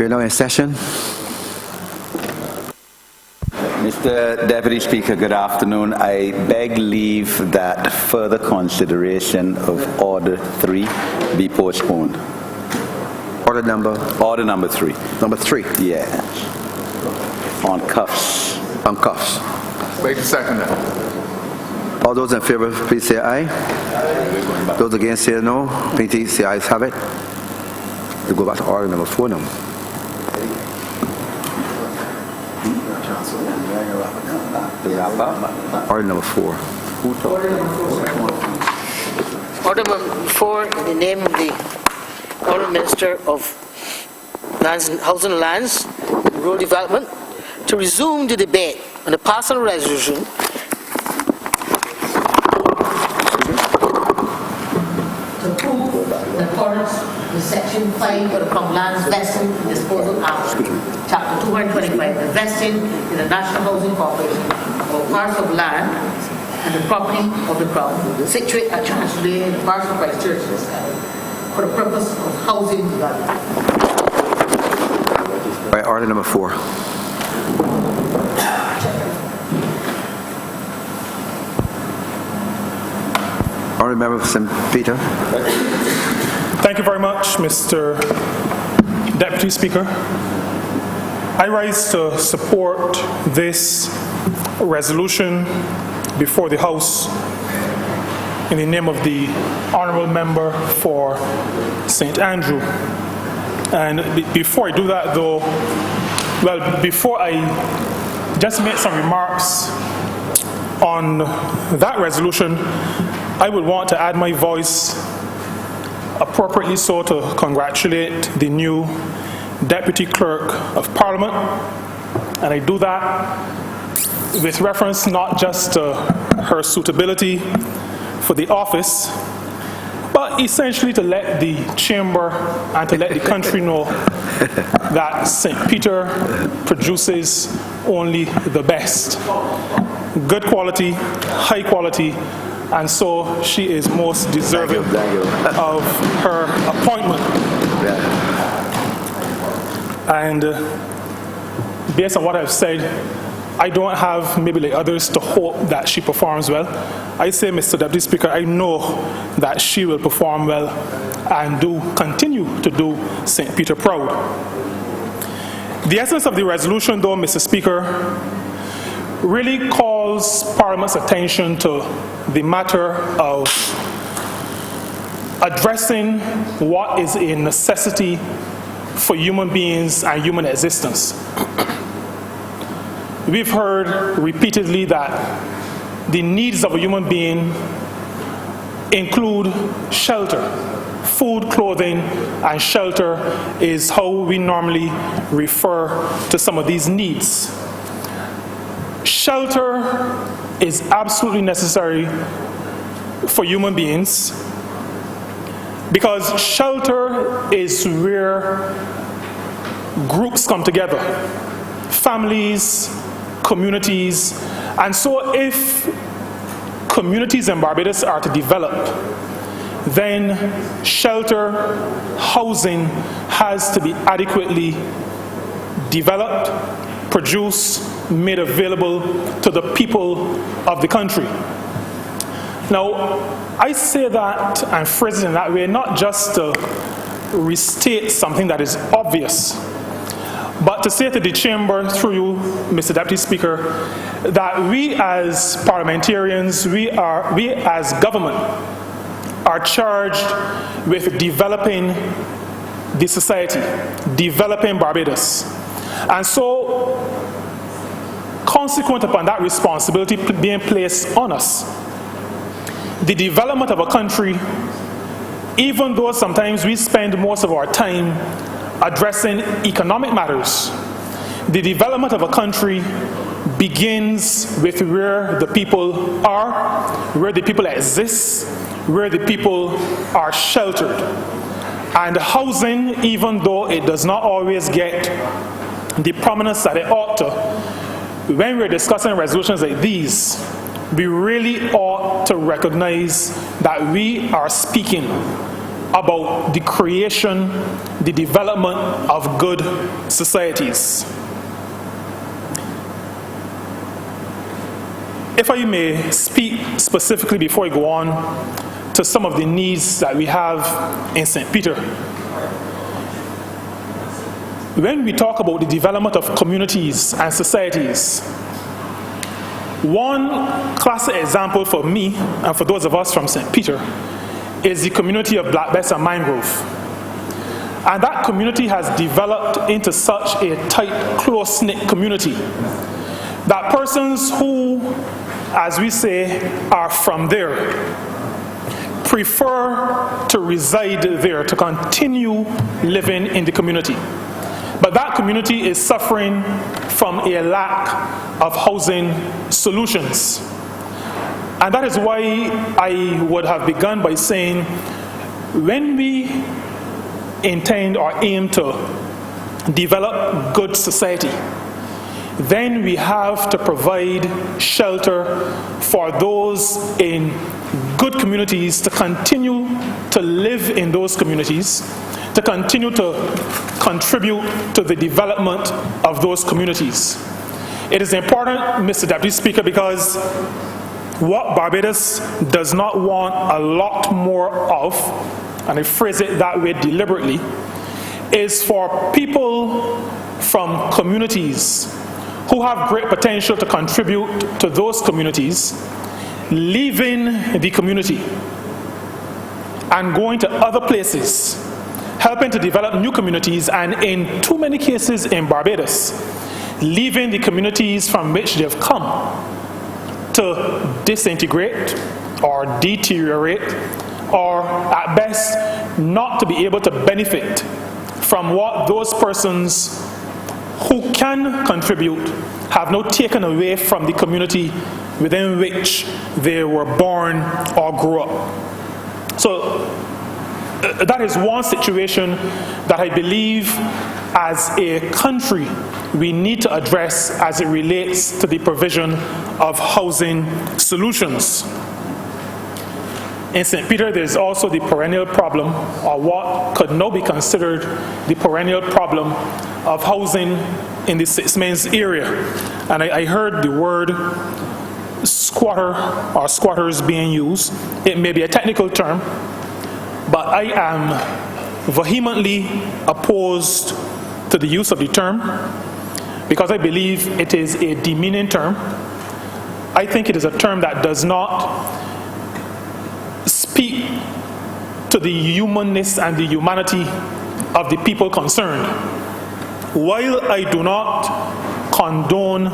We are now in session. Mr. Deputy Speaker, good afternoon. I beg leave that further consideration of Order 3 be postponed. Order number? Order number 3. Number 3? Yeah. On cuffs. On cuffs. Wait a second now. All those in favor, please say aye. Those against say no. Please say ayes have it. We go back to order number 4 now. Order number 4. Order number 4, in the name of the Honourable Minister of Housing and Lands and Rural Development, to resume the debate on the personal resolution to approve in accordance with Section 5 of the Crown Lands Vesting and Disposal Act, Chapter 225, the vesting in the National Housing Corporation of parts of land and the property of the Crown situate at Chancery in the parcel by Church for the purpose of housing development. Right, order number 4. Honourable Member for St. Peter. Thank you very much, Mr. Deputy Speaker. I rise to support this resolution before the House in the name of the Honourable Member for St. Andrew. And before I do that, though, before I just make some remarks on that resolution, I would want to add my voice, appropriately so, to congratulate the new Deputy Clerk of Parliament. And I do that with reference not just to her suitability for the office, but essentially to let the Chamber and to let the country know that St. Peter produces only the best. Good quality, high quality, and so she is most deserving of her appointment. And based on what I've said, I don't have, maybe like others, to hope that she performs well. I say, Mr. Deputy Speaker, I know that she will perform well and continue to do St. Peter proud. The essence of the resolution, though, Mr. Speaker, really calls Parliament's attention to the matter of addressing what is a necessity for human beings and human existence. We've heard repeatedly that the needs of a human being include shelter. Food, clothing, and shelter is how we normally refer to some of these needs. Shelter is absolutely necessary for human beings because shelter is where groups come together, families, communities, and so if communities in Barbados are to develop, then shelter, housing has to be adequately developed, produced, made available to the people of the country. Now, I say that and phrase it in that way not just to restate something that is obvious, but to say to the Chamber, through you, Mr. Deputy Speaker, that we as parliamentarians, we as government, are charged with developing the society, developing Barbados. And so, consequent upon that responsibility being placed on us, the development of a country, even though sometimes we spend most of our time addressing economic matters, the development of a country begins with where the people are, where the people exist, where the people are sheltered. And housing, even though it does not always get the prominence that it ought to, when we're discussing resolutions like these, we really ought to recognize that we are speaking about the creation, the development of good societies. If I may speak specifically before I go on to some of the needs that we have in St. Peter. When we talk about the development of communities and societies, one classic example for me and for those of us from St. Peter is the community of Black Bess and Mangrove. And that community has developed into such a tight, close-knit community that persons who, as we say, are from there, prefer to reside there, to continue living in the community. But that community is suffering from a lack of housing solutions. And that is why I would have begun by saying, when we intend or aim to develop good society, then we have to provide shelter for those in good communities to continue to live in those communities, to continue to contribute to the development of those communities. It is important, Mr. Deputy Speaker, because what Barbados does not want a lot more of, and I phrase it that way deliberately, is for people from communities who have great potential to contribute to those communities, leaving the community and going to other places, helping to develop new communities, and in too many cases in Barbados, leaving the communities from which they've come to disintegrate or deteriorate, or at best not to be able to benefit from what those persons who can contribute have now taken away from the community within which they were born or grew up. So that is one situation that I believe as a country we need to address as it relates to the provision of housing solutions. In St. Peter, there's also the perennial problem, or what could now be considered the perennial problem of housing in the Six Mains area. And I heard the word squatter or squatters being used. It may be a technical term, but I am vehemently opposed to the use of the term because I believe it is a demeaning term. I think it is a term that does not speak to the humanness and the humanity of the people concerned. While I do not condone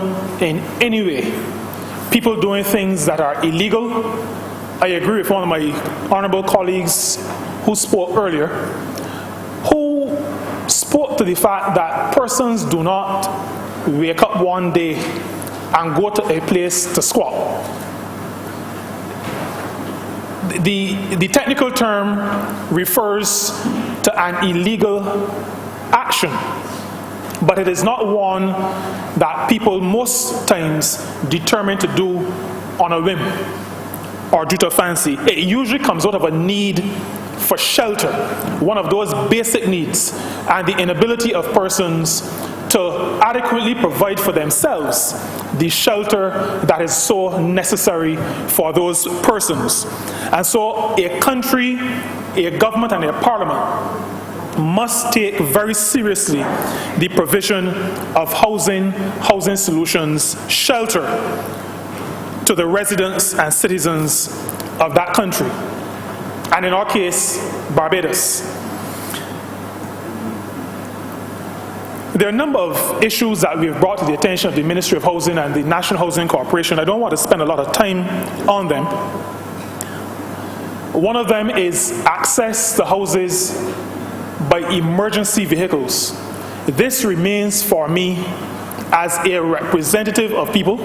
in any way people doing things that are illegal, I agree with one of my honourable colleagues who spoke earlier, who spoke to the fact that persons do not wake up one day and go to a place to squat. The technical term refers to an illegal action, but it is not one that people most times determine to do on a whim or due to fancy. It usually comes out of a need for shelter, one of those basic needs, and the inability of persons to adequately provide for themselves the shelter that is so necessary for those persons. And so a country, a government, and a parliament must take very seriously the provision of housing solutions, shelter to the residents and citizens of that country. And in our case, Barbados. There are a number of issues that we've brought to the attention of the Ministry of Housing and the National Housing Corporation. I don't want to spend a lot of time on them. One of them is access to houses by emergency vehicles. This remains for me, as a representative of people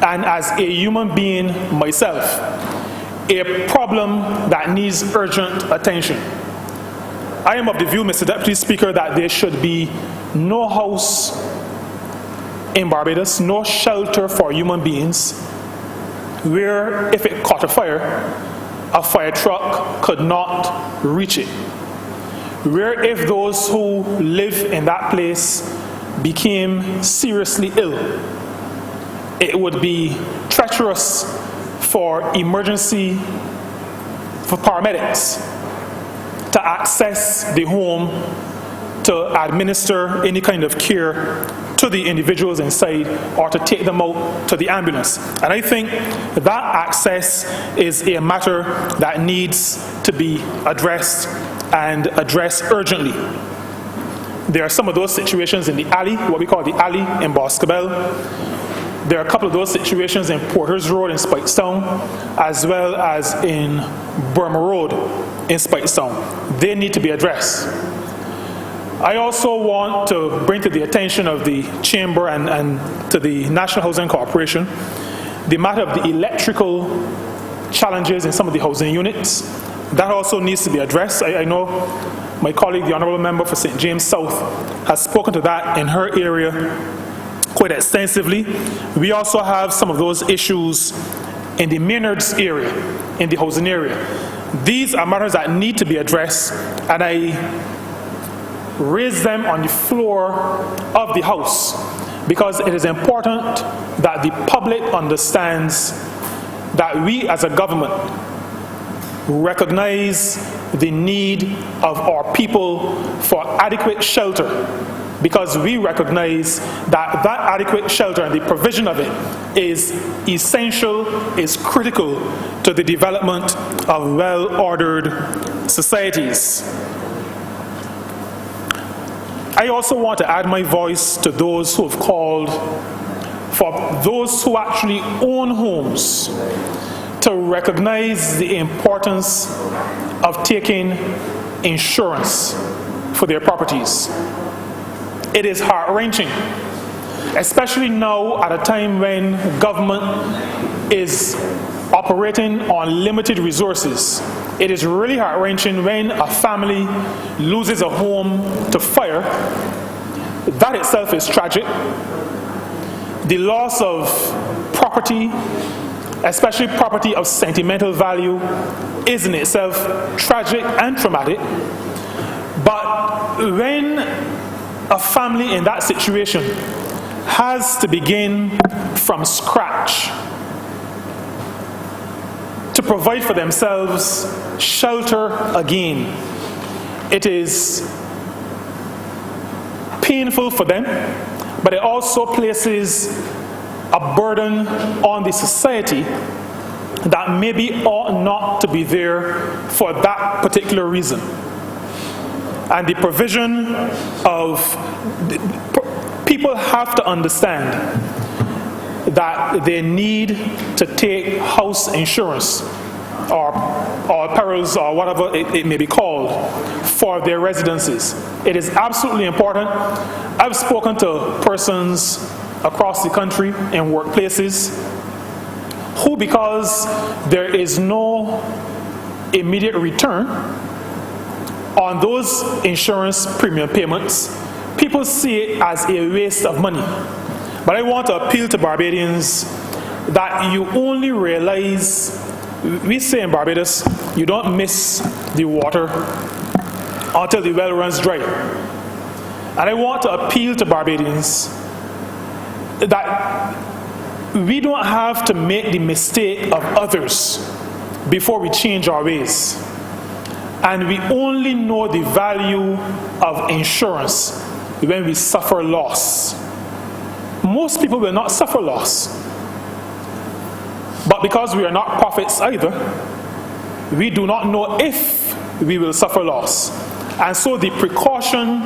and as a human being myself, a problem that needs urgent attention. I am of the view, Mr. Deputy Speaker, that there should be no house in Barbados, no shelter for human beings, where if it caught a fire, a fire truck could not reach it. Where if those who live in that place became seriously ill, it would be treacherous for paramedics to access the home to administer any kind of care to the individuals inside or to take them out to the ambulance. And I think that access is a matter that needs to be addressed and addressed urgently. There are some of those situations in the alley, what we call the alley in Boscobel. There are a couple of those situations in Porters Road in Spikestown, as well as in Burma Road in Spikestown. They need to be addressed. I also want to bring to the attention of the Chamber and to the National Housing Corporation the matter of the electrical challenges in some of the housing units. That also needs to be addressed. I know my colleague, the Honourable Member for St. James South, has spoken to that in her area quite extensively. We also have some of those issues in the Maynards area, in the housing area. These are matters that need to be addressed, and I raise them on the floor of the House because it is important that the public understands that we as a government recognize the need of our people for adequate shelter, because we recognize that that adequate shelter and the provision of it is essential, is critical to the development of well-ordered societies. I also want to add my voice to those who have called for those who actually own homes to recognize the importance of taking insurance for their properties. It is heart-wrenching, especially now at a time when government is operating on limited resources. It is really heart-wrenching when a family loses a home to fire. That itself is tragic. The loss of property, especially property of sentimental value, is in itself tragic and traumatic. But when a family in that situation has to begin from scratch to provide for themselves shelter again, it is painful for them, but it also places a burden on the society that maybe ought not to be there for that particular reason. And the provision of people have to understand that they need to take house insurance or perils or whatever it may be called for their residences. It is absolutely important. I've spoken to persons across the country in workplaces who, because there is no immediate return on those insurance premium payments, people see it as a waste of money. But I want to appeal to Barbadians that you only realize, we say in Barbados, you don't miss the water until the well runs dry. And I want to appeal to Barbadians that we don't have to make the mistake of others before we change our ways. And we only know the value of insurance when we suffer loss. Most people will not suffer loss. But because we are not prophets either, we do not know if we will suffer loss. And so the precaution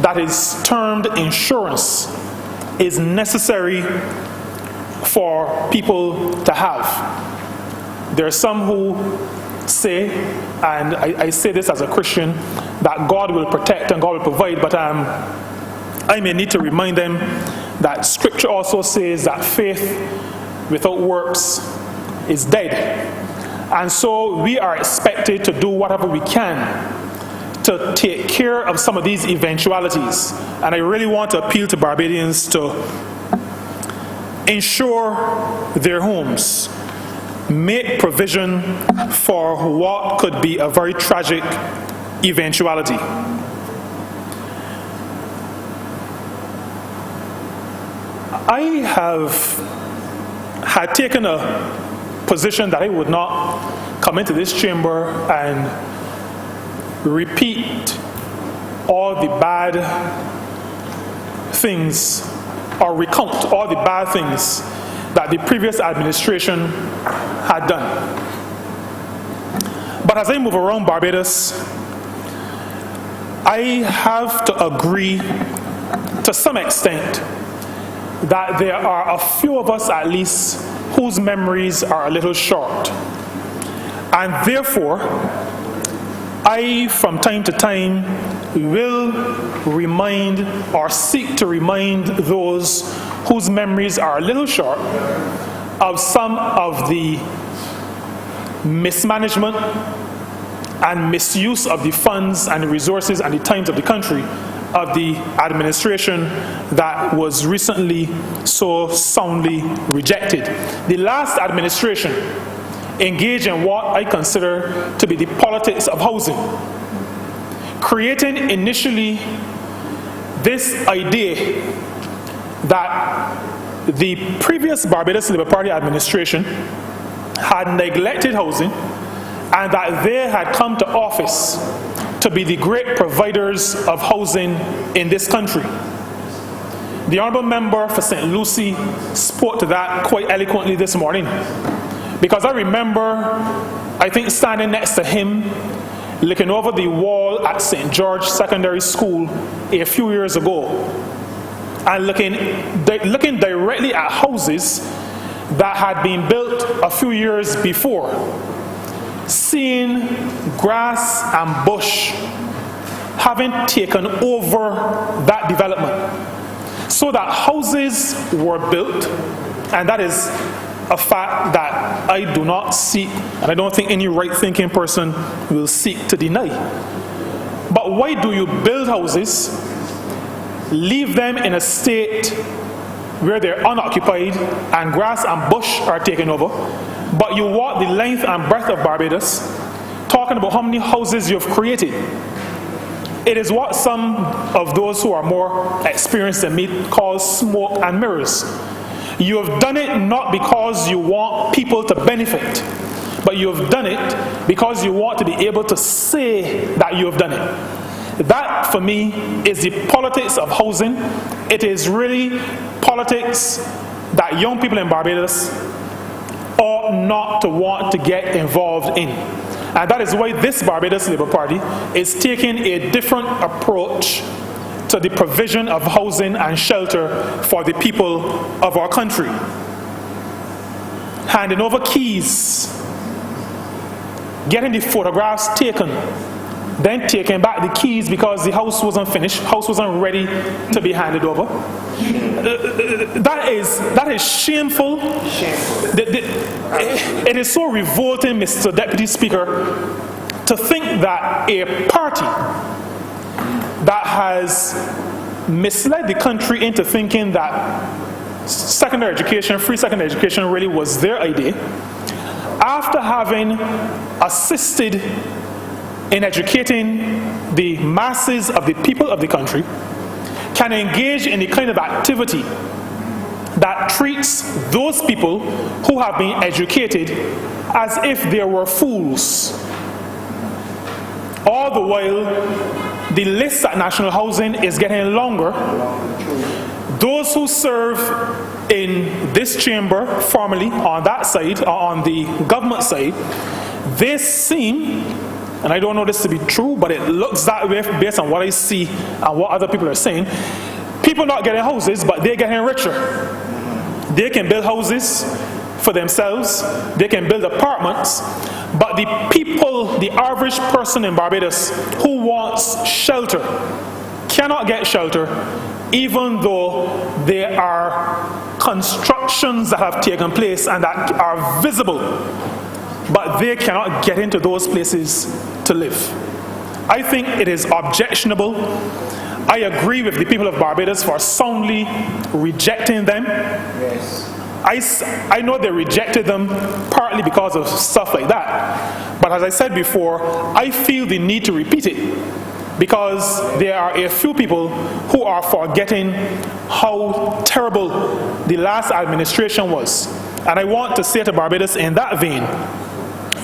that is termed insurance is necessary for people to have. There are some who say, and I say this as a Christian, that God will protect and God will provide, but I may need to remind them that Scripture also says that faith without works is dead. And so we are expected to do whatever we can to take care of some of these eventualities. And I really want to appeal to Barbadians to insure their homes. make provision for what could be a very tragic eventuality. I had taken a position that I would not come into this chamber and repeat all the bad things or recount all the bad things that the previous administration had done. But as I move around Barbados, I have to agree to some extent that there are a few of us at least whose memories are a little short. And therefore, I from time to time will remind or seek to remind those whose memories are a little short of some of the mismanagement and misuse of the funds and the resources and the times of the country of the administration that was recently so soundly rejected. The last administration engaged in what I consider to be the politics of housing, creating initially this idea that the previous Barbados Labour Party administration had neglected housing and that they had come to office to be the great providers of housing in this country. The Honourable Member for St. Lucie spoke to that quite eloquently this morning, because I remember, I think, standing next to him, looking over the wall at St. George Secondary School a few years ago, and looking directly at houses that had been built a few years before, seeing grass and bush having taken over that development, so that houses were built, and that is a fact that I do not seek, and I don't think any right-thinking person will seek to deny. But why do you build houses, leave them in a state where they're unoccupied and grass and bush are taken over, but you walk the length and breadth of Barbados talking about how many houses you've created? It is what some of those who are more experienced than me call smoke and mirrors. You have done it not because you want people to benefit, but you have done it because you want to be able to say that you have done it. That, for me, is the politics of housing. It is really politics that young people in Barbados ought not to want to get involved in. And that is why this Barbados Labour Party is taking a different approach to the provision of housing and shelter for the people of our country. Handing over keys, getting the photographs taken, then taking back the keys because the house wasn't finished, house wasn't ready to be handed over. That is shameful. It is so revolting, Mr. Deputy Speaker, to think that a party that has misled the country into thinking that secondary education, free secondary education really was their idea, after having assisted in educating the masses of the people of the country, can engage in the kind of activity that treats those people who have been educated as if they were fools. All the while, the list at National Housing is getting longer. Those who serve in this chamber formally on that side, or on the government side, they seem, and I don't know this to be true, but it looks that way based on what I see and what other people are saying, people not getting houses, but they're getting richer. They can build houses for themselves, they can build apartments, but the people, the average person in Barbados who wants shelter cannot get shelter, even though there are constructions that have taken place and that are visible, but they cannot get into those places to live. I think it is objectionable. I agree with the people of Barbados for soundly rejecting them. Yes. I know they rejected them partly because of stuff like that. But as I said before, I feel the need to repeat it because there are a few people who are forgetting how terrible the last administration was. And I want to say to Barbados in that vein,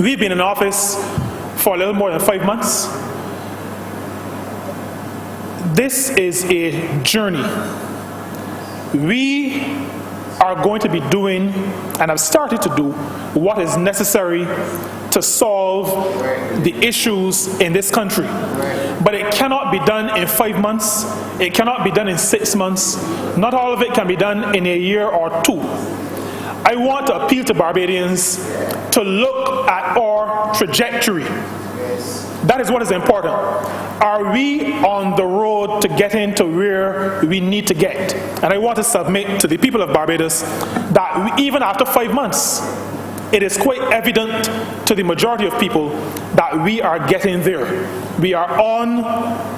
we've been in office for a little more than 5 months. This is a journey. We are going to be doing, and have started to do, what is necessary to solve the issues in this country. But it cannot be done in 5 months. It cannot be done in 6 months. Not all of it can be done in a year or two. I want to appeal to Barbadians to look at our trajectory. That is what is important. Are we on the road to getting to where we need to get? And I want to submit to the people of Barbados that even after 5 months, it is quite evident to the majority of people that we are getting there. We are on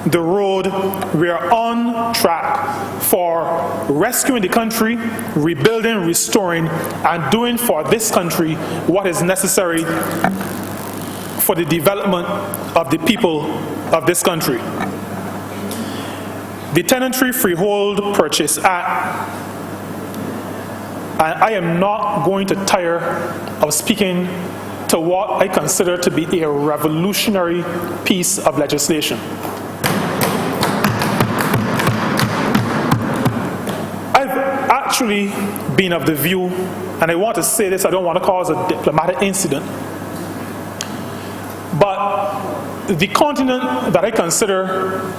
the road, we are on track for rescuing the country, rebuilding, restoring, and doing for this country what is necessary for the development of the people of this country. The Tenantry Freehold Purchase Act, and I am not going to tire of speaking to what I consider to be a revolutionary piece of legislation. I've actually been of the view, and I want to say this, I don't want to cause a diplomatic incident, but the continent that I consider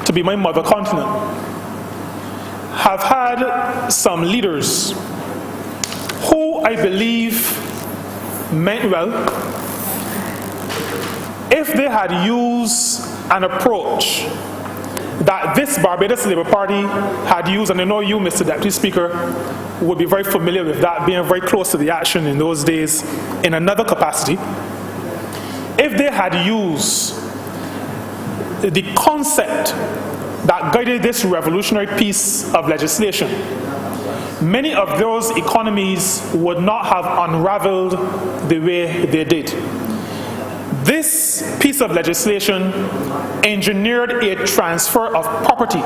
to be my mother continent have had some leaders who I believe meant well. If they had used an approach that this Barbados Labour Party had used, and I know you, Mr. Deputy Speaker, would be very familiar with that, being very close to the action in those days in another capacity. If they had used the concept that guided this revolutionary piece of legislation, many of those economies would not have unraveled the way they did. This piece of legislation engineered a transfer of property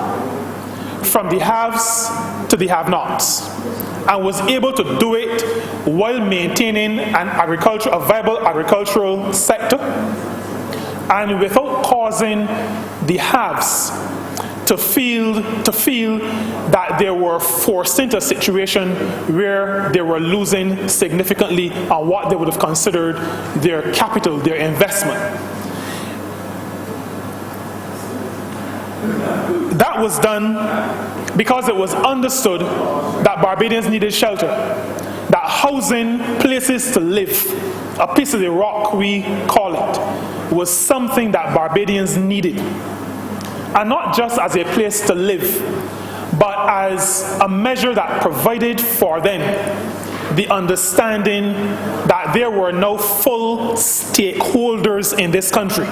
from the haves to the have-nots, and was able to do it while maintaining a viable agricultural sector, and without causing the haves to feel that they were forced into a situation where they were losing significantly on what they would have considered their capital, their investment. That was done because it was understood that Barbadians needed shelter, that housing, places to live, a piece of the rock we call it, was something that Barbadians needed. And not just as a place to live, but as a measure that provided for them the understanding that there were no full stakeholders in this country.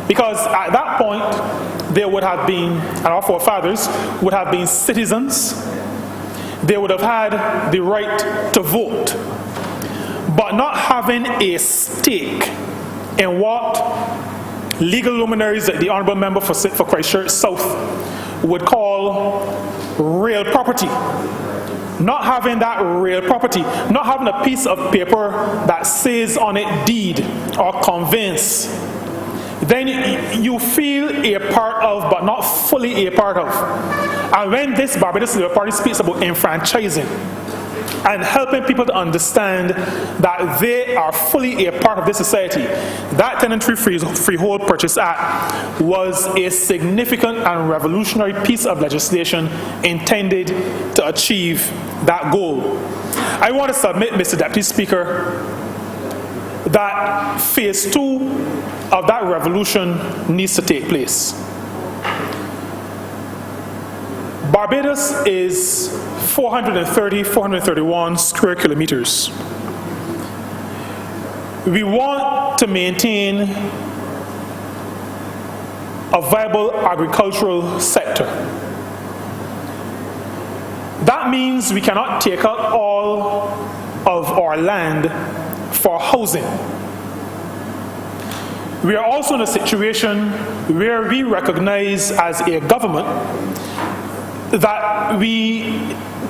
Because at that point, they would have been, and our forefathers would have been citizens. They would have had the right to vote. But not having a stake in what legal luminaries like the Honourable Member for Christchurch South would call real property. Not having that real property, not having a piece of paper that says on it deed or conveyance, then you feel a part of, but not fully a part of. And when this Barbados Labour Party speaks about enfranchising and helping people to understand that they are fully a part of this society, that Tenantry Freehold Purchase Act was a significant and revolutionary piece of legislation intended to achieve that goal. I want to submit, Mr. Deputy Speaker, that phase 2 of that revolution needs to take place. Barbados is 431 square kilometers. We want to maintain a viable agricultural sector. That means we cannot take out all of our land for housing. We are also in a situation where we recognize as a government that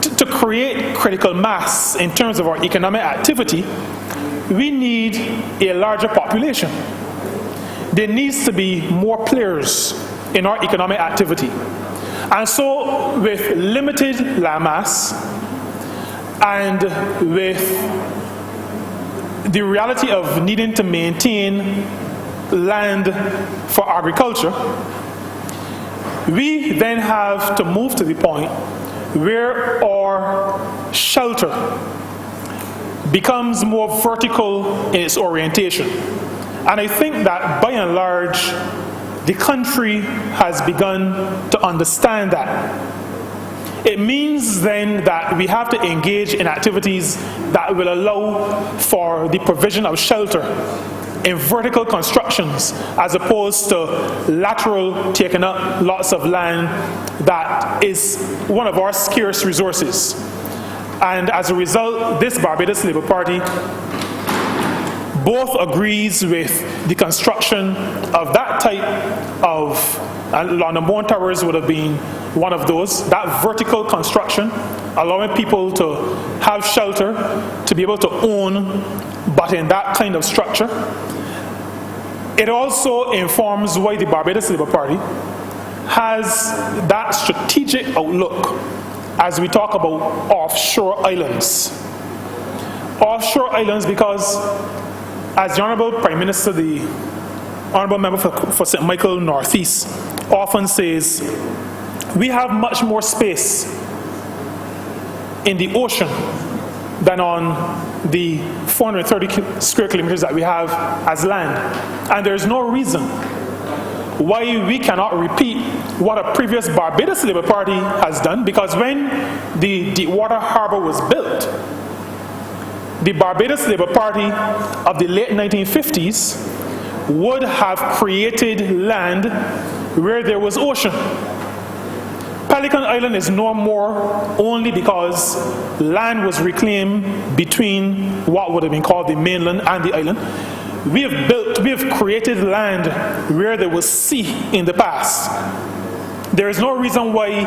to create critical mass in terms of our economic activity, we need a larger population. There needs to be more players in our economic activity. And so with limited land mass and with the reality of needing to maintain land for agriculture, we then have to move to the point where our shelter becomes more vertical in its orientation. And I think that by and large, the country has begun to understand that. It means then that we have to engage in activities that will allow for the provision of shelter in vertical constructions as opposed to lateral taking up lots of land that is one of our scarce resources. And as a result, this Barbados Labour Party both agrees with the construction of that type of, and London Towers would have been one of those, that vertical construction, allowing people to have shelter, to be able to own, but in that kind of structure. It also informs why the Barbados Labour Party has that strategic outlook as we talk about offshore islands. Offshore islands because, as the Honourable Prime Minister, the Honourable Member for St. Michael Northeast often says, we have much more space in the ocean than on the 430 square kilometers that we have as land. And there's no reason why we cannot repeat what a previous Barbados Labour Party has done, because when the Deepwater Harbour was built, the Barbados Labour Party of the late 1950s would have created land where there was ocean. Pelican Island is no more only because land was reclaimed between what would have been called the mainland and the island. We have created land where there was sea in the past. There is no reason why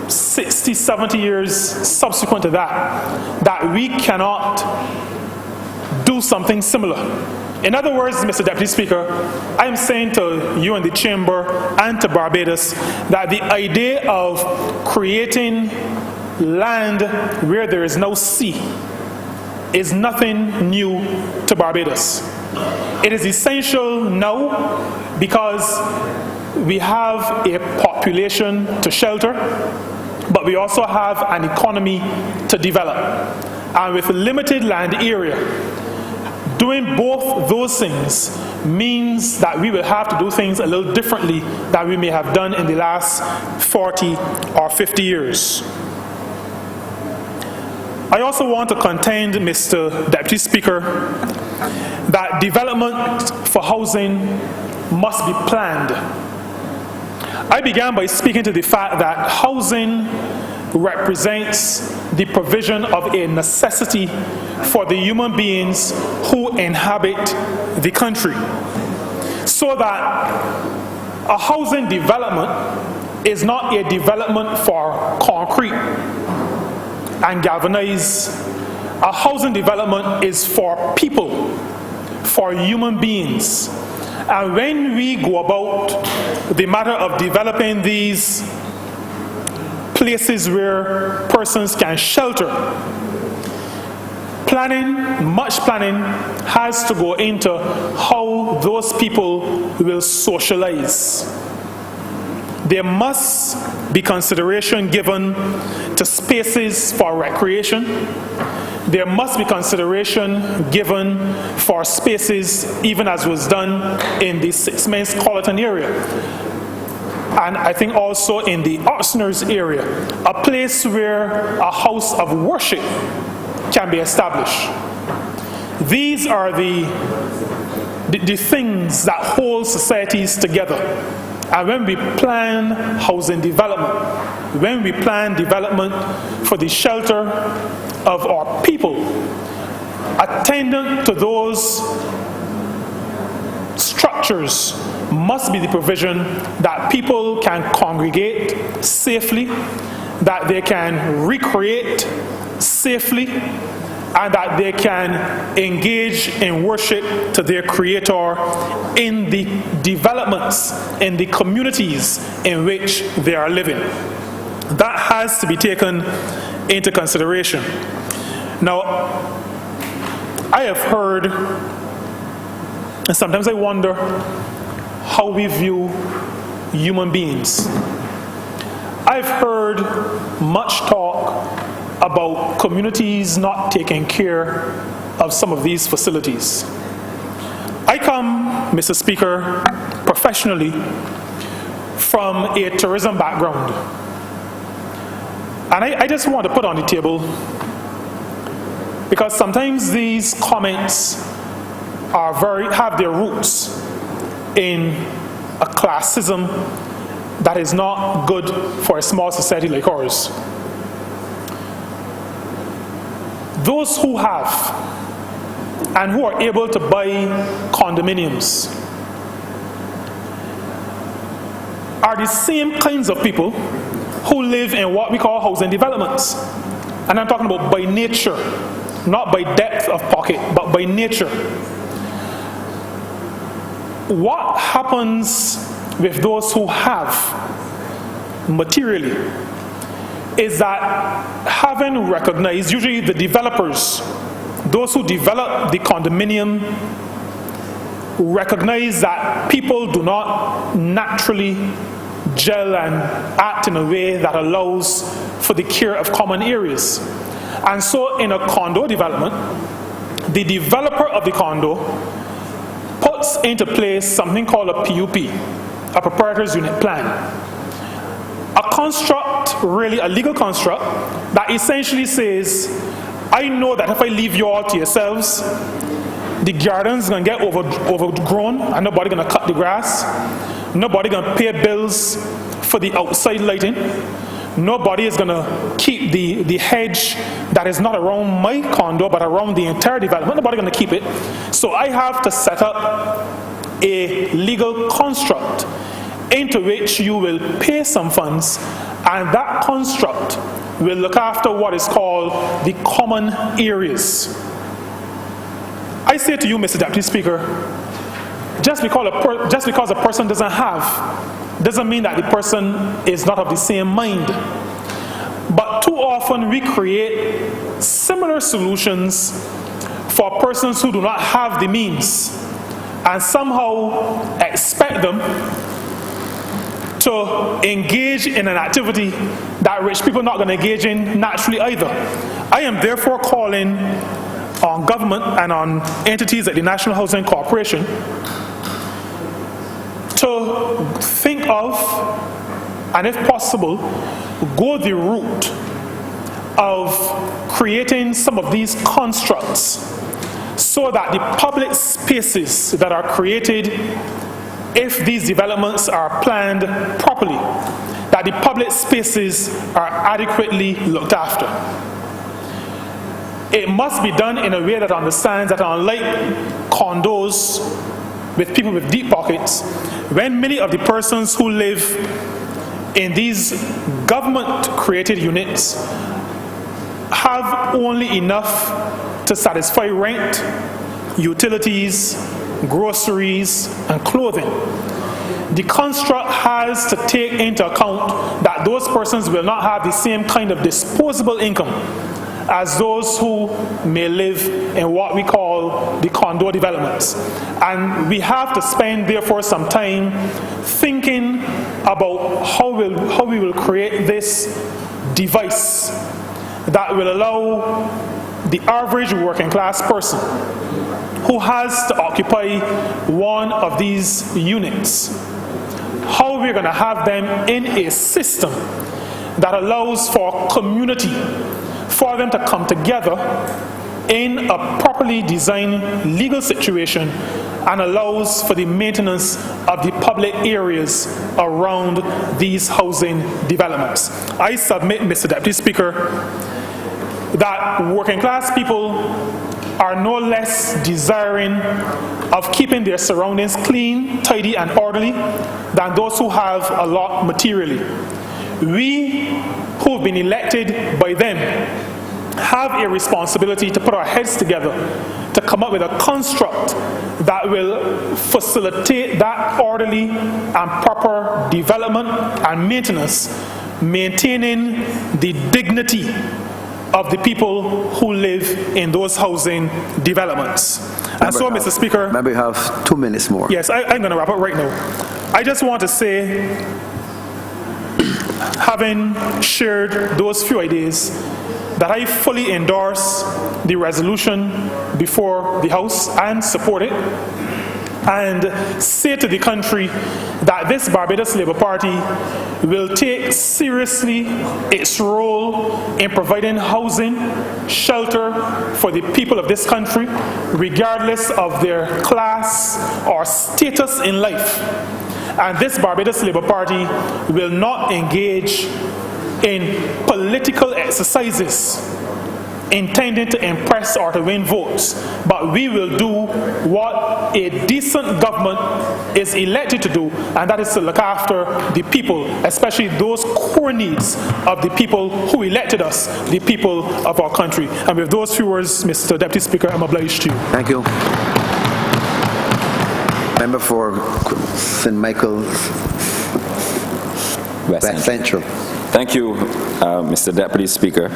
60, 70 years subsequent to that we cannot do something similar. In other words, Mr. Deputy Speaker, I am saying to you in the chamber and to Barbados that the idea of creating land where there is no sea is nothing new to Barbados. It is essential now because we have a population to shelter, but we also have an economy to develop. And with a limited land area, doing both those things means that we will have to do things a little differently than we may have done in the last 40 or 50 years. I also want to contend, Mr. Deputy Speaker, that development for housing must be planned. I began by speaking to the fact that housing represents the provision of a necessity for the human beings who inhabit the country. So that a housing development is not a development for concrete and galvanized. A housing development is for people, for human beings. And when we go about the matter of developing these places where persons can shelter, much planning has to go into how those people will socialize. There must be consideration given to spaces for recreation. There must be consideration given for spaces, even as was done in the Six Mines Colleton area. And I think also in the Oxnard's area, a place where a house of worship can be established. These are the things that hold societies together. And when we plan housing development, when we plan development for the shelter of our people, attendant to those structures must be the provision that people can congregate safely, that they can recreate safely, and that they can engage in worship to their Creator in the developments, in the communities in which they are living. That has to be taken into consideration. Now, I have heard, and sometimes I wonder how we view human beings. I've heard much talk about communities not taking care of some of these facilities. I come, Mr. Speaker, professionally from a tourism background. And I just want to put on the table, because sometimes these comments have their roots in a classism that is not good for a small society like ours. Those who have and who are able to buy condominiums are the same kinds of people who live in what we call housing developments. And I'm talking about by nature, not by depth of pocket, but by nature. What happens with those who have materially is that, having recognized, usually the developers, those who develop the condominium, recognize that people do not naturally gel and act in a way that allows for the care of common areas. And so in a condo development, the developer of the condo puts into place something called a PUP, a proprietor's unit plan. A construct, really a legal construct, that essentially says, I know that if I leave you all to yourselves, the garden's going to get overgrown and nobody going to cut the grass. Nobody going to pay bills for the outside lighting. Nobody is going to keep the hedge that is not around my condo but around the entire development. Nobody going to keep it. So I have to set up a legal construct into which you will pay some funds, and that construct will look after what is called the common areas. I say to you, Mr. Deputy Speaker, just because a person doesn't have, doesn't mean that the person is not of the same mind. But too often we create similar solutions for persons who do not have the means, and somehow expect them to engage in an activity that rich people are not going to engage in naturally either. I am therefore calling on government and on entities like the National Housing Corporation to think of, and if possible, go the route of creating some of these constructs so that the public spaces that are created, if these developments are planned properly, that the public spaces are adequately looked after. It must be done in a way that understands that, unlike condos with people with deep pockets, when many of the persons who live in these government-created units have only enough to satisfy rent, utilities, groceries, and clothing, the construct has to take into account that those persons will not have the same kind of disposable income as those who may live in what we call the condo developments. And we have to spend, therefore, some time thinking about how we will create this device that will allow the average working class person who has to occupy one of these units, how we're going to have them in a system that allows for community, for them to come together in a properly designed legal situation and allows for the maintenance of the public areas around these housing developments. I submit, Mr. Deputy Speaker, that working class people are no less desiring of keeping their surroundings clean, tidy, and orderly than those who have a lot materially. We who have been elected by them have a responsibility to put our heads together to come up with a construct that will facilitate that orderly and proper development and maintenance, maintaining the dignity of the people who live in those housing developments. And so, Mr. Speaker... Maybe you have 2 minutes more. Yes, I'm going to wrap up right now. I just want to say, having shared those few ideas, that I fully endorse the resolution before the House and support it, and say to the country that this Barbados Labour Party will take seriously its role in providing housing, shelter for the people of this country, regardless of their class or status in life. And this Barbados Labour Party will not engage in political exercises intending to impress or to win votes, but we will do what a decent government is elected to do, and that is to look after the people, especially those core needs of the people who elected us, the people of our country. And with those few words, Mr. Deputy Speaker, I'm obliged to you. Thank you. Member for St. Michael's West Central. Thank you, Mr. Deputy Speaker.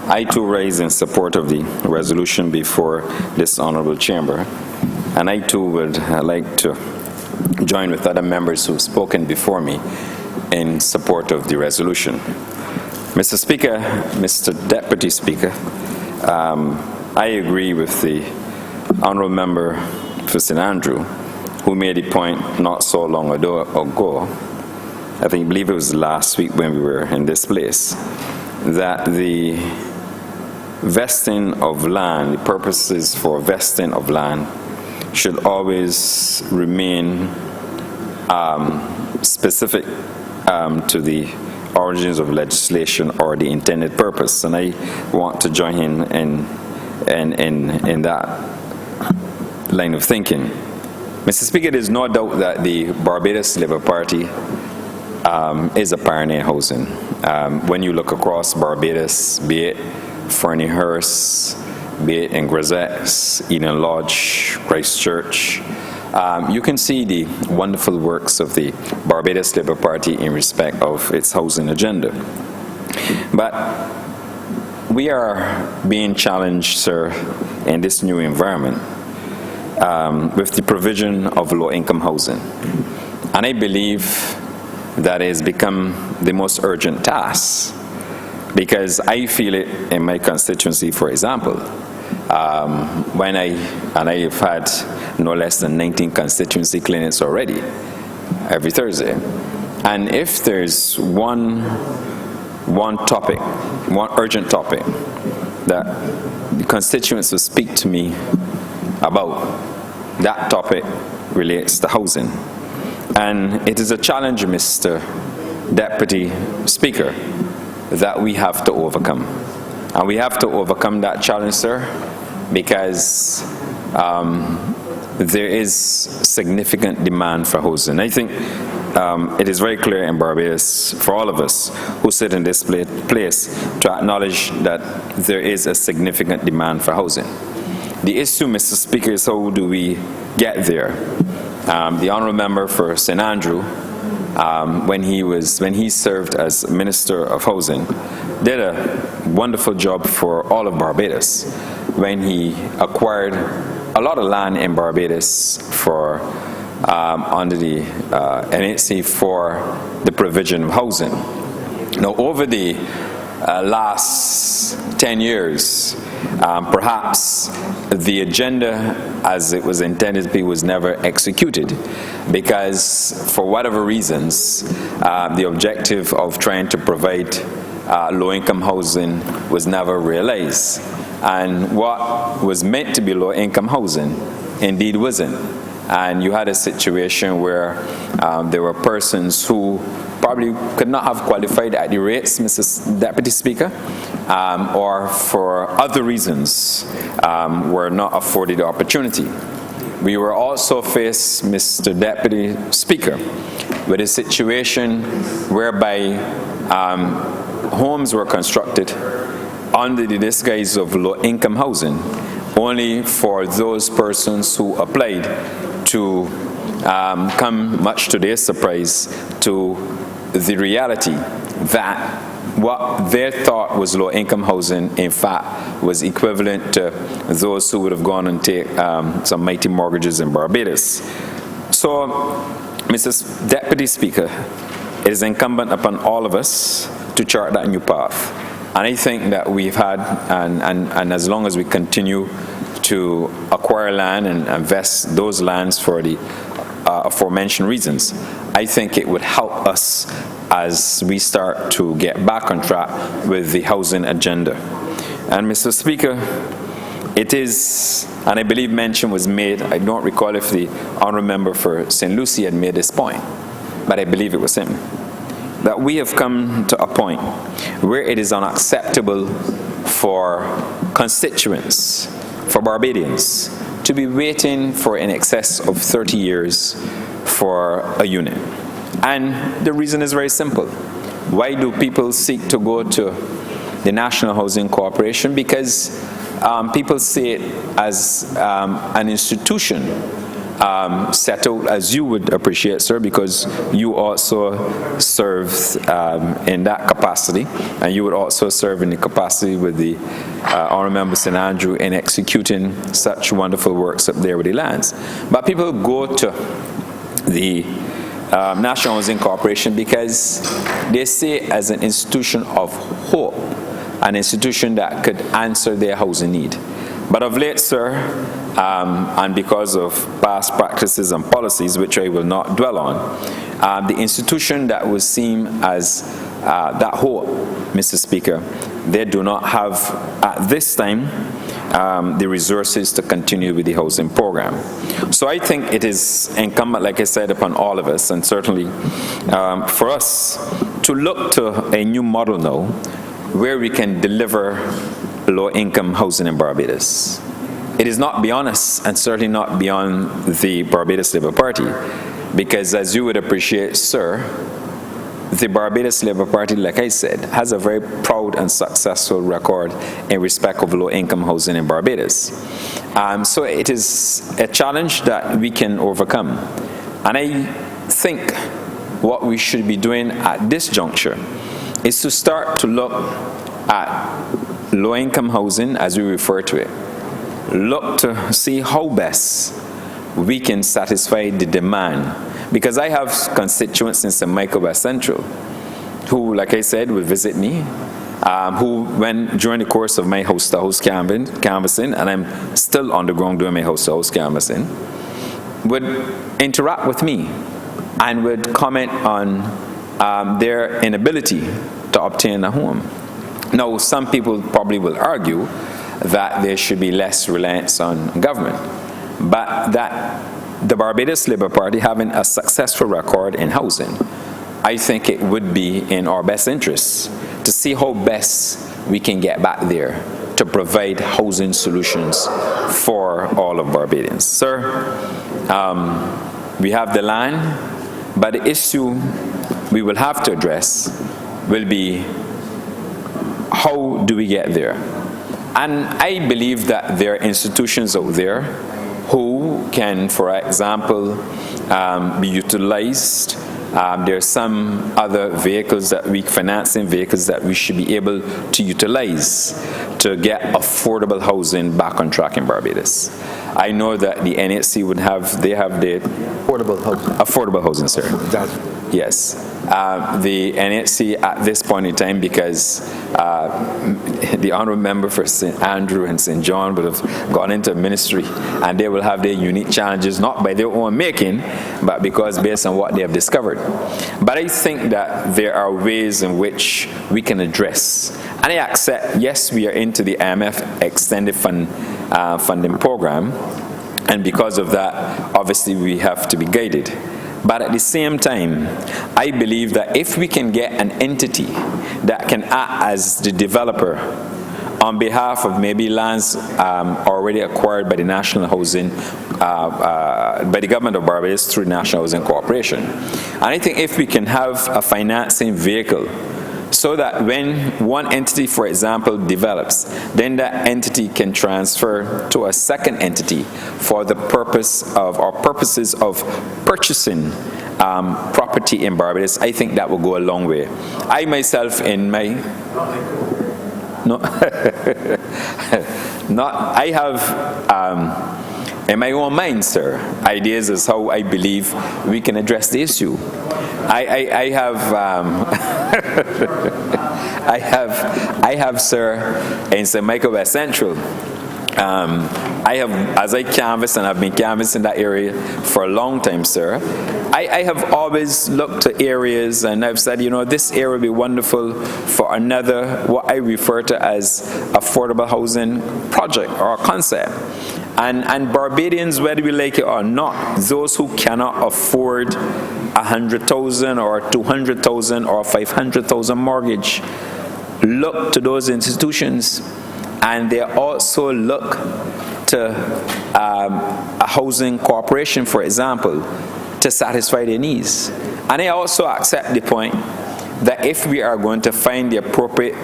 I too rise in support of the resolution before this honourable chamber, and I too would like to join with other members who have spoken before me in support of the resolution. Mr. Speaker, Mr. Deputy Speaker, I agree with the honourable member for St. Andrew, who made a point not so long ago, I believe it was last week when we were in this place, that the vesting of land, the purposes for vesting of land, should always remain specific to the origins of legislation or the intended purpose. And I want to join in that line of thinking. Mr. Speaker, there is no doubt that the Barbados Labour Party is a pioneer in housing. When you look across Barbados, be it Ferniehearst, be it in Grisettes, Eden Lodge, Christchurch, you can see the wonderful works of the Barbados Labour Party in respect of its housing agenda. But we are being challenged, sir, in this new environment with the provision of low-income housing. And I believe that has become the most urgent task, because I feel it in my constituency, for example, and I've had no less than 19 constituency clinics already every Thursday. And if there's one urgent topic that the constituents will speak to me about, that topic relates to housing. And it is a challenge, Mr. Deputy Speaker, that we have to overcome. And we have to overcome that challenge, sir, because there is significant demand for housing. I think it is very clear in Barbados for all of us who sit in this place to acknowledge that there is a significant demand for housing. The issue, Mr. Speaker, is how do we get there? The honourable member for St. Andrew, when he served as Minister of Housing, did a wonderful job for all of Barbados when he acquired a lot of land in Barbados for under the NHC for the provision of housing. Now, over the last 10 years, perhaps the agenda as it was intended to be was never executed, because for whatever reasons, the objective of trying to provide low-income housing was never realized. And what was meant to be low-income housing indeed wasn't. And you had a situation where there were persons who probably could not have qualified at the rates, Mr. Deputy Speaker, or for other reasons were not afforded the opportunity. We were also faced, Mr. Deputy Speaker, with a situation whereby homes were constructed under the disguise of low-income housing, only for those persons who applied to come, much to their surprise, to the reality that what they thought was low-income housing, in fact, was equivalent to those who would have gone and take some mighty mortgages in Barbados. So, Mr. Deputy Speaker, it is incumbent upon all of us to chart that new path. And I think that we've had, and as long as we continue to acquire land and invest those lands for the aforementioned reasons, I think it would help us as we start to get back on track with the housing agenda. And Mr. Speaker, it is, and I believe mention was made, I don't recall if the Honourable Member for St. Lucie had made this point, but I believe it was him, that we have come to a point where it is unacceptable for constituents, for Barbadians, to be waiting for in excess of 30 years for a unit. And the reason is very simple. Why do people seek to go to the National Housing Corporation? Because people see it as an institution set out, as you would appreciate, sir, because you also served in that capacity, and you would also serve in the capacity with the Honourable Member St. Andrew in executing such wonderful works up there with the lands. But people go to the National Housing Corporation because they see it as an institution of hope, an institution that could answer their housing need. But of late, sir, and because of past practices and policies, which I will not dwell on, the institution that was seen as that hope, Mr. Speaker, they do not have, at this time, the resources to continue with the housing program. So I think it is incumbent, like I said, upon all of us, and certainly for us, to look to a new model now where we can deliver low-income housing in Barbados. It is not beyond us, and certainly not beyond the Barbados Labour Party, because as you would appreciate, sir, the Barbados Labour Party, like I said, has a very proud and successful record in respect of low-income housing in Barbados. So it is a challenge that we can overcome. And I think what we should be doing at this juncture is to start to look at low-income housing, as we refer to it. Look to see how best we can satisfy the demand. Because I have constituents in St. Michael West Central who, like I said, will visit me, who, when during the course of my house-to-house canvassing, and I'm still on the ground doing my house-to-house canvassing, would interact with me and would comment on their inability to obtain a home. Now, some people probably will argue that there should be less reliance on government, but that the Barbados Labour Party having a successful record in housing, I think it would be in our best interests to see how best we can get back there to provide housing solutions for all of Barbadians. Sir, we have the land, but the issue we will have to address will be how do we get there? And I believe that there are institutions out there who can, for example, be utilized. There are some other vehicles that financing vehicles that we should be able to utilize to get affordable housing back on track in Barbados. I know that the NHC would have, they have the affordable housing, sir. Yes. The NHC at this point in time, because the Honourable Member for St. Andrew and St. John would have gone into ministry, and they will have their unique challenges, not by their own making, but because based on what they have discovered. But I think that there are ways in which we can address, and I accept, yes, we are into the IMF extended funding program, And because of that, obviously we have to be guided. But at the same time, I believe that if we can get an entity that can act as the developer on behalf of maybe lands already acquired by the National Housing, by the government of Barbados through the National Housing Corporation. And I think if we can have a financing vehicle so that when one entity, for example, develops, then that entity can transfer to a second entity for the purpose of, or purposes of purchasing property in Barbados, I think that will go a long way. I myself in my... No, I have, in my own mind, sir, ideas as how I believe we can address the issue. I have, sir, in St. Michael West Central, I have, as I canvass, and I've been canvassing that area for a long time, sir, I have always looked to areas and I've said, you know, this area would be wonderful for another, what I refer to as affordable housing project or concept. And Barbadians, whether we like it or not, those who cannot afford 100,000 or 200,000 or 500,000 mortgage, look to those institutions, and they also look to a housing corporation, for example, to satisfy their needs. And I also accept the point that if we are going to find the appropriate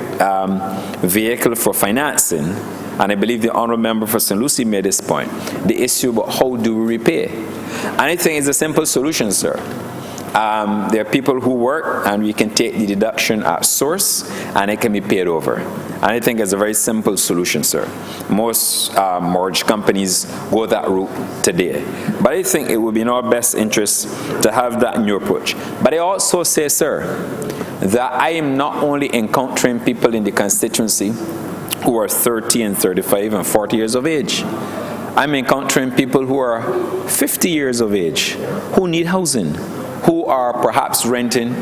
vehicle for financing, and I believe the Honourable Member for St. Lucie made this point, the issue about how do we repay. And I think it's a simple solution, sir. There are people who work and we can take the deduction at source and it can be paid over. And I think it's a very simple solution, sir. Most mortgage companies go that route today. But I think it would be in our best interest to have that new approach. But I also say, sir, that I am not only encountering people in the constituency who are 30 and 35 and 40 years of age. I'm encountering people who are 50 years of age who need housing, who are perhaps renting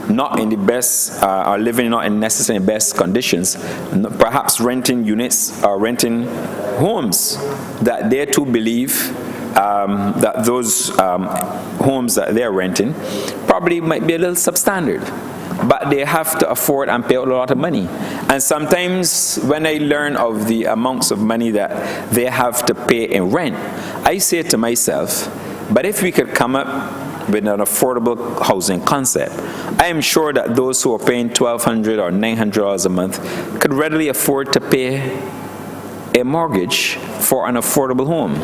not in the best, are living not in necessarily best conditions, perhaps renting units or renting homes that they too believe that those homes that they're renting probably might be a little substandard, but they have to afford and pay a lot of money. And sometimes when I learn of the amounts of money that they have to pay in rent, I say to myself, but if we could come up with an affordable housing concept, I am sure that those who are paying $1,200 or $900 a month could readily afford to pay a mortgage for an affordable home.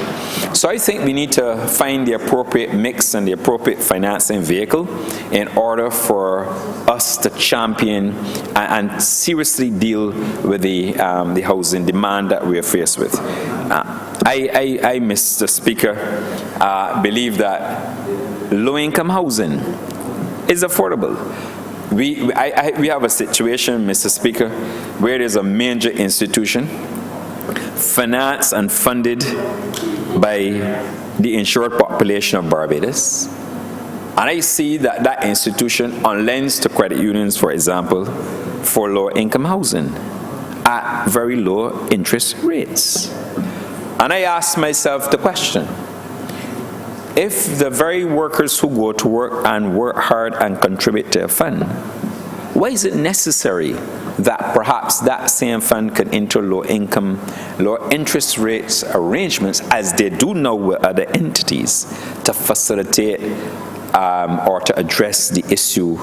So I think we need to find the appropriate mix and the appropriate financing vehicle in order for us to champion and seriously deal with the housing demand that we are faced with. I, Mr. Speaker, believe that low-income housing is affordable. We have a situation, Mr. Speaker, where there's a major institution financed and funded by the insured population of Barbados. And I see that that institution lends to credit unions, for example, for low-income housing at very low interest rates. And I ask myself the question, if the very workers who go to work and work hard and contribute to a fund, why is it necessary that perhaps that same fund could enter low-income, low-interest rates arrangements, as they do now with other entities, to facilitate or to address the issue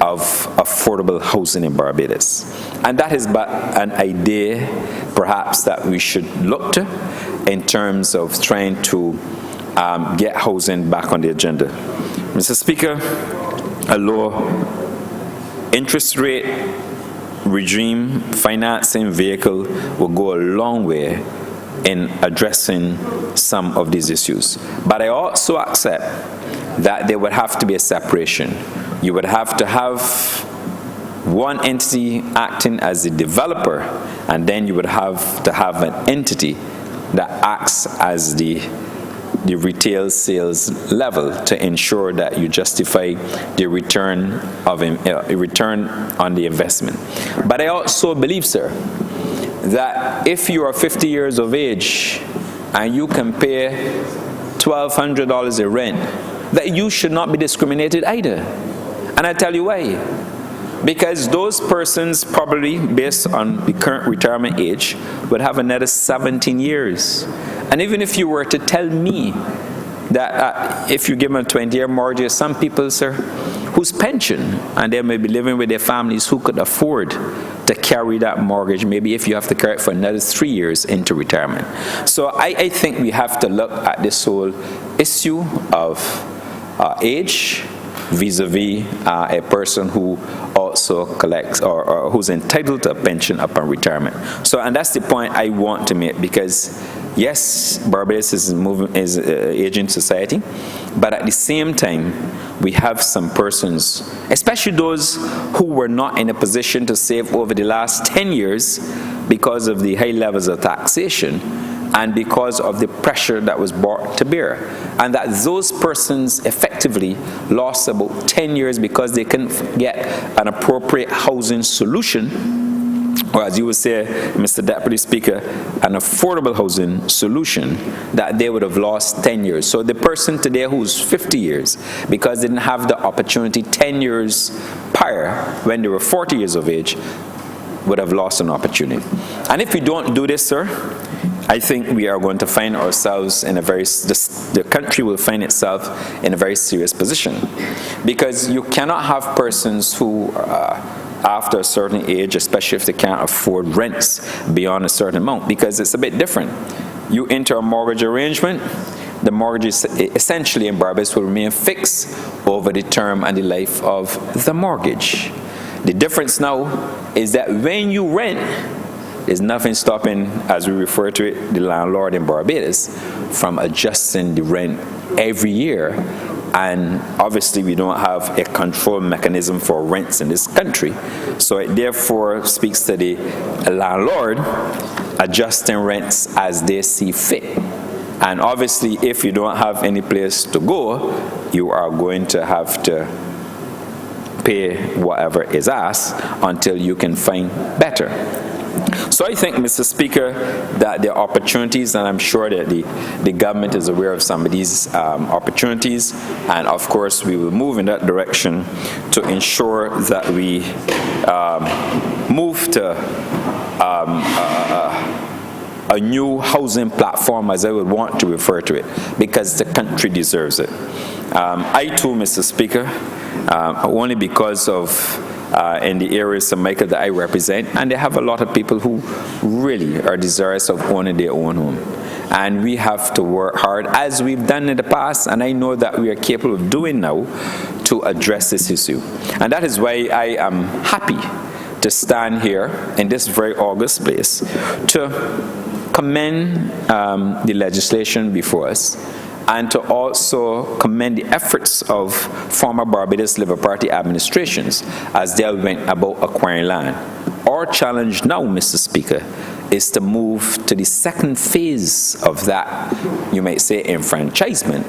of affordable housing in Barbados? And that is but an idea, perhaps, that we should look to in terms of trying to get housing back on the agenda. Mr. Speaker, a low interest rate regime financing vehicle will go a long way in addressing some of these issues. But I also accept that there would have to be a separation. You would have to have one entity acting as the developer, and then you would have to have an entity that acts as the retail sales level to ensure that you justify the return of return on the investment. But I also believe, sir, that if you are 50 years of age and you can pay $1,200 a rent, that you should not be discriminated either. And I tell you why. Because those persons probably, based on the current retirement age, would have another 17 years. And even if you were to tell me that if you give them a 20-year mortgage, some people, sir, whose pension, and they may be living with their families, who could afford to carry that mortgage, maybe if you have to carry it for another 3 years into retirement. So I think we have to look at this whole issue of age vis-a-vis a person who also collects or who's entitled to a pension upon retirement. So, and that's the point I want to make, because yes, Barbados is an aging society, but at the same time, we have some persons, especially those who were not in a position to save over the last 10 years because of the high levels of taxation and because of the pressure that was brought to bear. And that those persons effectively lost about 10 years because they couldn't get an appropriate housing solution, or as you would say, Mr. Deputy Speaker, an affordable housing solution, that they would have lost 10 years. So the person today who's 50 years, because they didn't have the opportunity 10 years prior, when they were 40 years of age, would have lost an opportunity. And if we don't do this, sir, I think we are going to find ourselves in a the country will find itself in a very serious position. Because you cannot have persons who, after a certain age, especially if they can't afford rents beyond a certain amount, because it's a bit different. You enter a mortgage arrangement, the mortgage essentially in Barbados will remain fixed over the term and the life of the mortgage. The difference now is that when you rent, there's nothing stopping, as we refer to it, the landlord in Barbados, from adjusting the rent every year. And obviously we don't have a control mechanism for rents in this country. So it therefore speaks to the landlord adjusting rents as they see fit. And obviously if you don't have any place to go, you are going to have to pay whatever is asked until you can find better. So I think, Mr. Speaker, that there are opportunities, and I'm sure that the government is aware of some of these opportunities, and of course we will move in that direction to ensure that we move to a new housing platform, as I would want to refer to it, because the country deserves it. I too, Mr. Speaker, only because of in the areas of Jamaica that I represent, and they have a lot of people who really are desirous of owning their own home. And we have to work hard, as we've done in the past, and I know that we are capable of doing now, to address this issue. And that is why I am happy to stand here in this very august place to commend the legislation before us, and to also commend the efforts of former Barbados Labour Party administrations as they went about acquiring land. Our challenge now, Mr. Speaker, is to move to the second phase of that, you might say, enfranchisement,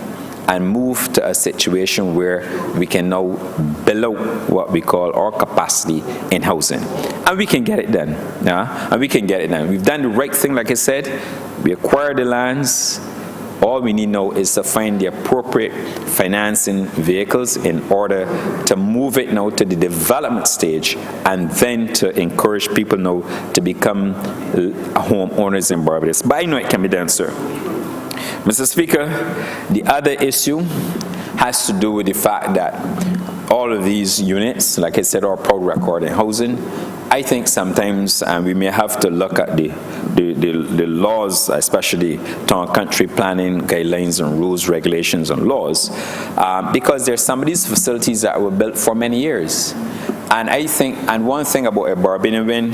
and move to a situation where we can now build out what we call our capacity in housing. And we can get it done. Yeah? And we can get it done. We've done the right thing, like I said. We acquired the lands. All we need now is to find the appropriate financing vehicles in order to move it now to the development stage, and then to encourage people now to become homeowners in Barbados. But I know it can be done, sir. Mr. Speaker, the other issue has to do with the fact that all of these units, like I said, are proud record in housing. I think sometimes we may have to look at the laws, especially town country planning guidelines and rules, regulations and laws, because there's some of these facilities that were built for many years. And I think, and one thing about a Barbadian, when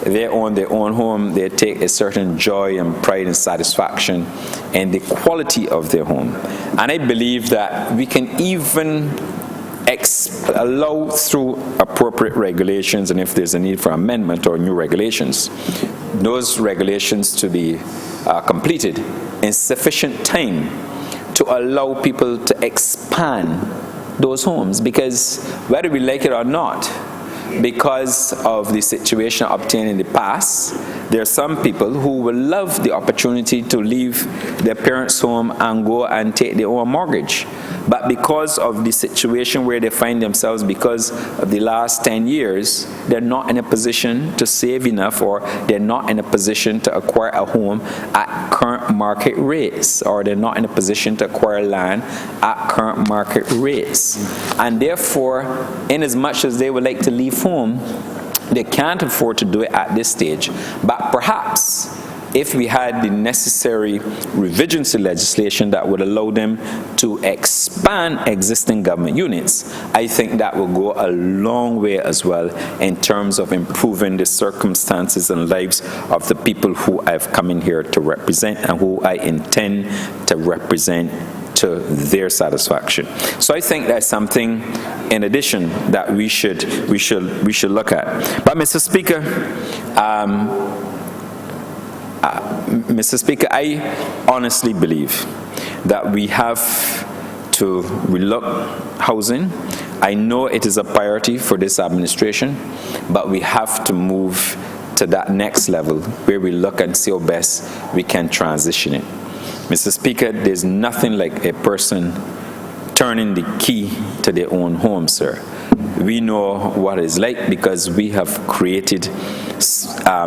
they own their own home, they take a certain joy and pride and satisfaction in the quality of their home. And I believe that we can even allow, through appropriate regulations, and if there's a need for amendment or new regulations, those regulations to be completed in sufficient time to allow people to expand those homes. Because whether we like it or not, because of the situation obtained in the past, there are some people who will love the opportunity to leave their parents' home and go and take their own mortgage. But because of the situation where they find themselves, because of the last 10 years, they're not in a position to save enough, or they're not in a position to acquire a home at current market rates, or they're not in a position to acquire land at current market rates. And therefore, in as much as they would like to leave home, they can't afford to do it at this stage. But perhaps if we had the necessary revisions to legislation that would allow them to expand existing government units, I think that will go a long way as well in terms of improving the circumstances and lives of the people who I've come in here to represent and who I intend to represent to their satisfaction. So I think that's something in addition that we should look at. But Mr. Speaker, I honestly believe that we have to relook housing. I know it is a priority for this administration, but we have to move to that next level where we look and see how best we can transition it. Mr. Speaker, there's nothing like a person turning the key to their own home, sir. We know what it's like because we have created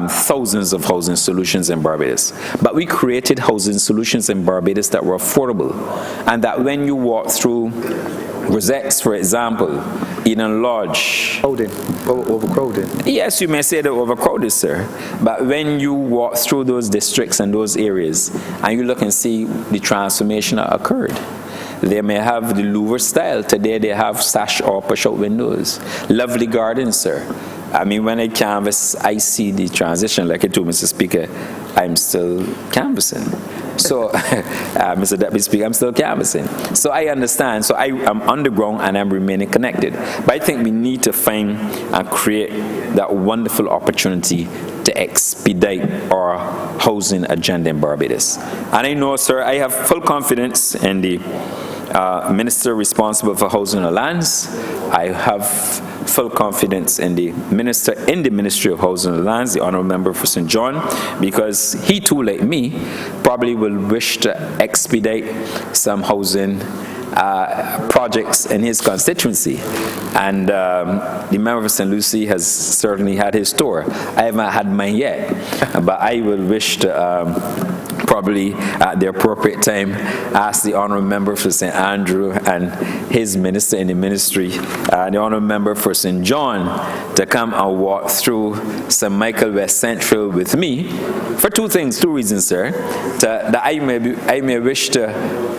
thousands of housing solutions in Barbados. But we created housing solutions in Barbados that were affordable, and that when you walk through Rosettes, for example, Eden Lodge. Overcrowded. Yes, you may say they're overcrowded, sir. But when you walk through those districts and those areas, and you look and see the transformation that occurred. They may have the Louvre style. Today they have sash or push-out windows. Lovely gardens, sir. I mean, when I canvass, I see the transition. Like I told Mr. Speaker, I'm still canvassing. So, Mr. Deputy Speaker, I'm still canvassing. So I understand. So I'm underground and I'm remaining connected. But I think we need to find and create that wonderful opportunity to expedite our housing agenda in Barbados. And I know, sir, I have full confidence in the Minister responsible for housing and lands. I have full confidence in the Minister in the Ministry of Housing and Lands, the Honourable Member for St. John, because he too, like me, probably will wish to expedite some housing projects in his constituency. And the member for St. Lucie has certainly had his tour. I haven't had mine yet, but I will wish to probably at the appropriate time ask the Honourable Member for St. Andrew and his minister in the ministry, the Honourable Member for St. John, to come and walk through St. Michael West Central with me for two reasons, sir. That I may wish to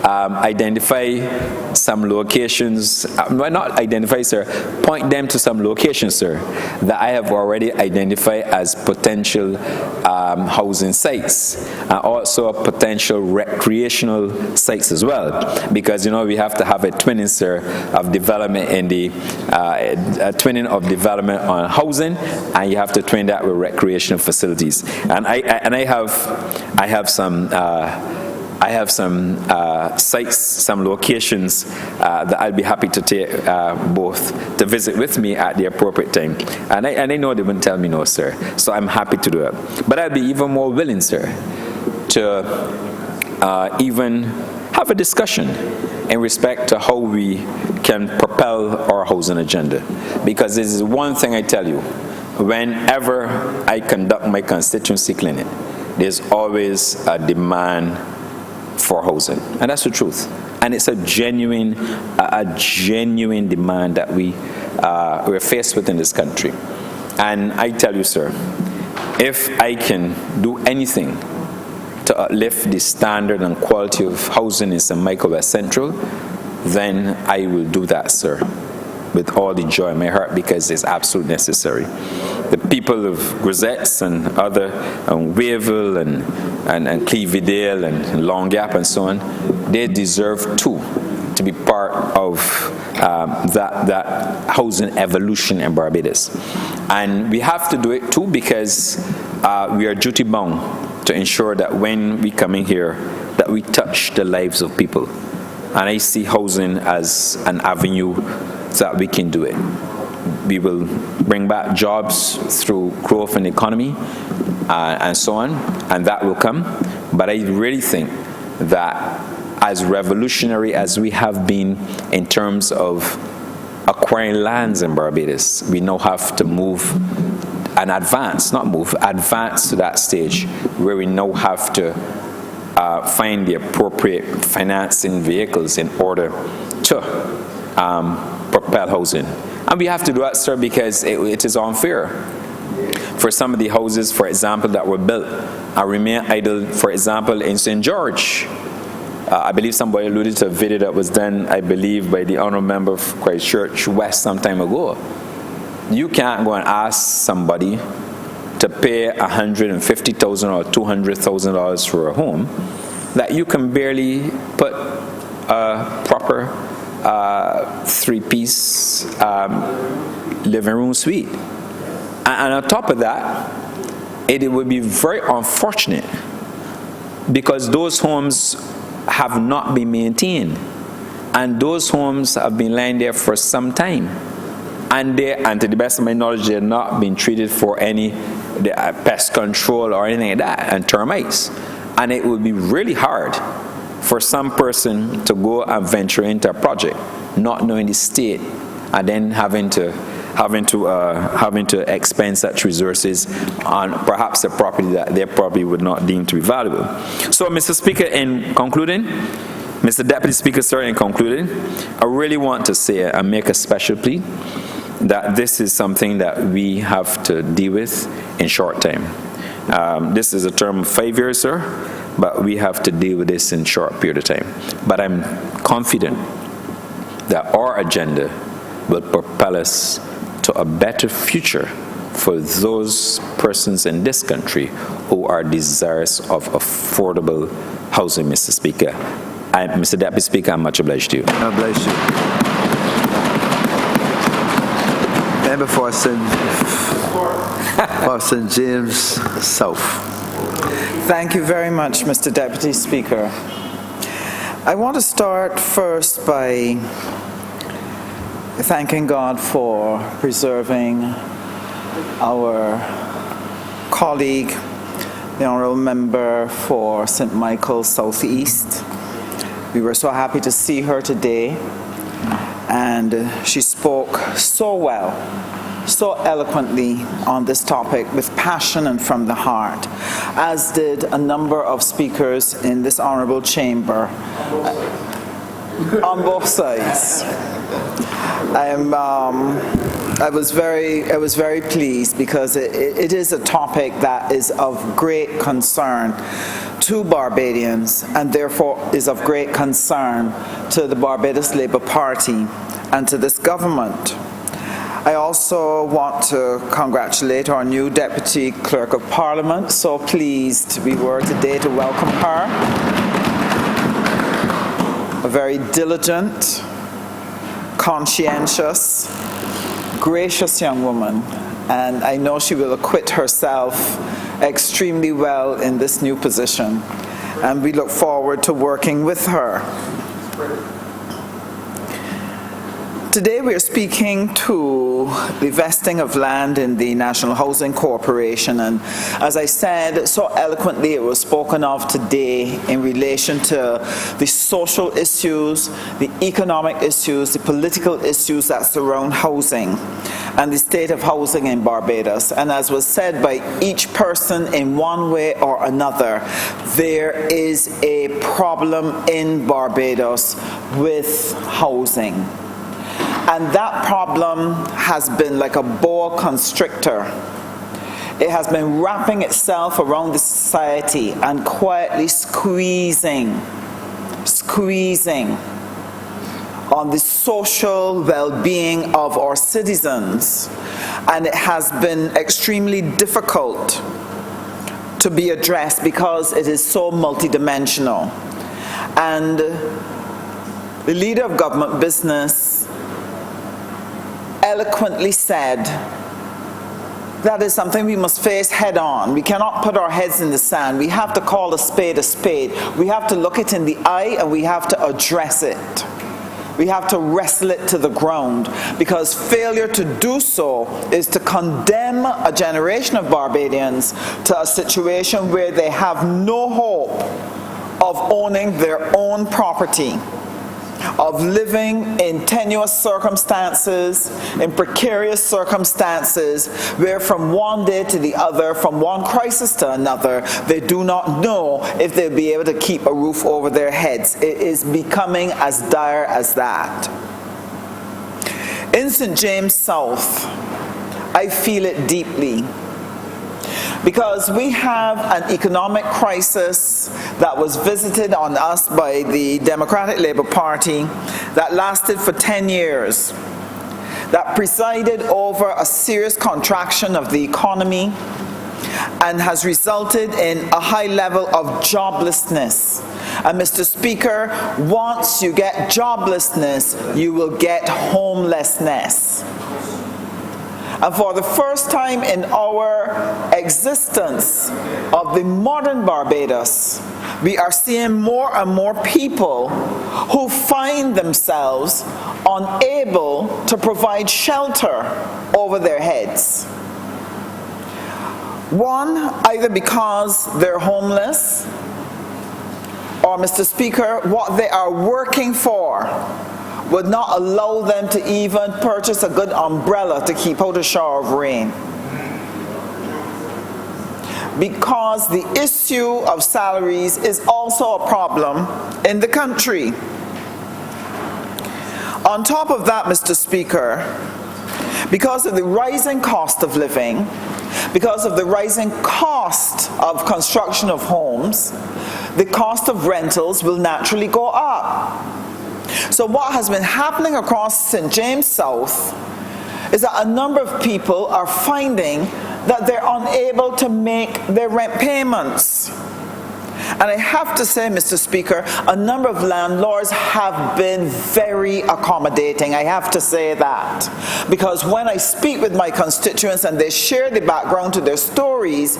identify some locations, not identify, sir, point them to some locations, sir, that I have already identified as potential housing sites, and also potential recreational sites as well, because you know we have to have a twinning, sir, of development in the twinning of development on housing, and you have to twin that with recreational facilities. And I have some sites, some locations that I'll be happy to take both to visit with me at the appropriate time. And I know they wouldn't tell me no, sir. So I'm happy to do it. But I'll be even more willing, sir, to even have a discussion in respect to how we can propel our housing agenda. Because this is one thing I tell you, whenever I conduct my constituency clinic, there's always a demand for housing, and that's the truth. And it's a genuine demand that we're faced with in this country. And I tell you, sir, if I can do anything to uplift the standard and quality of housing in St. Michael West Central, then I will do that, sir, with all the joy in my heart, because it's absolutely necessary. The people of Rosettes and other, Wavell and Clevedale and Long Gap and so on, they deserve too to be part of that housing evolution in Barbados. And we have to do it too because we are duty bound to ensure that when we come in here, that we touch the lives of people. And I see housing as an avenue that we can do it. will bring back jobs through growth in the economy and so on, and that will come. But I really think that as revolutionary as we have been in terms of acquiring lands in Barbados, we now have to move and advance to that stage where we now have to find the appropriate financing vehicles in order to propel housing. And we have to do that, sir, because it is unfair for some of the houses, for example, that were built and remain idle, for example, in St. George. I believe somebody alluded to a video that was done, I believe, by the Honourable Member of Christchurch West some time ago. You can't go and ask somebody to pay $150,000 or $200,000 for a home that you can barely put a proper three-piece living room suite. And on top of that, it would be very unfortunate because those homes have not been maintained, and those homes have been lying there for some time, and to the best of my knowledge, they're not being treated for any pest control or anything like that, and termites. And it would be really hard for some person to go and venture into a project not knowing the state, and then having to expend such resources on perhaps a property that they probably would not deem to be valuable. So, Mr. Speaker, in concluding, Mr. Deputy Speaker, sir, in concluding, I really want to say and make a special plea that this is something that we have to deal with in short time. This is a term of 5 years, sir, but we have to deal with this in a short period of time. But I'm confident that our agenda will propel us to a better future for those persons in this country who are desirous of affordable housing, Mr. Speaker. Mr. Deputy Speaker, I'm much obliged to you. God bless you. Member for St. James South. Thank you very much, Mr. Deputy Speaker. I want to start first by thanking God for preserving our colleague, the Honourable Member for St. Michael Southeast. We were so happy to see her today, and she spoke so well, so eloquently on this topic with passion and from the heart, as did a number of speakers in this honourable chamber on both sides. I was very pleased because it is a topic that is of great concern to Barbadians, and therefore is of great concern to the Barbados Labour Party and to this government. I also want to congratulate our new Deputy Clerk of Parliament. So pleased we were today to welcome her. A very diligent, conscientious, gracious young woman, and I know she will acquit herself extremely well in this new position, and we look forward to working with her. Today we are speaking to the vesting of land in the National Housing Corporation, and as I said so eloquently, it was spoken of today in relation to the social issues, the economic issues, the political issues that surround housing and the state of housing in Barbados. And as was said by each person in one way or another, there is a problem in Barbados with housing. And that problem has been like a boa constrictor. It has been wrapping itself around the society and quietly squeezing on the social well-being of our citizens. And it has been extremely difficult to be addressed because it is so multidimensional. And the leader of government business eloquently said that is something we must face head on. We cannot put our heads in the sand. We have to call a spade a spade. We have to look it in the eye and we have to address it. we have to wrestle it to the ground, because failure to do so is to condemn a generation of Barbadians to a situation where they have no hope of owning their own property, of living in tenuous circumstances, in precarious circumstances, where from one day to the other, from one crisis to another, they do not know if they'll be able to keep a roof over their heads. It is becoming as dire as that. In St. James South, I feel it deeply, because we have an economic crisis that was visited on us by the Democratic Labour Party that lasted for 10 years, that presided over a serious contraction of the economy and has resulted in a high level of joblessness. And Mr. Speaker, once you get joblessness, you will get homelessness. And for the first time in our existence of the modern Barbados, we are seeing more and more people who find themselves unable to provide shelter over their heads. One, either because they're homeless, or, Mr. Speaker, what they are working for would not allow them to even purchase a good umbrella to keep out a shower of rain. Because the issue of salaries is also a problem in the country. On top of that, Mr. Speaker, because of the rising cost of living, because of the rising cost of construction of homes, the cost of rentals will naturally go up. So what has been happening across St. James South is that a number of people are finding that they're unable to make their rent payments. And I have to say, Mr. Speaker, a number of landlords have been very accommodating. I have to say that. Because when I speak with my constituents and they share the background to their stories,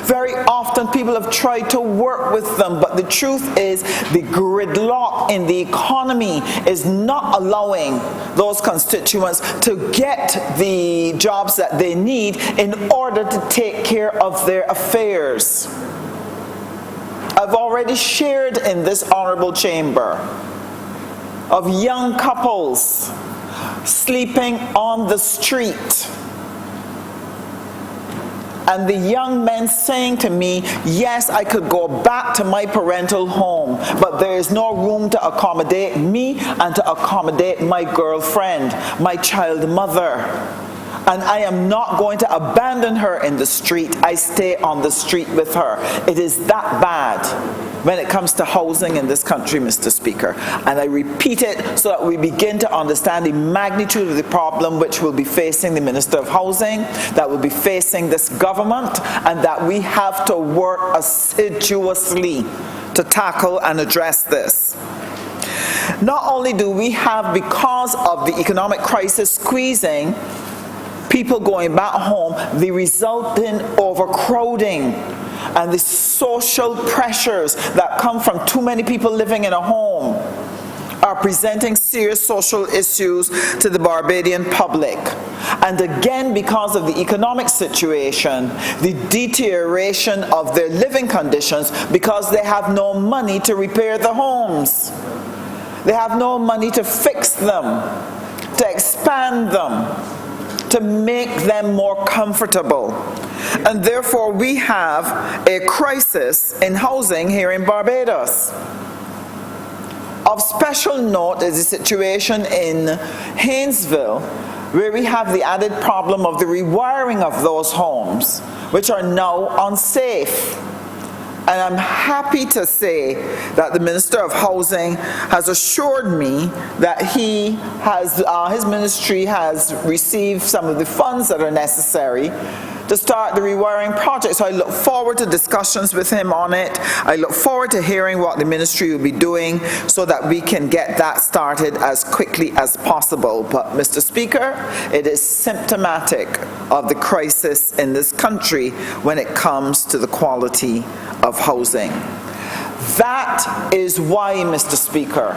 very often people have tried to work with them, but the truth is the gridlock in the economy is not allowing those constituents to get the jobs that they need in order to take care of their affairs. I've already shared in this honourable chamber of young couples sleeping on the street, and the young men saying to me, yes, I could go back to my parental home, but there is no room to accommodate me and to accommodate my girlfriend, my child mother. And I am not going to abandon her in the street. I stay on the street with her. It is that bad when it comes to housing in this country, Mr. Speaker. And I repeat it so that we begin to understand the magnitude of the problem which will be facing the Minister of Housing, that will be facing this government, and that we have to work assiduously to tackle and address this. Not only do we have, because of the economic crisis squeezing people going back home, the resulting overcrowding and the social pressures that come from too many people living in a home are presenting serious social issues to the Barbadian public. And again, because of the economic situation, the deterioration of their living conditions, because they have no money to repair the homes. They have no money to fix them, to expand them, to make them more comfortable. And therefore we have a crisis in housing here in Barbados. Of special note is the situation in Haynesville, where we have the added problem of the rewiring of those homes, which are now unsafe. And I'm happy to say that the Minister of Housing has assured me that he has, his ministry has received some of the funds that are necessary to start the rewiring project. So I look forward to discussions with him on it. I look forward to hearing what the ministry will be doing so that we can get that started as quickly as possible. But Mr. Speaker, it is symptomatic of the crisis in this country when it comes to the quality of housing. That is why, Mr. Speaker,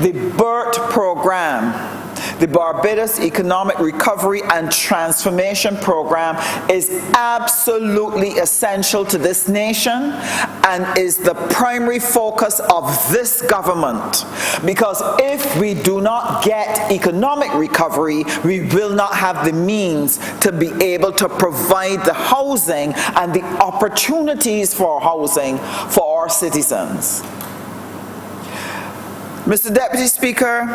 The BERT program, the Barbados Economic Recovery and Transformation Program, is absolutely essential to this nation and is the primary focus of this government. Because if we do not get economic recovery, we will not have the means to be able to provide the housing and the opportunities for housing for our citizens. Mr. Deputy Speaker,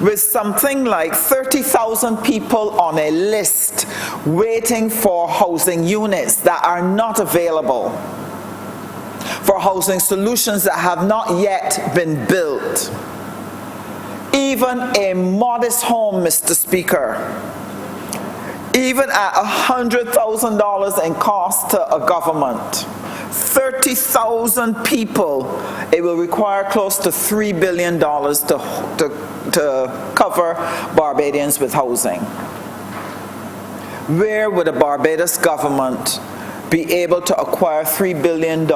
with something like 30,000 people on a list waiting for housing units that are not available, for housing solutions that have not yet been built, even a modest home, Mr. Speaker, even at $100,000 in cost to a government, 30,000 people, it will require close to $3 billion to cover Barbadians with housing. Where would a Barbados government be able to acquire $3 billion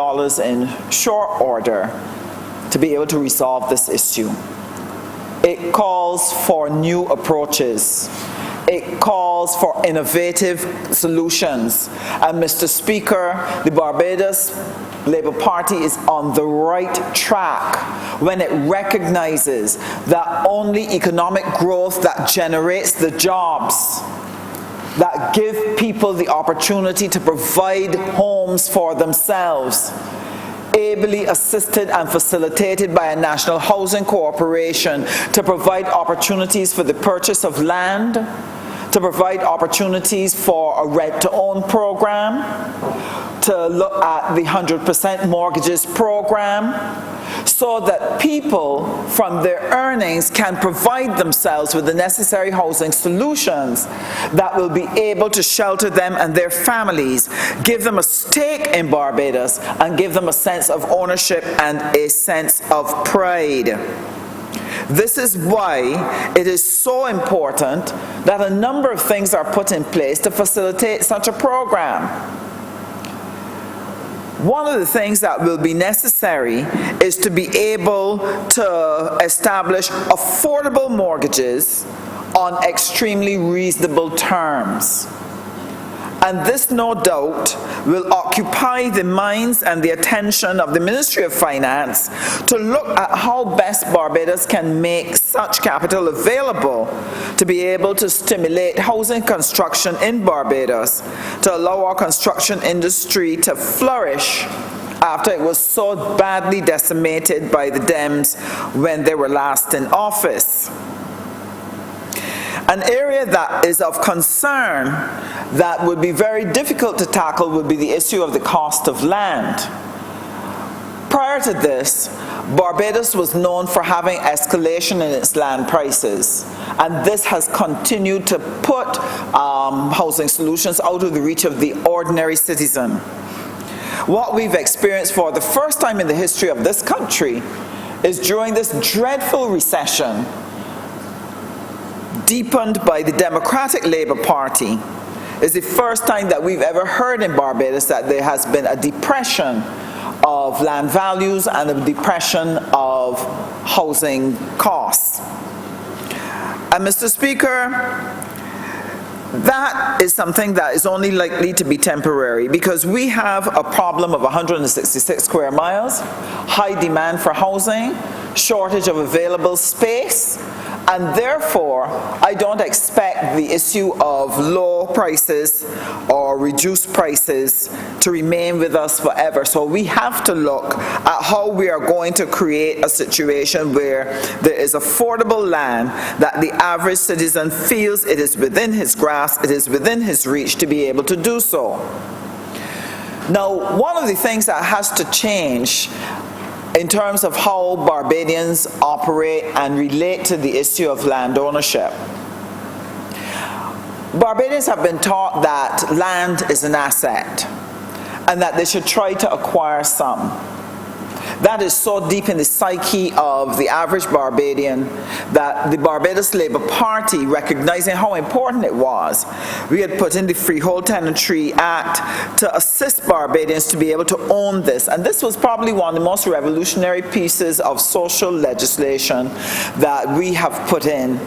in short order to be able to resolve this issue? It calls for new approaches. It calls for innovative solutions. And Mr. Speaker, the Barbados Labour Party is on the right track when it recognizes that only economic growth that generates the jobs, that give people the opportunity to provide homes for themselves, ably assisted and facilitated by a national housing corporation to provide opportunities for the purchase of land, to provide opportunities for a rent-to-own program, to look at the 100% mortgages program, so that people from their earnings can provide themselves with the necessary housing solutions that will be able to shelter them and their families, give them a stake in Barbados, and give them a sense of ownership and a sense of pride. This is why it is so important that a number of things are put in place to facilitate such a program. One of the things that will be necessary is to be able to establish affordable mortgages on extremely reasonable terms. And this, no doubt, will occupy the minds and the attention of the Ministry of Finance to look at how best Barbados can make such capital available to be able to stimulate housing construction in Barbados, to allow our construction industry to flourish after it was so badly decimated by the Dems when they were last in office. An area that is of concern that would be very difficult to tackle would be the issue of the cost of land. Prior to this, Barbados was known for having escalation in its land prices, and this has continued to put housing solutions out of the reach of the ordinary citizen. What we've experienced for the first time in the history of this country is during this dreadful recession, deepened by the Democratic Labour Party, is the first time that we've ever heard in Barbados that there has been a depression of land values and a depression of housing costs. And Mr. Speaker, that is something that is only likely to be temporary, because we have a problem of 166 square miles, high demand for housing, shortage of available space, and therefore I don't expect the issue of low prices or reduced prices to remain with us forever. So we have to look at how we are going to create a situation where there is affordable land that the average citizen feels it is within his grasp, it is within his reach to be able to do so. Now, one of the things that has to change in terms of how Barbadians operate and relate to the issue of land ownership. Barbadians have been taught that land is an asset and that they should try to acquire some. That is so deep in the psyche of the average Barbadian that the Barbados Labour Party, recognizing how important it was, we had put in the Freehold Tenantry Act to assist Barbadians to be able to own this. And this was probably one of the most revolutionary pieces of social legislation that we have put in.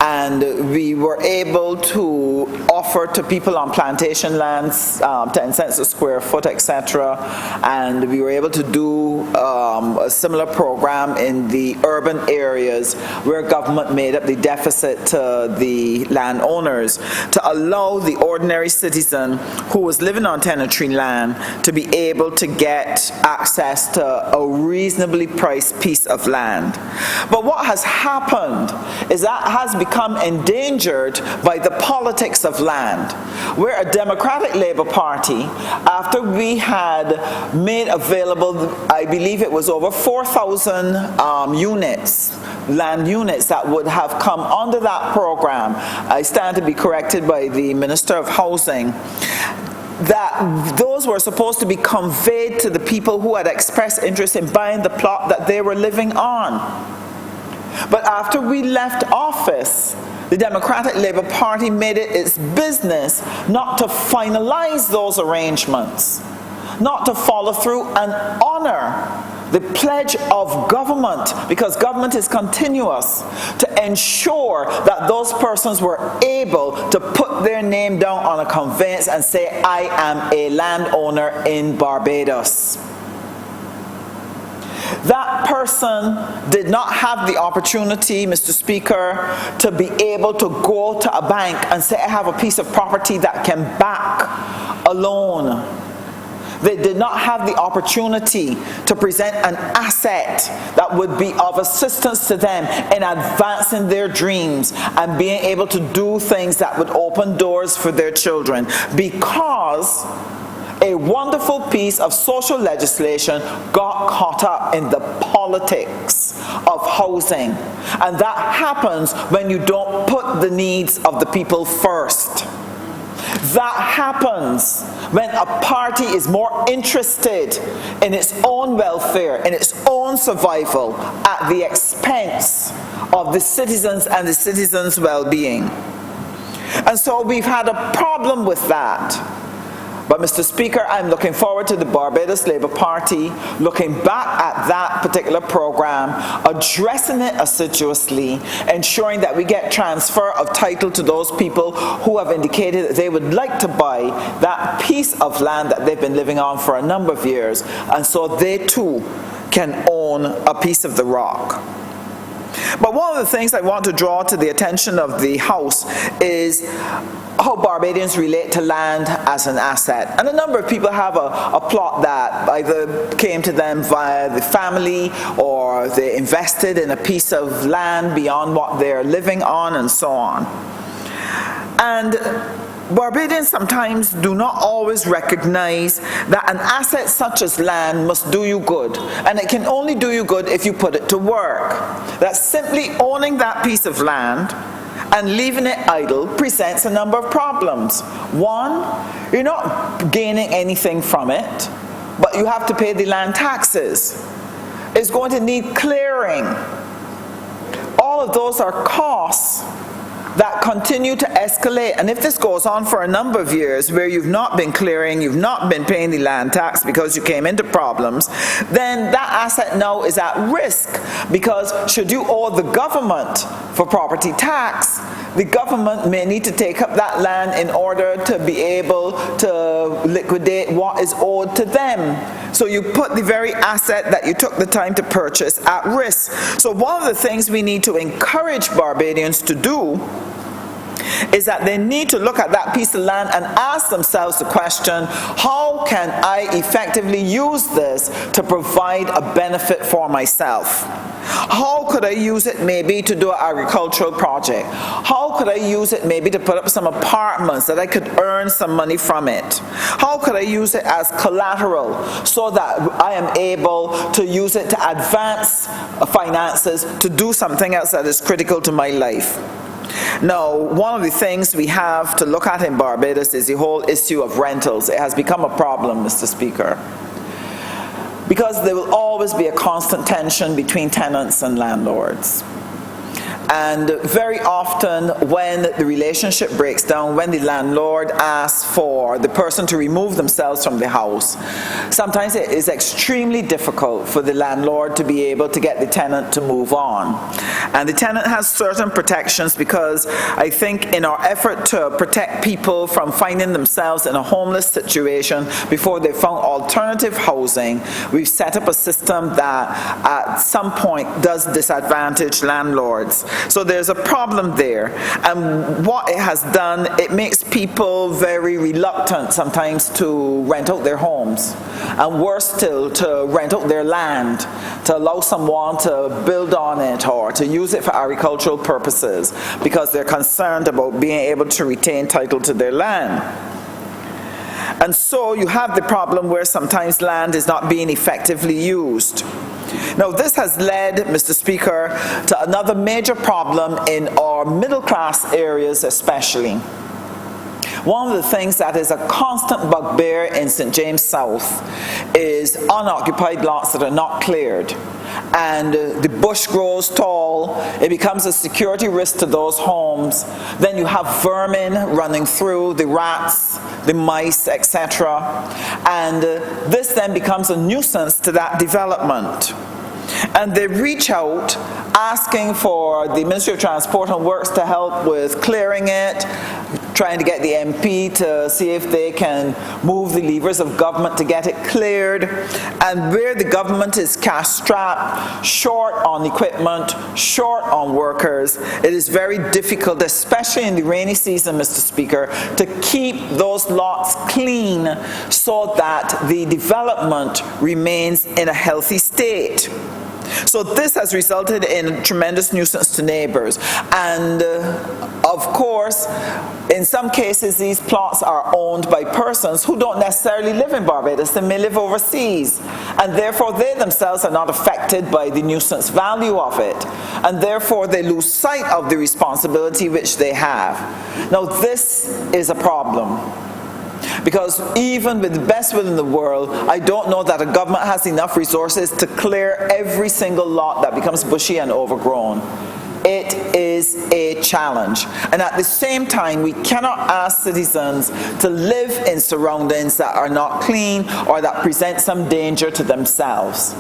And we were able to offer to people on plantation lands 10 cents a square foot, etc. And we were able to do a similar program in the urban areas where government made up the deficit to the landowners to allow the ordinary citizen who was living on tenantry land to be able to get access to a reasonably priced piece of land. But what has happened is that has become endangered by the politics of land. We're a Democratic Labour Party. After we had made available, I believe it was over 4,000 units, land units that would have come under that program. I stand to be corrected by the Minister of Housing, that those were supposed to be conveyed to the people who had expressed interest in buying the plot that they were living on. But after we left office, the Democratic Labour Party made it its business not to finalize those arrangements, not to follow through and honor the pledge of government, because government is continuous, to ensure that those persons were able to put their name down on a conveyance and say, I am a landowner in Barbados. That person did not have the opportunity, Mr. Speaker, to be able to go to a bank and say, I have a piece of property that can back a loan. They did not have the opportunity to present an asset that would be of assistance to them in advancing their dreams and being able to do things that would open doors for their children, because a wonderful piece of social legislation got caught up in the politics of housing. And that happens when you don't put the needs of the people first. That happens when a party is more interested in its own welfare, in its own survival, at the expense of the citizens and the citizens' well-being. And so we've had a problem with that. But Mr. Speaker, I'm looking forward to the Barbados Labour Party looking back at that particular program, addressing it assiduously, ensuring that we get transfer of title to those people who have indicated that they would like to buy that piece of land that they've been living on for a number of years, and so they too can own a piece of the rock. But one of the things I want to draw to the attention of the House is how Barbadians relate to land as an asset. And a number of people have a plot that either came to them via the family, or they invested in a piece of land beyond what they're living on, and so on. And Barbadians sometimes do not always recognize that an asset such as land must do you good, and it can only do you good if you put it to work. That simply owning that piece of land and leaving it idle presents a number of problems. One, you're not gaining anything from it, but you have to pay the land taxes. It's going to need clearing. All of those are costs that continue to escalate. And if this goes on for a number of years where you've not been clearing, you've not been paying the land tax because you came into problems, then that asset now is at risk, because should you owe the government for property tax, the government may need to take up that land in order to be able to liquidate what is owed to them. So you put the very asset that you took the time to purchase at risk. So one of the things we need to encourage Barbadians to do is that they need to look at that piece of land and ask themselves the question, how can I effectively use this to provide a benefit for myself? How could I use it maybe to do an agricultural project? How could I use it maybe to put up some apartments that I could earn some money from it? How could I use it as collateral so that I am able to use it to advance finances to do something else that is critical to my life? Now, one of the things we have to look at in Barbados is the whole issue of rentals. It has become a problem, Mr. Speaker. because there will always be a constant tension between tenants and landlords. And very often when the relationship breaks down, when the landlord asks for the person to remove themselves from the house, sometimes it is extremely difficult for the landlord to be able to get the tenant to move on. And the tenant has certain protections because I think in our effort to protect people from finding themselves in a homeless situation before they found alternative housing, we've set up a system that at some point does disadvantage landlords. So there's a problem there, and what it has done, it makes people very reluctant sometimes to rent out their homes, and worse still, to rent out their land, to allow someone to build on it or to use it for agricultural purposes because they're concerned about being able to retain title to their land. And so you have the problem where sometimes land is not being effectively used. Now, this has led, Mr. Speaker, to another major problem in our middle-class areas especially. One of the things that is a constant bugbear in St. James South is unoccupied lots that are not cleared. And the bush grows tall, it becomes a security risk to those homes. Then you have vermin running through, the rats, the mice, etc. And this then becomes a nuisance to that development. And they reach out asking for the Ministry of Transport and Works to help with clearing it, trying to get the MP to see if they can move the levers of government to get it cleared. And where the government is cash-strapped, short on equipment, short on workers, it is very difficult, especially in the rainy season, Mr. Speaker, to keep those lots clean so that the development remains in a healthy state. So this has resulted in a tremendous nuisance to neighbors. And of course, in some cases, these plots are owned by persons who don't necessarily live in Barbados. They may live overseas. And therefore, they themselves are not affected by the nuisance value of it. And therefore, they lose sight of the responsibility which they have. Now, this is a problem. Because even with the best will in the world, I don't know that a government has enough resources to clear every single lot that becomes bushy and overgrown. It is a challenge. And at the same time, we cannot ask citizens to live in surroundings that are not clean or that present some danger to themselves.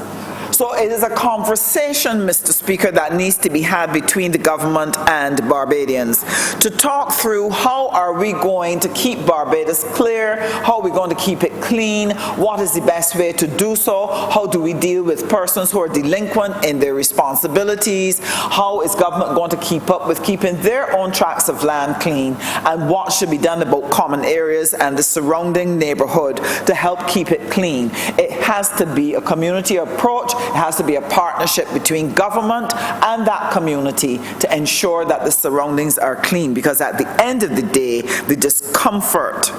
So it is a conversation, Mr. Speaker, that needs to be had between the government and Barbadians to talk through how are we going to keep Barbados clear, how are we going to keep it clean, what is the best way to do so, how do we deal with persons who are delinquent in their responsibilities, how is government going to keep up with keeping their own tracts of land clean, and what should be done about common areas and the surrounding neighborhood to help keep it clean. It has to be a community approach. It has to be a partnership between government and that community to ensure that the surroundings are clean, because at the end of the day, the discomfort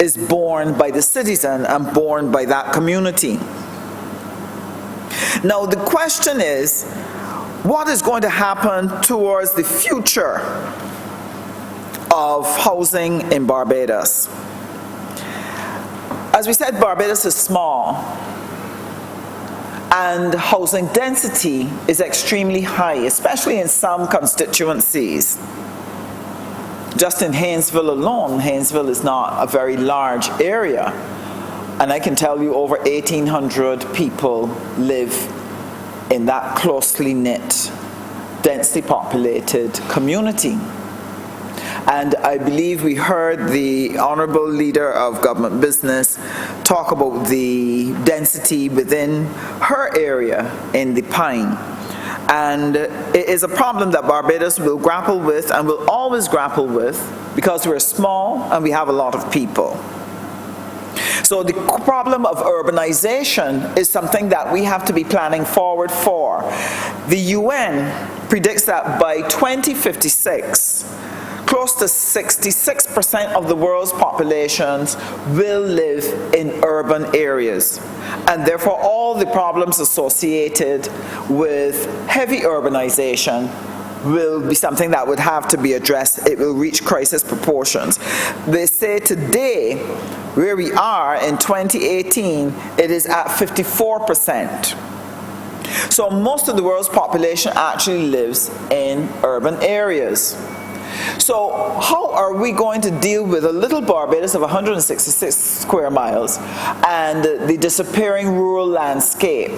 is borne by the citizen and borne by that community. Now, the question is, what is going to happen towards the future of housing in Barbados? As we said, Barbados is small, and housing density is extremely high, especially in some constituencies. Just in Haynesville alone, Haynesville is not a very large area, and I can tell you over 1,800 people live in that closely knit, densely populated community. And I believe we heard the Honourable Leader of Government Business talk about the density within her area in the Pine. And it is a problem that Barbados will grapple with and will always grapple with because we're small and we have a lot of people. So the problem of urbanization is something that we have to be planning forward for. The UN predicts that by 2056, close to 66% of the world's populations will live in urban areas. And therefore, all the problems associated with heavy urbanization will be something that would have to be addressed. It will reach crisis proportions. They say today, where we are in 2018, it is at 54%. So most of the world's population actually lives in urban areas. So how are we going to deal with a little Barbados of 166 square miles and the disappearing rural landscape?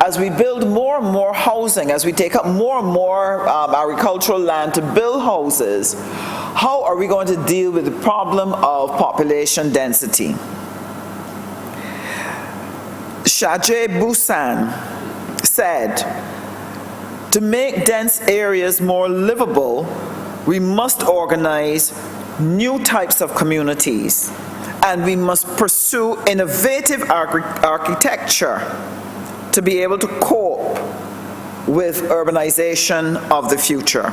As we build more and more housing, as we take up more and more agricultural land to build houses, how are we going to deal with the problem of population density? Shajay Bhusan said, to make dense areas more livable, we must organize new types of communities, and we must pursue innovative architecture to be able to cope with urbanization of the future.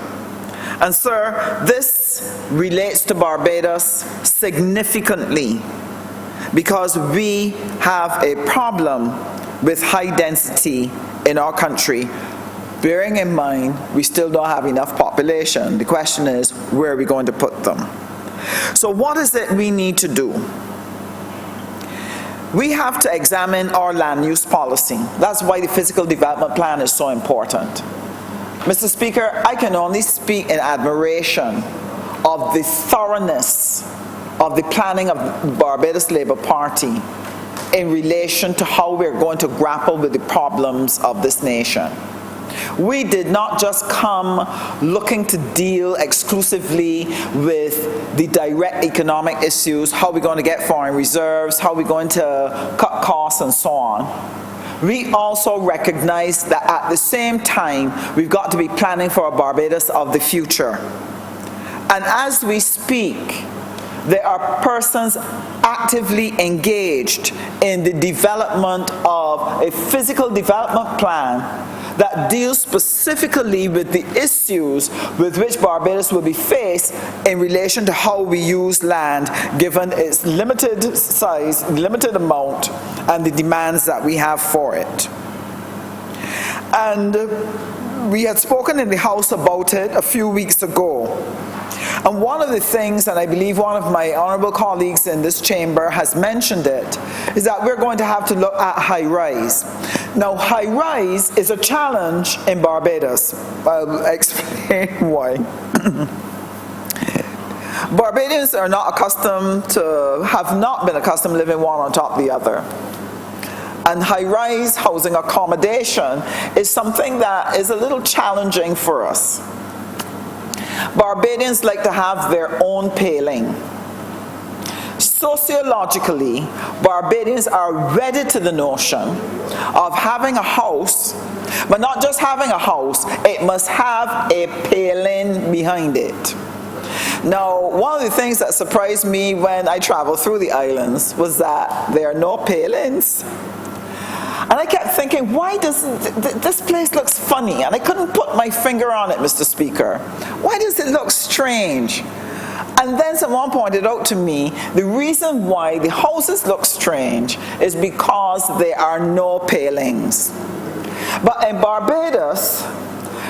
And sir, this relates to Barbados significantly because we have a problem with high density in our country. Bearing in mind, we still don't have enough population. The question is, where are we going to put them? So what is it we need to do? We have to examine our land use policy. That's why the physical development plan is so important. Mr. Speaker, I can only speak in admiration of the thoroughness of the planning of the Barbados Labour Party in relation to how we're going to grapple with the problems of this nation. We did not just come looking to deal exclusively with the direct economic issues, how we're going to get foreign reserves, how we're going to cut costs and so on. We also recognize that at the same time, we've got to be planning for a Barbados of the future. And as we speak, there are persons actively engaged in the development of a physical development plan that deals specifically with the issues with which Barbados will be faced in relation to how we use land given its limited size, limited amount, and the demands that we have for it. And we had spoken in the House about it a few weeks ago. And one of the things, and I believe one of my honourable colleagues in this chamber has mentioned it, is that we're going to have to look at high-rise. Now, high-rise is a challenge in Barbados. I'll explain why. Barbadians are not accustomed to, have not been accustomed to living one on top of the other. And high-rise housing accommodation is something that is a little challenging for us. Barbadians like to have their own paling. Sociologically, Barbadians are wedded to the notion of having a house, but not just having a house, it must have a paling behind it. Now, one of the things that surprised me when I traveled through the islands was that there are no palings. And I kept thinking, why does this place looks funny? And I couldn't put my finger on it, Mr. Speaker. Why does it look strange? And then someone pointed out to me, the reason why the houses look strange is because there are no palings. But in Barbados,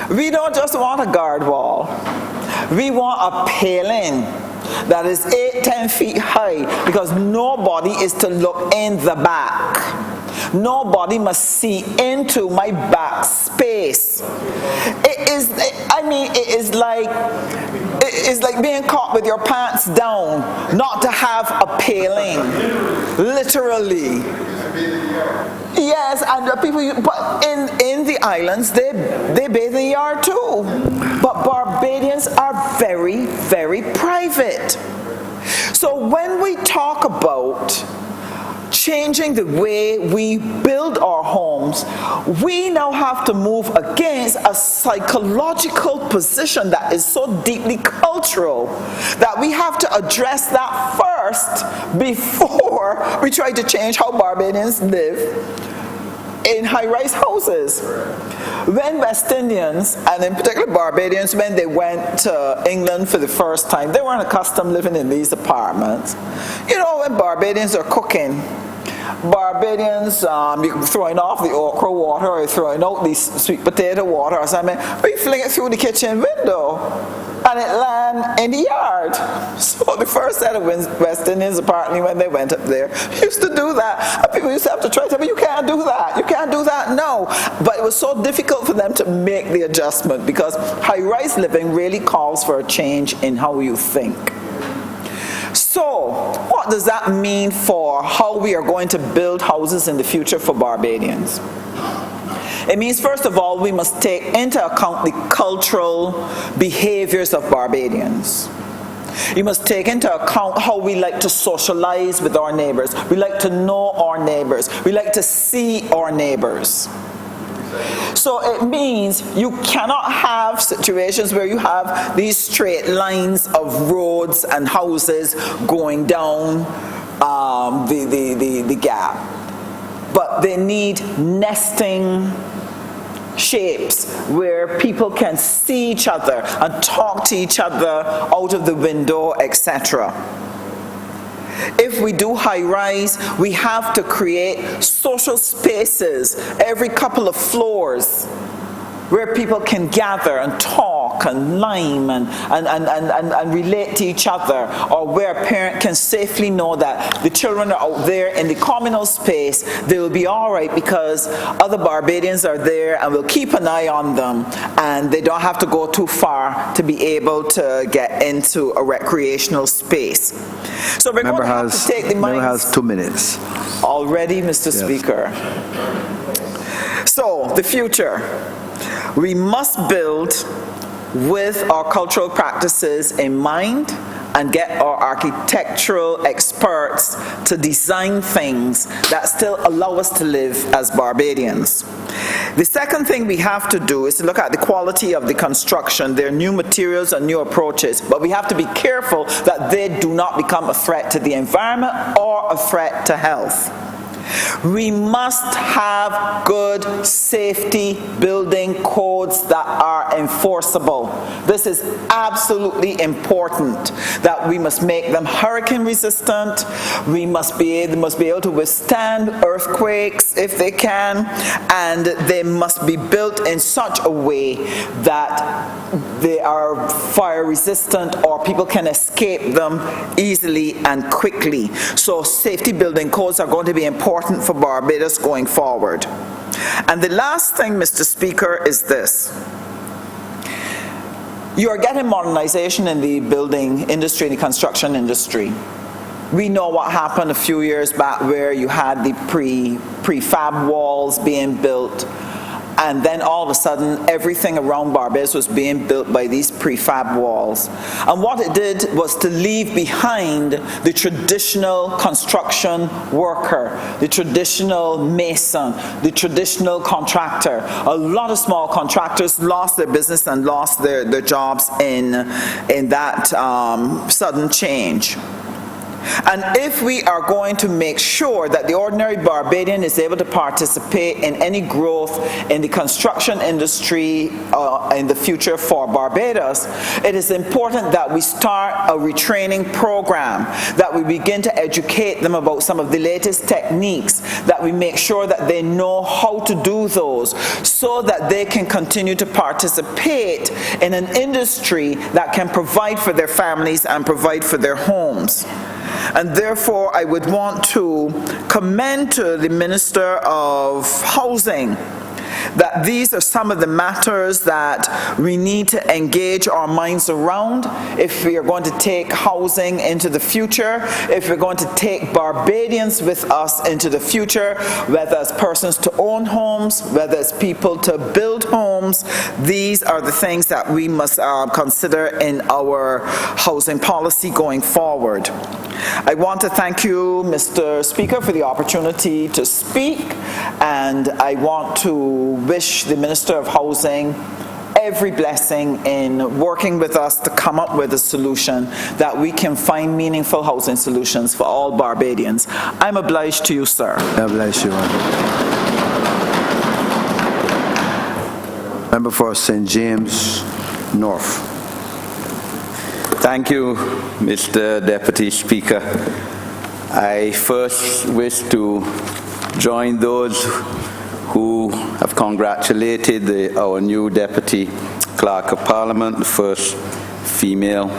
we don't just want a guard wall. We want a paling that is 8-10 feet high because nobody is to look in the back. Nobody must see into my back space. It is like being caught with your pants down, not to have a paling, literally. Yes, and people, but in the islands, they bathe in the yard too. But Barbadians are very, very private. So when we talk about changing the way we build our homes, we now have to move against a psychological position that is so deeply cultural that we have to address that first before we try to change how Barbadians live in high-rise houses. When West Indians, and in particular Barbadians, when they went to England for the first time, they weren't accustomed living in these apartments. You know, when Barbadians are cooking, Barbadians, you're throwing off the okra water or you're throwing out the sweet potato water or something, or you fling it through the kitchen window and it land in the yard. So the first set of West Indians, apparently when they went up there, used to do that. And people used to have to try to tell me, you can't do that, you can't do that, no. But it was so difficult for them to make the adjustment because high-rise living really calls for a change in how you think. So, what does that mean for how we are going to build houses in the future for Barbadians? It means, first of all, we must take into account the cultural behaviors of Barbadians. You must take into account how we like to socialize with our neighbors. We like to know our neighbors. We like to see our neighbors. So it means you cannot have situations where you have these straight lines of roads and houses going down the gap. But they need nesting shapes where people can see each other and talk to each other out of the window, etc. If we do high-rise, we have to create social spaces every couple of floors where people can gather and talk and lime and relate to each other, or where a parent can safely know that the children are out there in the communal space, they will be all right because other Barbadians are there and will keep an eye on them, and they don't have to go too far to be able to get into a recreational space. So we're going to have to take the Member has 2 minutes. Already, Mr. Yes. Speaker. So, the future. We must build with our cultural practices in mind and get our architectural experts to design things that still allow us to live as Barbadians. The second thing we have to do is to look at the quality of the construction, their new materials and new approaches, but we have to be careful that they do not become a threat to the environment or a threat to health. We must have good safety building codes that are enforceable. This is absolutely important, that we must make them hurricane resistant. We must be able to withstand earthquakes if they can, and they must be built in such a way that they are fire resistant or people can escape them easily and quickly. So safety building codes are going to be important for Barbados going forward. And the last thing, Mr. Speaker, is this. You are getting modernization in the building industry, the construction industry. We know what happened a few years back where you had the prefab walls being built, and then all of a sudden everything around Barbados was being built by these prefab walls. And what it did was to leave behind the traditional construction worker, the traditional mason, the traditional contractor. A lot of small contractors lost their business and lost their jobs in that sudden change. And if we are going to make sure that the ordinary Barbadian is able to participate in any growth in the construction industry in the future for Barbados, it is important that we start a retraining program, that we begin to educate them about some of the latest techniques, that we make sure that they know how to do those, so that they can continue to participate in an industry that can provide for their families and provide for their homes. And therefore, I would want to commend to the Minister of Housing that these are some of the matters that we need to engage our minds around if we are going to take housing into the future, if we're going to take Barbadians with us into the future, whether it's persons to own homes, whether it's people to build homes. These are the things that we must consider in our housing policy going forward. I want to thank you, Mr. Speaker, for the opportunity to speak, and I want to wish the Minister of Housing every blessing in working with us to come up with a solution that we can find meaningful housing solutions for all Barbadians. I'm obliged to you, sir. God bless you. Member for St. James North. Thank you, Mr. Deputy Speaker. I first wish to join those who have congratulated our new Deputy Clerk of Parliament, the first female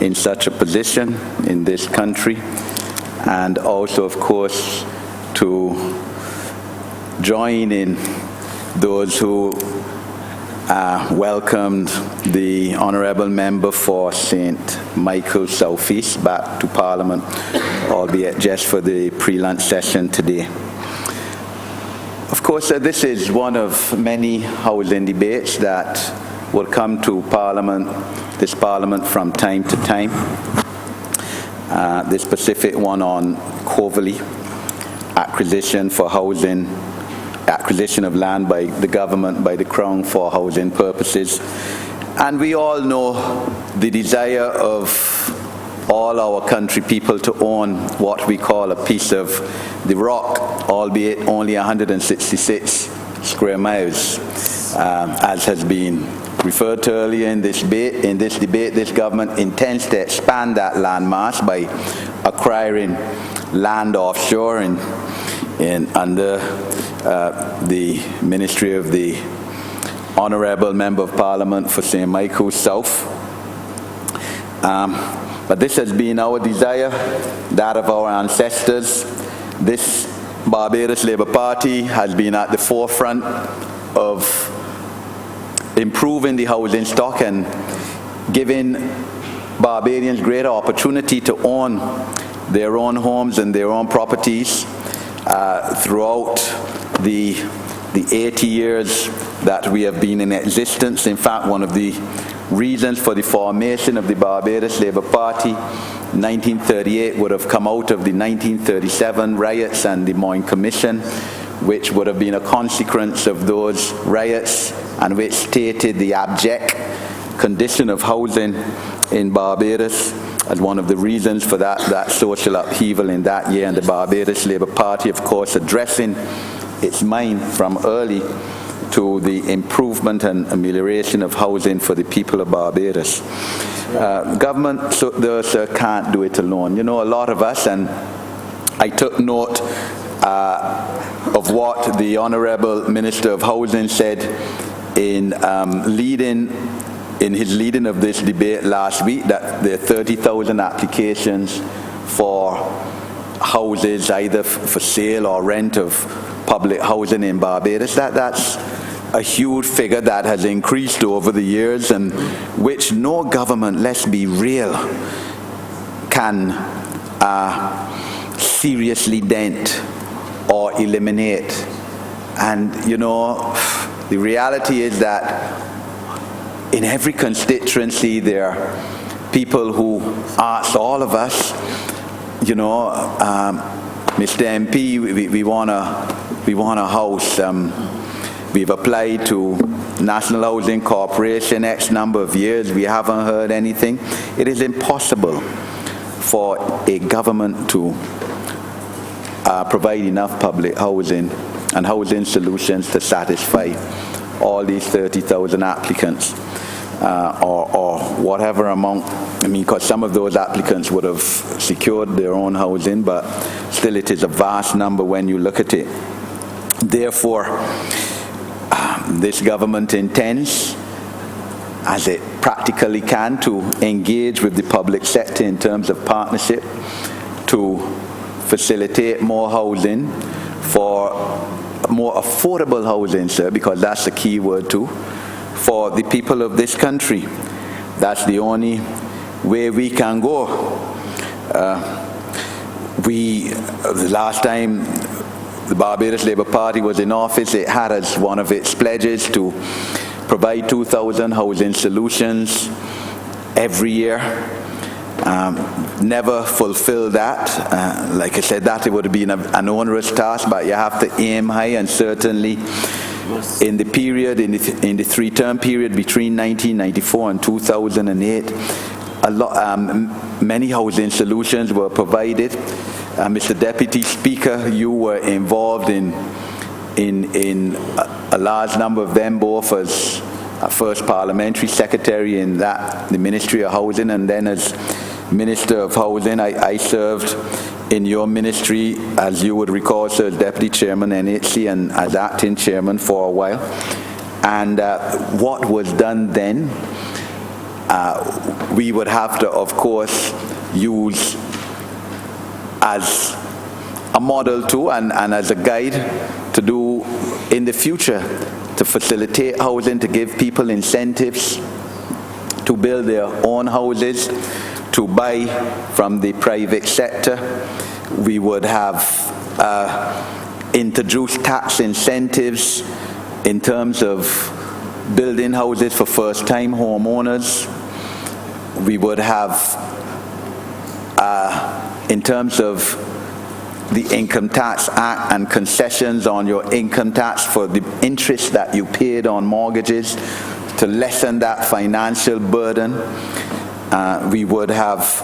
in such a position in this country, and also, of course, to join in those who welcomed the Honourable Member for St. Michael's South East back to Parliament, albeit just for the pre-lunch session today. Of course, this is one of many housing debates that will come to this Parliament from time to time. The specific one on Coverley, acquisition for housing, acquisition of land by the government, by the Crown for housing purposes. And we all know the desire of all our country people to own what we call a piece of the rock, albeit only 166 square miles. As has been referred to earlier in this debate, this government intends to expand that landmass by acquiring land offshore and under the Ministry of the Honourable Member of Parliament for St. Michael's South. But this has been our desire, that of our ancestors. This Barbados Labour Party has been at the forefront of improving the housing stock and giving Barbadians greater opportunity to own their own homes and their own properties throughout the 80 years that we have been in existence. In fact, one of the reasons for the formation of the Barbados Labour Party, 1938, would have come out of the 1937 riots and the Moyne Commission, which would have been a consequence of those riots and which stated the abject condition of housing in Barbados as one of the reasons for that social upheaval in that year. And the Barbados Labour Party, of course, addressing its mind from early to the improvement and amelioration of housing for the people of Barbados. Government can't do it alone. You know, a lot of us, and I took note of what the Honourable Minister of Housing said in his leading of this debate last week, that there are 30,000 applications for houses either for sale or rent of public housing in Barbados. That's a huge figure that has increased over the years, and which no government, let's be real, can seriously dent or eliminate. And you know, the reality is that in every constituency there are people who ask all of us, you know, Mr. MP, we want a house. We've applied to National Housing Corporation X number of years. We haven't heard anything. It is impossible for a government to provide enough public housing and housing solutions to satisfy all these 30,000 applicants, or whatever amount. I mean, because some of those applicants would have secured their own housing, but still it is a vast number when you look at it. Therefore, this government intends, as it practically can, to engage with the public sector in terms of partnership to facilitate more housing, for more affordable housing, sir, because that's the key word too, for the people of this country. That's the only way we can go. The last time the Barbados Labour Party was in office, it had as one of its pledges to provide 2,000 housing solutions every year. Never fulfilled that. Like I said, that it would have been an onerous task, but you have to aim high, and certainly in the period, in the three-term period between 1994 and 2008, many housing solutions were provided. Mr. Deputy Speaker, you were involved in a large number of them, both as first parliamentary secretary in the Ministry of Housing, and then as Minister of Housing. I served in your ministry, as you would recall, sir, as Deputy Chairman NHC and as Acting Chairman for a while. And what was done then, we would have to, of course, use as a model too and as a guide to do in the future, to facilitate housing, to give people incentives to build their own houses, to buy from the private sector. We would have introduced tax incentives in terms of building houses for first-time homeowners. We would have, in terms of the Income Tax Act and concessions on your income tax for the interest that you paid on mortgages, to lessen that financial burden. We would have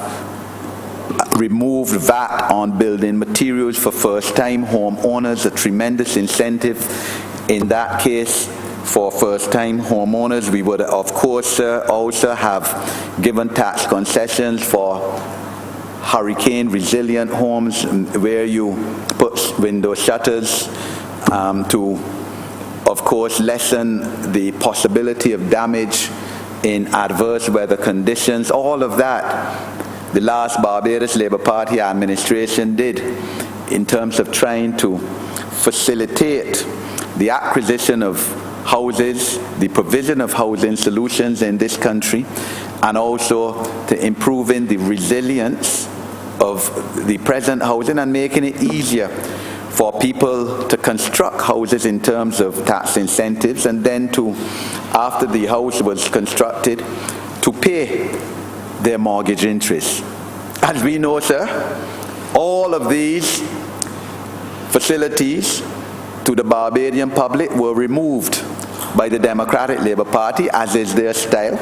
removed VAT on building materials for first-time homeowners, a tremendous incentive in that case for first-time homeowners. We would, of course, also have given tax concessions for hurricane-resilient homes where you put window shutters to, of course, lessen the possibility of damage in adverse weather conditions. All of that, the last Barbados Labour Party administration did in terms of trying to facilitate the acquisition of houses, the provision of housing solutions in this country, and also to improving the resilience of the present housing and making it easier for people to construct houses in terms of tax incentives, and then to, after the house was constructed, to pay their mortgage interest. As we know, sir, all of these facilities to the Barbadian public were removed by the Democratic Labour Party, as is their style.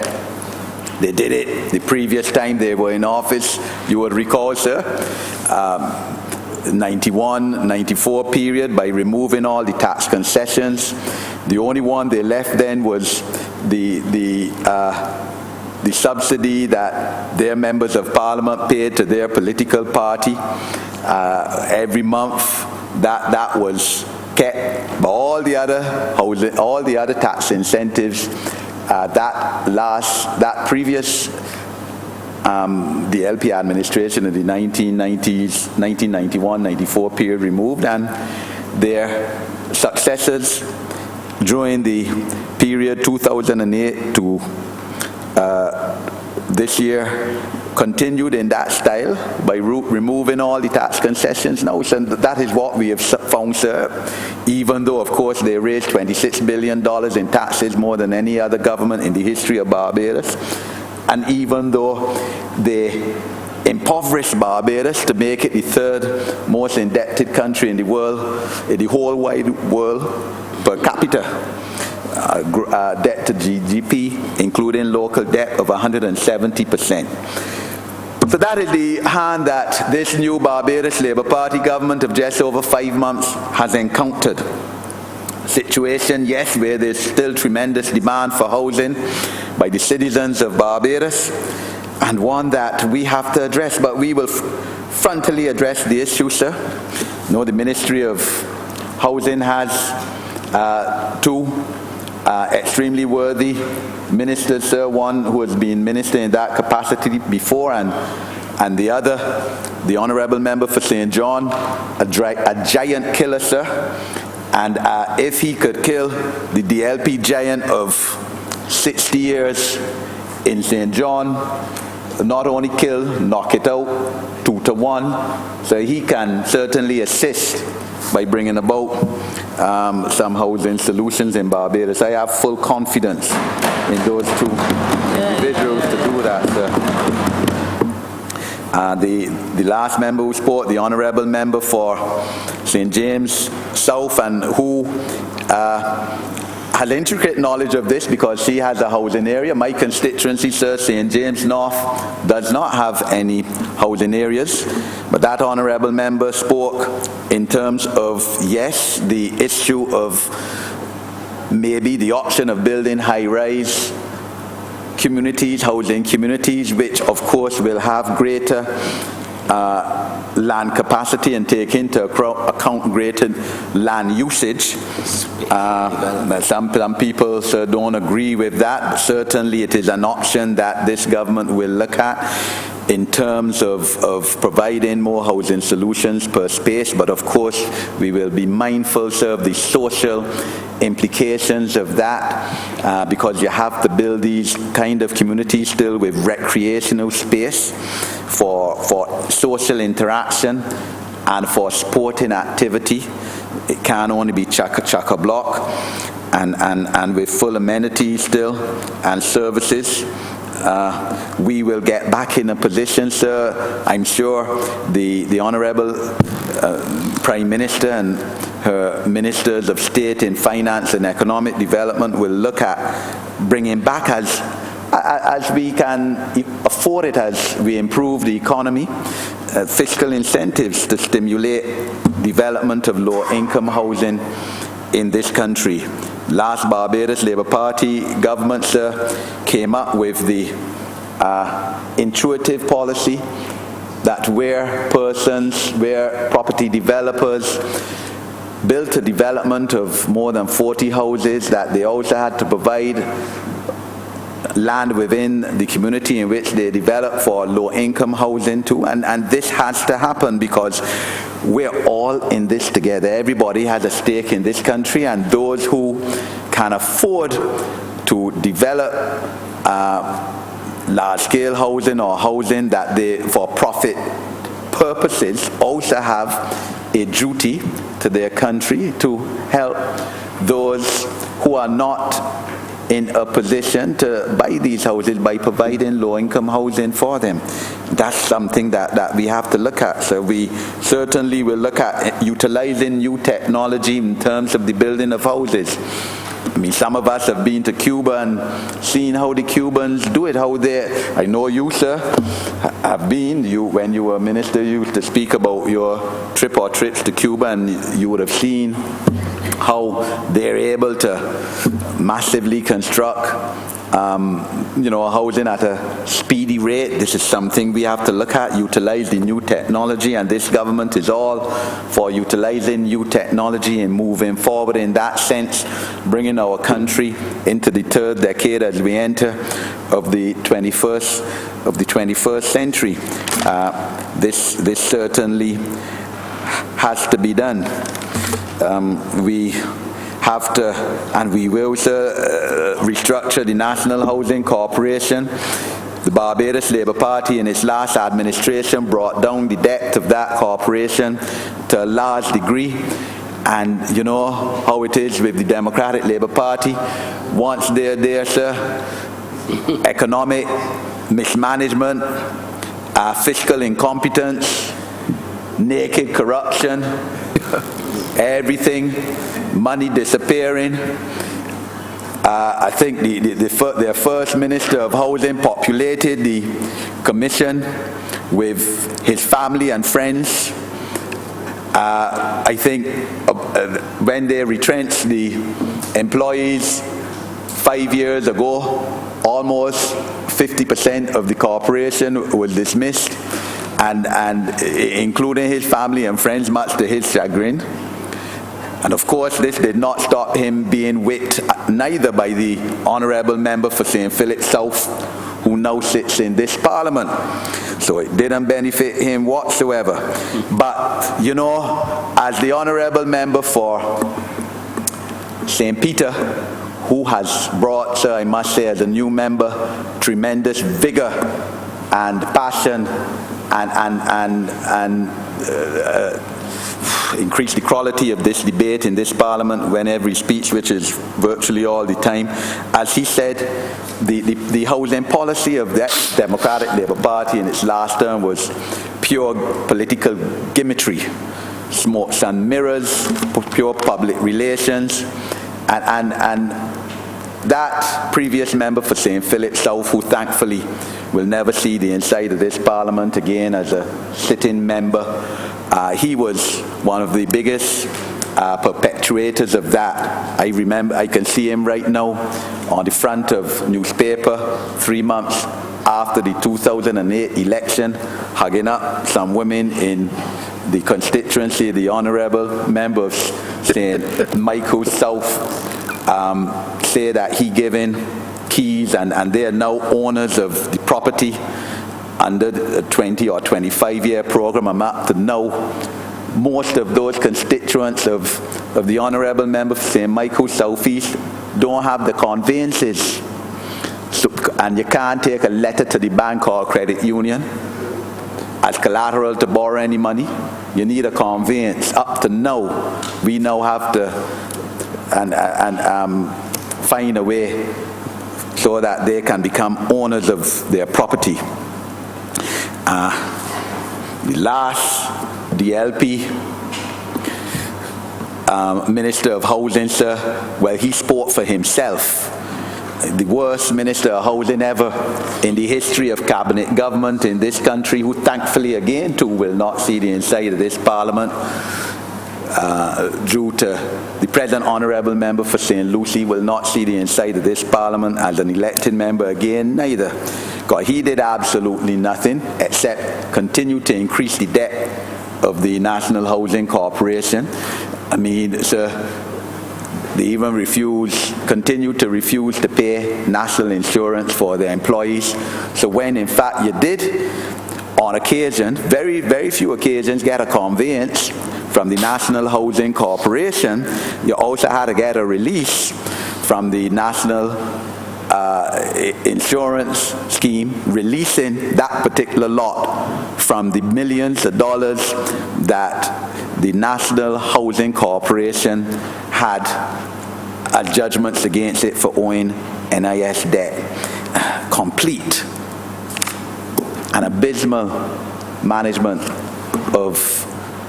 They did it the previous time they were in office. You would recall, sir, 91, 94 period, by removing all the tax concessions. The only one they left then was the subsidy that their members of parliament paid to their political party every month. That was kept. But all the other tax incentives, that previous the LP administration in the 1990s, 1991-94 period removed, and their successors during the period 2008 to this year continued in that style by removing all the tax concessions now. So that is what we have found, sir. Even though, of course, they raised $26 billion in taxes, more than any other government in the history of Barbados. And even though they impoverished Barbados to make it the third most indebted country in the world, in the whole wide world, per capita debt to GDP, including local debt, of 170%. So that is the hand that this new Barbados Labour Party government of just over 5 months has encountered. Situation, yes, where there's still tremendous demand for housing by the citizens of Barbados, and one that we have to address, but we will frontally address the issue, sir. You know, the Ministry of Housing has two extremely worthy ministers, sir. One who has been minister in that capacity before, and the other, the Honourable Member for St. John, a giant killer, sir. And if he could kill the DLP giant of 60 years in St. John, not only kill, knock it out 2-1, so he can certainly assist by bringing about some housing solutions in Barbados. I have full confidence in those two individuals to do that, sir. The last member who spoke, the Honourable Member for St. James South, and who has intricate knowledge of this because she has a housing area. My constituency, sir, St. James North, does not have any housing areas. But that Honourable Member spoke in terms of, yes, the issue of maybe the option of building high-rise communities, housing communities, which of course will have greater land capacity and take into account greater land usage. Some people don't agree with that, but certainly it is an option that this government will look at in terms of providing more housing solutions per space. But of course, we will be mindful of the social implications of that, because you have to build these kind of communities still with recreational space for social interaction and for sporting activity. It can only be chock-a-block and with full amenities still and services. We will get back in a position, sir. I'm sure the Honourable Prime Minister and her Ministers of State in Finance and Economic Development will look at bringing back as we can afford it, as we improve the economy, fiscal incentives to stimulate development of low-income housing in this country. Last Barbados Labour Party government, sir, came up with the intuitive policy that where property developers built a development of more than 40 houses, that they also had to provide land within the community in which they develop for low-income housing too. And this has to happen because we're all in this together. Everybody has a stake in this country, and those who can afford to develop large-scale housing or housing that they for profit purposes also have a duty to their country to help those who are not in a position to buy these houses by providing low-income housing for them. That's something that we have to look at. So we certainly will look at utilizing new technology in terms of the building of houses. I mean, some of us have been to Cuba and seen how the Cubans do it, how they, I know you, sir, have been. When you were a minister, you used to speak about your trip or trips to Cuba, and you would have seen how they're able to massively construct housing at a speedy rate. This is something we have to look at, utilize the new technology, and this government is all for utilizing new technology and moving forward in that sense, bringing our country into the third decade as we enter of the 21st century. This certainly has to be done. We have to, and we will, restructure the National Housing Corporation. The Barbados Labour Party in its last administration brought down the debt of that corporation to a large degree. And you know how it is with the Democratic Labour Party. Once they're there, sir, economic mismanagement, fiscal incompetence, naked corruption, everything, money disappearing. I think their first Minister of Housing populated the commission with his family and friends. I think when they retrenched the employees 5 years ago, almost 50% of the corporation was dismissed, and including his family and friends, much to his chagrin. And of course, this did not stop him being whipped, neither by the Honourable Member for St. Philip South, who now sits in this Parliament. So it didn't benefit him whatsoever. But, you know, as the Honourable Member for St. Peter, who has brought, I must say, as a new member, tremendous vigour and passion and increase the quality of this debate in this Parliament whenever he speaks, which is virtually all the time. As he said, the housing policy of the Democratic Labour Party in its last term was pure political gimmickry, smokes and mirrors, pure public relations, and that previous member for St. Philip South, who thankfully will never see the inside of this Parliament again as a sitting member, he was one of the biggest perpetuators perpetrators of that. I remember, I can see him right now on the front of newspaper 3 months after the 2008 election, hugging up some women in the constituency, the Honourable members saying Michael South say that he given keys and they are now owners of the property under the 20 or 25-year program. I'm up to now. Most of those constituents of the Honourable member for St. Michael Southeast don't have the conveyances. So, and you can't take a letter to the bank or credit union as collateral to borrow any money. You need a conveyance. Up to now, we now have to find a way so that they can become owners of their property. The last DLP Minister of Housing, sir, well, he spoke for himself. The worst Minister of Housing ever in the history of cabinet government in this country, who thankfully again too will not see the inside of this Parliament due to the present Honourable member for St. Lucie will not see the inside of this Parliament as an elected member again neither. Because he did absolutely nothing except continue to increase the debt of the National Housing Corporation. I mean, sir, they even continue to refuse to pay national insurance for their employees. So when in fact you did, on occasion, very, very few occasions, get a conveyance from the National Housing Corporation, you also had to get a release from the National Insurance Scheme, releasing that particular lot from the millions of dollars that the National Housing Corporation had as judgments against it for owing NIS debt. Complete and abysmal management of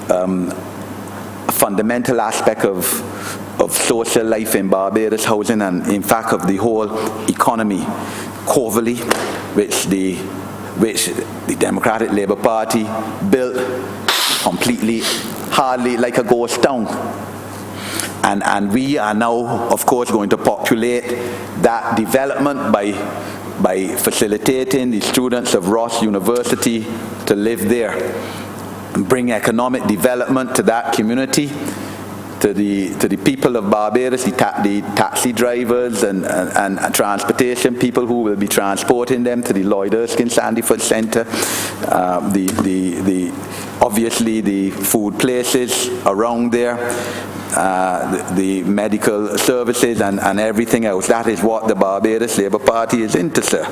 a fundamental aspect of social life in Barbados, housing, and in fact of the whole economy. Coverly, which the Democratic Labour Party built completely, hardly like a ghost town. And we are now, of course, going to populate that development by facilitating the students of Ross University to live there and bring economic development to that community, to the people of Barbados, the taxi drivers and transportation people who will be transporting them to the Lloyd Erskine Sandyford Centre, obviously the food places around there, the medical services and everything else. That is what the Barbados Labour Party is into, sir.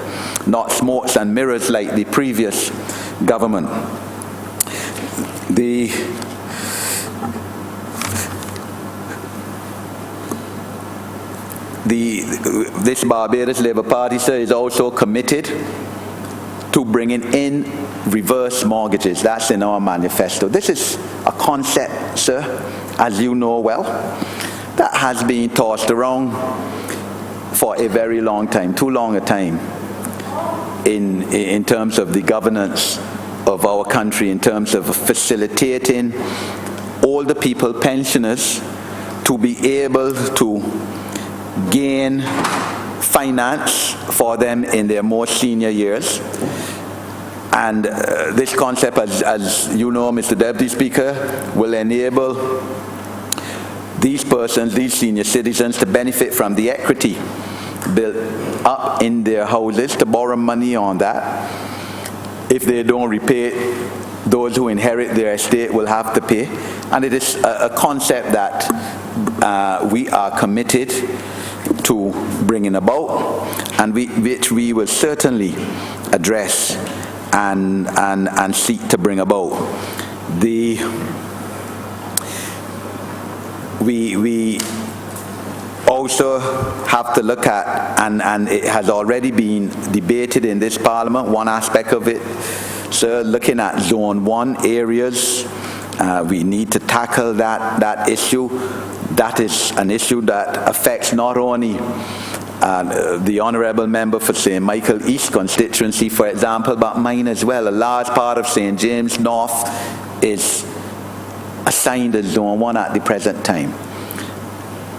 Not smokes and mirrors like the previous government. This Barbados Labour Party, sir, is also committed to bringing in reverse mortgages. That's in our manifesto. This is a concept, sir, as you know well, that has been tossed around for a very long time, too long a time, in terms of the governance of our country, in terms of facilitating older people, pensioners, to be able to gain finance for them in their more senior years. And this concept, as you know, Mr. Deputy Speaker, will enable these persons, these senior citizens, to benefit from the equity built up in their houses, to borrow money on that. If they don't repay, those who inherit their estate will have to pay. And it is a concept that we are committed to bringing about, and which we will certainly address and seek to bring about. We also have to look at, and it has already been debated in this Parliament, one aspect of it, sir, looking at Zone 1 areas. We need to tackle that issue. That is an issue that affects not only the Honourable member for St. Michael East constituency, for example, but mine as well. A large part of St. James North is assigned as Zone 1 at the present time.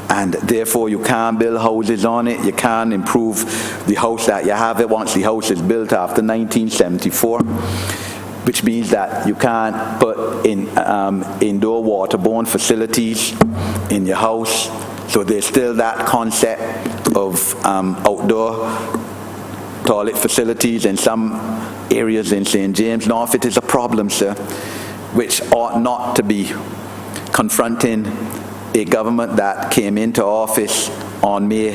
and therefore you can't build houses on it. You can't improve the house that you have it once the house is built after 1974, which means that you can't put in indoor waterborne facilities in your house. So there's still that concept of outdoor toilet facilities in some areas in St. James North. It is a problem, sir, which ought not to be confronting a government that came into office on May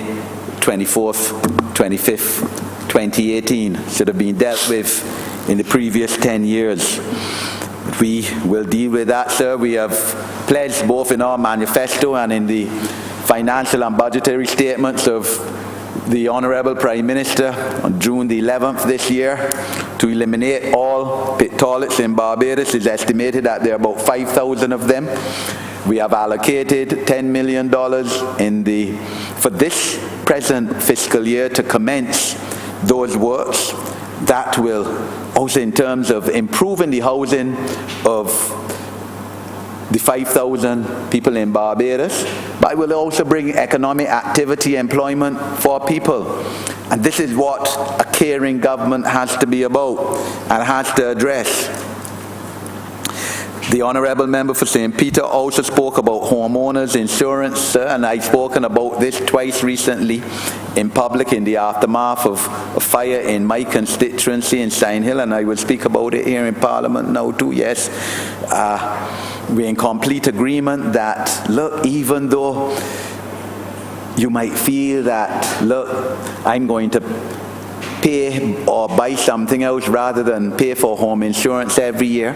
24th, 25th, 2018. Should have been dealt with in the previous 10 years. We will deal with that, sir. We have pledged both in our manifesto and in the financial and budgetary statements of the Honourable Prime Minister on June the 11th this year to eliminate all pit toilets in Barbados. It's estimated that there are about 5,000 of them. We have allocated $10 million for this present fiscal year to commence those works. That will also, in terms of improving the housing of the 5,000 people in Barbados, but it will also bring economic activity, employment for people. And this is what a caring government has to be about and has to address. The Honourable Member for St. Peter also spoke about homeowners insurance, sir, and I've spoken about this twice recently in public in the aftermath of a fire in my constituency in Shine Hill, and I will speak about it here in Parliament now too. Yes, we're in complete agreement that, look, even though you might feel that, look, I'm going to pay or buy something else rather than pay for home insurance every year,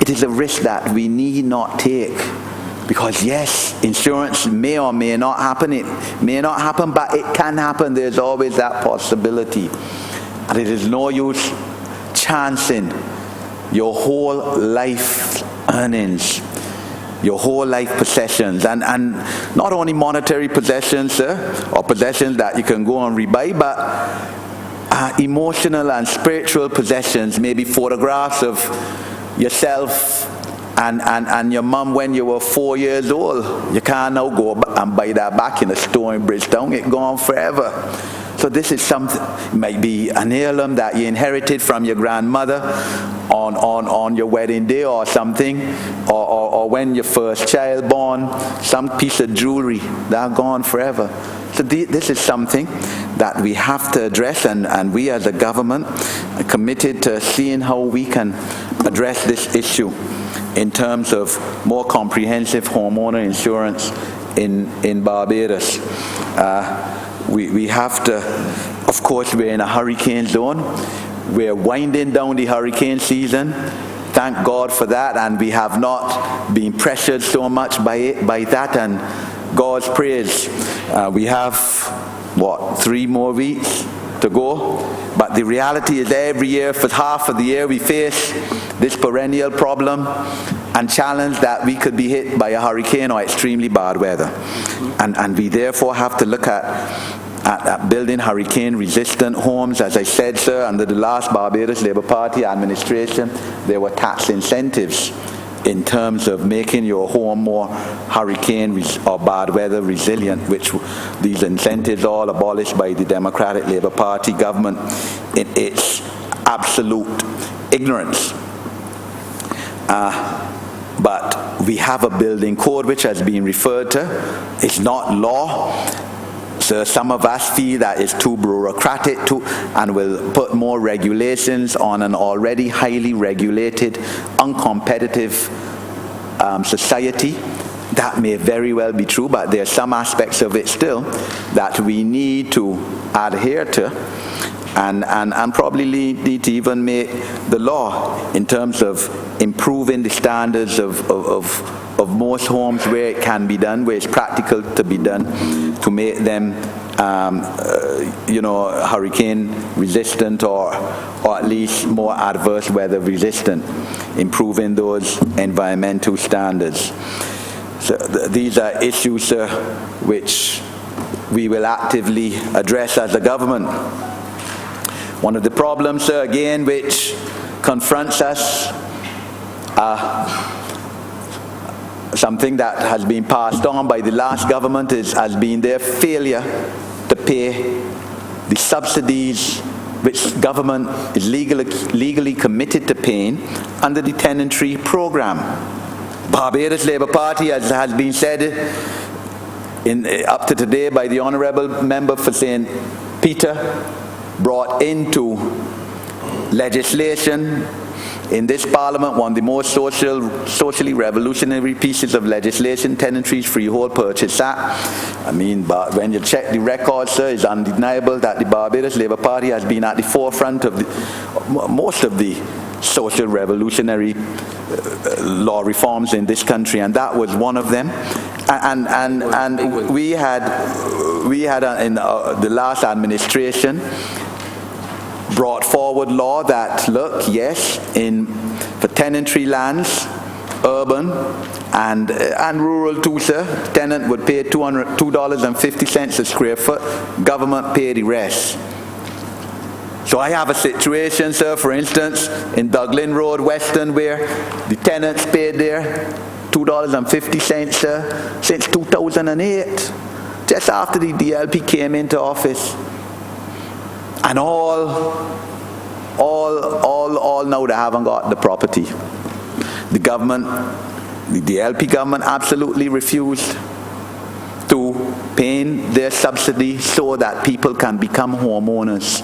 it is a risk that we need not take. Because yes, insurance may or may not happen. It may not happen, but it can happen. There's always that possibility. And it is no use chancing your whole life earnings, your whole life possessions, and not only monetary possessions, sir, or possessions that you can go and rebuy, but emotional and spiritual possessions, maybe photographs of yourself and your mum when you were 4 years old. You can't now go and buy that back in a store in Bridgetown. It's gone forever. So this is something, it might be an heirloom that you inherited from your grandmother on your wedding day or something, or when your first child born, some piece of jewelry that gone forever. So this is something that we have to address, and we as a government are committed to seeing how we can address this issue in terms of more comprehensive homeowner insurance in Barbados. We have to, of course, we're in a hurricane zone. We're winding down the hurricane season. Thank God for that, and we have not been pressured so much by that, and God's praise. We have, 3 more weeks to go, but the reality is every year, for half of the year, we face this perennial problem and challenge that we could be hit by a hurricane or extremely bad weather. And we therefore have to look at building hurricane-resistant homes. As I said, sir, under the last Barbados Labour Party administration, there were tax incentives in terms of making your home more hurricane or bad weather resilient, which these incentives all abolished by the Democratic Labour Party government in its absolute ignorance. But we have a building code which has been referred to. It's not law. So some of us feel that it's too bureaucratic and will put more regulations on an already highly regulated, uncompetitive society. That may very well be true, but there are some aspects of it still that we need to adhere to, and probably need to even make the law in terms of improving the standards of most homes where it can be done, where it's practical to be done, to make them hurricane resistant or at least more adverse weather resistant, improving those environmental standards. So these are issues which we will actively address as a government. One of the problems, again, which confronts us something that has been passed on by the last government has been their failure to pay the subsidies which government is legally committed to paying under the tenantry program. Barbados Labour Party, as has been said up to today by the Honourable Member for St. Peter, brought into legislation in this Parliament one of the most socially revolutionary pieces of legislation, Tenantry's Freehold Purchase Act. I mean, but when you check the records, sir, it's undeniable that the Barbados Labour Party has been at the forefront of most of the social revolutionary law reforms in this country, and that was one of them. And we had in the last administration brought forward law that, look, yes, for tenantry lands, urban and rural too, sir, tenant would pay $2.50 a square foot, government pay the rest. So I have a situation, sir, for instance, in Dublin Road, Western, where the tenants paid there $2.50, sir, since 2008, just after the DLP came into office. And all now they haven't got the property. The government, the DLP government, absolutely refused to pay their subsidy so that people can become homeowners.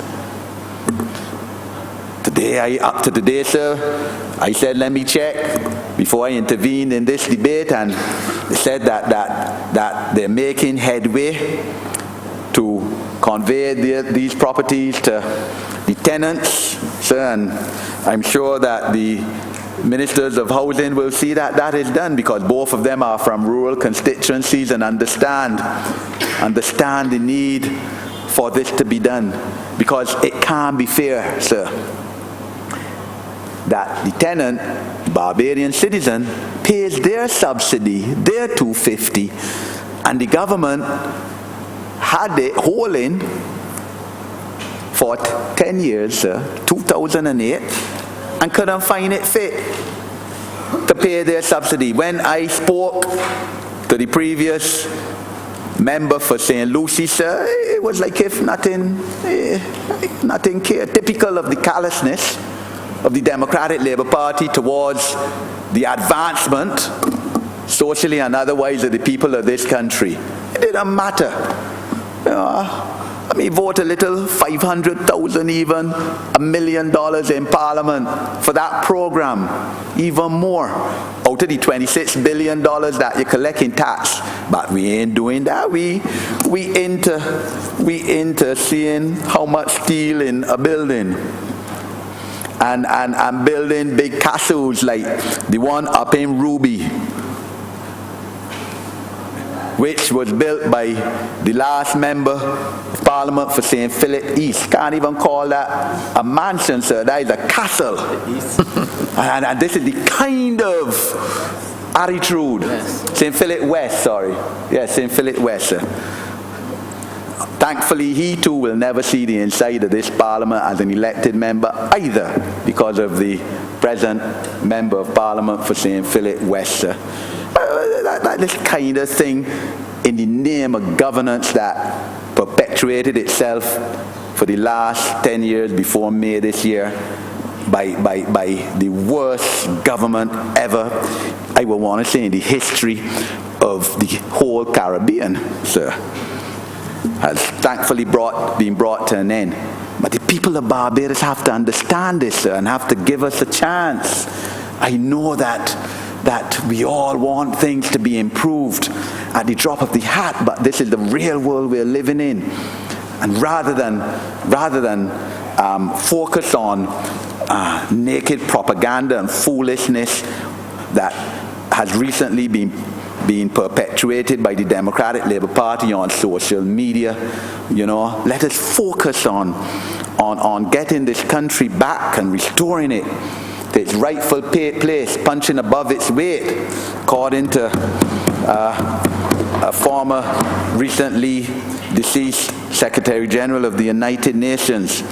Up to today, sir, I said, let me check before I intervened in this debate, and they said that they're making headway to convey these properties to the tenants, sir, and I'm sure that the ministers of housing will see that that is done, because both of them are from rural constituencies and understand the need for this to be done, because it can't be fair, sir, that the tenant, Barbadian citizen, pays their subsidy, their $2.50, and the government had it holding for 10 years, 2008, and couldn't find it fit to pay their subsidy. When I spoke to the previous member for St. Lucie, sir, it was like if nothing cared, typical of the callousness of the Democratic Labour Party towards the advancement, socially and otherwise, of the people of this country. It didn't matter. I mean, vote a little, 500,000 even, $1 million in Parliament for that program, even more, out of the $26 billion that you collect in tax. But we ain't doing that. We into seeing how much steel in a building, and building big castles like the one up in Ruby, which was built by the last member of Parliament for St. Philip East. Can't even call that a mansion, sir. That is a castle. and this is the kind of attitude. Yes. St. Philip West, sorry. Yes, St. Philip West, sir. Thankfully, he too will never see the inside of this Parliament as an elected member either, because of the present member of Parliament for St. Philip West, sir. This kind of thing in the name of governance that perpetuated itself for the last 10 years before May this year by the worst government ever, I would want to say, in the history of the whole Caribbean, sir, has thankfully been brought to an end. But the people of Barbados have to understand this, sir, and have to give us a chance. I know that we all want things to be improved at the drop of the hat, but this is the real world we're living in. And rather than focus on naked propaganda and foolishness that has recently been perpetuated by the Democratic Labour Party on social media, let us focus on getting this country back and restoring it to its rightful place, punching above its weight, according to a former, recently deceased Secretary General of the United Nations.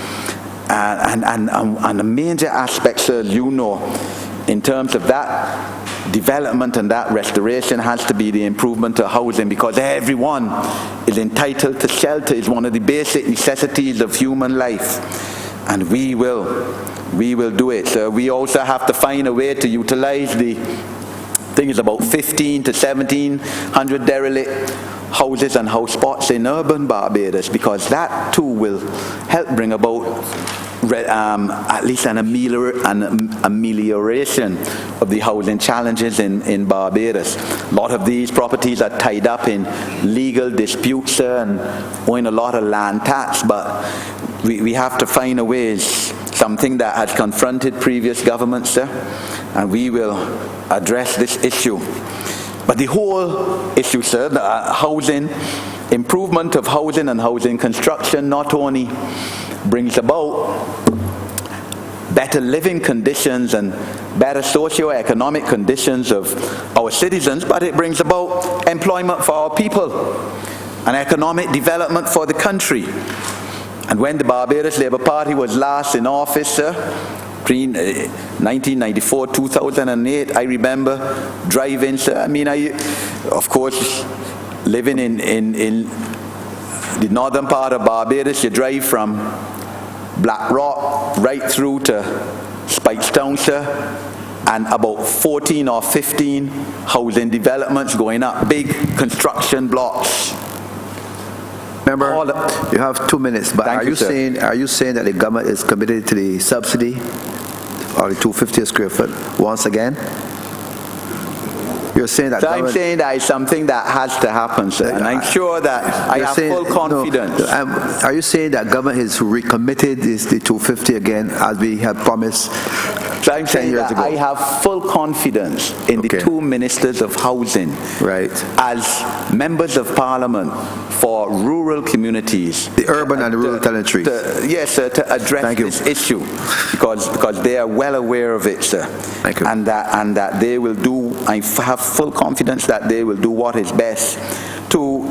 And the major aspects, as you know, in terms of that development and that restoration has to be the improvement of housing, because everyone is entitled to shelter. It's one of the basic necessities of human life, and we will do it. So we also have to find a way to utilize the thing is about 15 to 1700 derelict houses and house spots in urban Barbados, because that too will help bring about at least an amelioration of the housing challenges in Barbados. A lot of these properties are tied up in legal disputes and owing a lot of land tax, but we have to find a way, something that has confronted previous governments, sir, and we will address this issue. But the whole issue, sir, the housing, improvement of housing and housing construction not only brings about better living conditions and better socio-economic conditions of our citizens, but it brings about employment for our people and economic development for the country. And when the Barbados Labour Party was last in office, sir, 1994, 2008, I remember driving, sir. I mean, of course, living in the northern part of Barbados, you drive from Black Rock right through to Spikestown, sir, and about 14 or 15 housing developments going up, big construction blocks. Remember, you have 2 minutes, but are you saying that the government is committed to the subsidy or the 250 a square foot once again? You're saying that so I'm saying that it's something that has to happen, sir, and I'm sure that I have full confidence. No, are you saying that government has recommitted the 250 again, as we had promised? So I'm saying that I have full confidence in the two ministers of housing, right, as members of parliament for rural communities, the urban and the rural territories. Yes, sir, to address this issue, because they are well aware of it, sir. Thank you. And that they will do. I have full confidence that they will do what is best to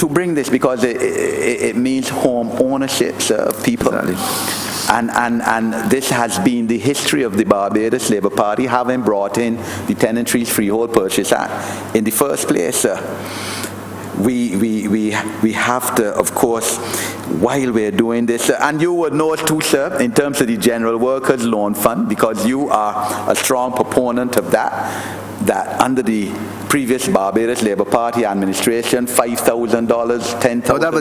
bring this, because it means home ownership, sir, of people. Exactly. And this has been the history of the Barbados Labour Party, having brought in the Tenantries Freehold Purchase Act in the first place, sir. We have to, of course, while we're doing this, and you would know too, sir, in terms of the General Workers Loan Fund, because you are a strong proponent of that under the previous Barbados Labour Party administration, $5,000, $10,000. Oh, that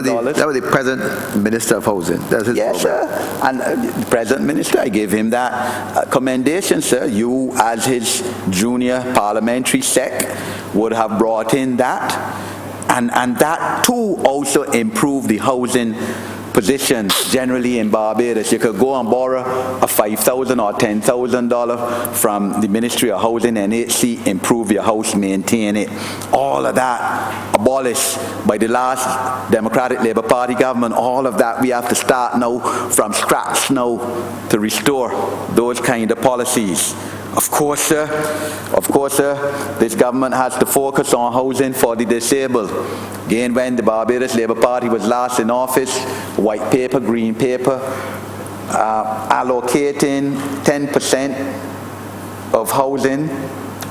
was the present Minister of Housing. That's his yes, sir. And the present Minister, I gave him that commendation, sir. You, as his junior parliamentary sec, would have brought in that. And that too also improved the housing position generally in Barbados. You could go and borrow a $5,000 or $10,000 from the Ministry of Housing, NHC, improve your house, maintain it. All of that abolished by the last Democratic Labour Party government. All of that we have to start now from scratch now to restore those kind of policies. Of course, sir, this government has to focus on housing for the disabled. Again, when the Barbados Labour Party was last in office, white paper, green paper, allocating 10% of housing,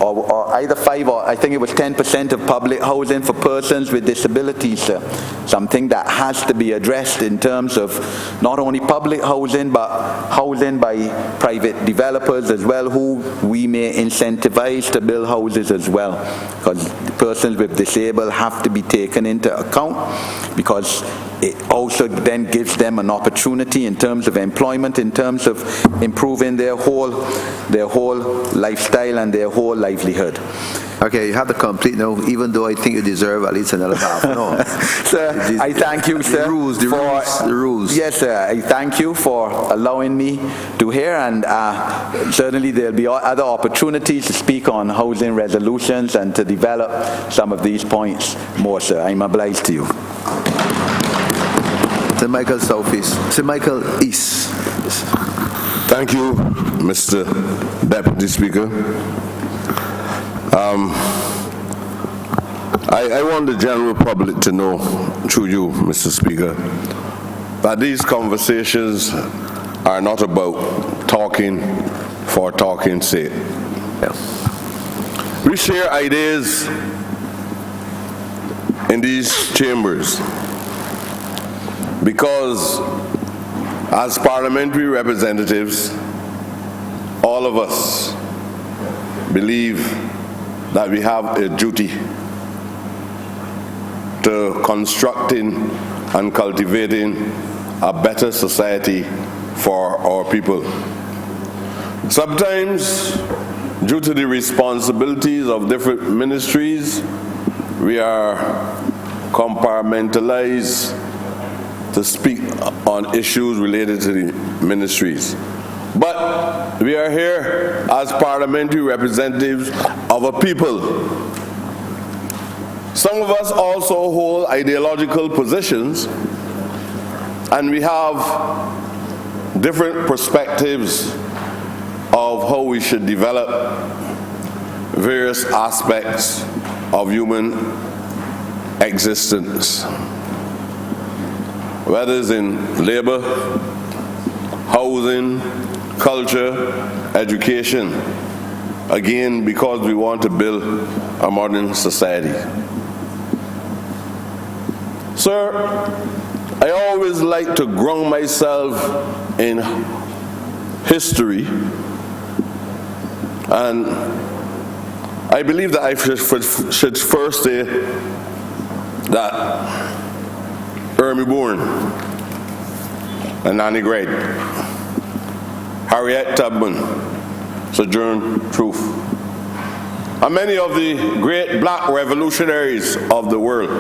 or either 5 or I think it was 10% of public housing for persons with disabilities, sir. Something that has to be addressed in terms of not only public housing, but housing by private developers as well, who we may incentivize to build houses as well, because the persons with disabled have to be taken into account, because it also then gives them an opportunity in terms of employment, in terms of improving their whole lifestyle and their whole livelihood. Okay, you have to complete now, even though I think you deserve at least another half. No. Sir, I thank you, sir. The rules. Yes, sir. I thank you for allowing me to hear, and certainly there'll be other opportunities to speak on housing resolutions and to develop some of these points more, sir. I'm obliged to you. St. Michael Southeast. St. Michael East. Thank you, Mr. Deputy Speaker. I want the general public to know, through you, Mr. Speaker, that these conversations are not about talking for talking's sake. Yeah. We share ideas in these chambers because as parliamentary representatives, all of us believe that we have a duty to constructing and cultivating a better society for our people. Sometimes, due to the responsibilities of different ministries, we are compartmentalized to speak on issues related to the ministries. But we are here as parliamentary representatives of a people. Some of us also hold ideological positions, and we have different perspectives of how we should develop various aspects of human existence, whether it's in labor, housing, culture, education, again, because we want to build a modern society. Sir, I always like to ground myself in history, and I believe that I should first say that Ermi Bourne and Annie Gregg, Harriet Tubman, Sojourner Truth, and many of the great black revolutionaries of the world,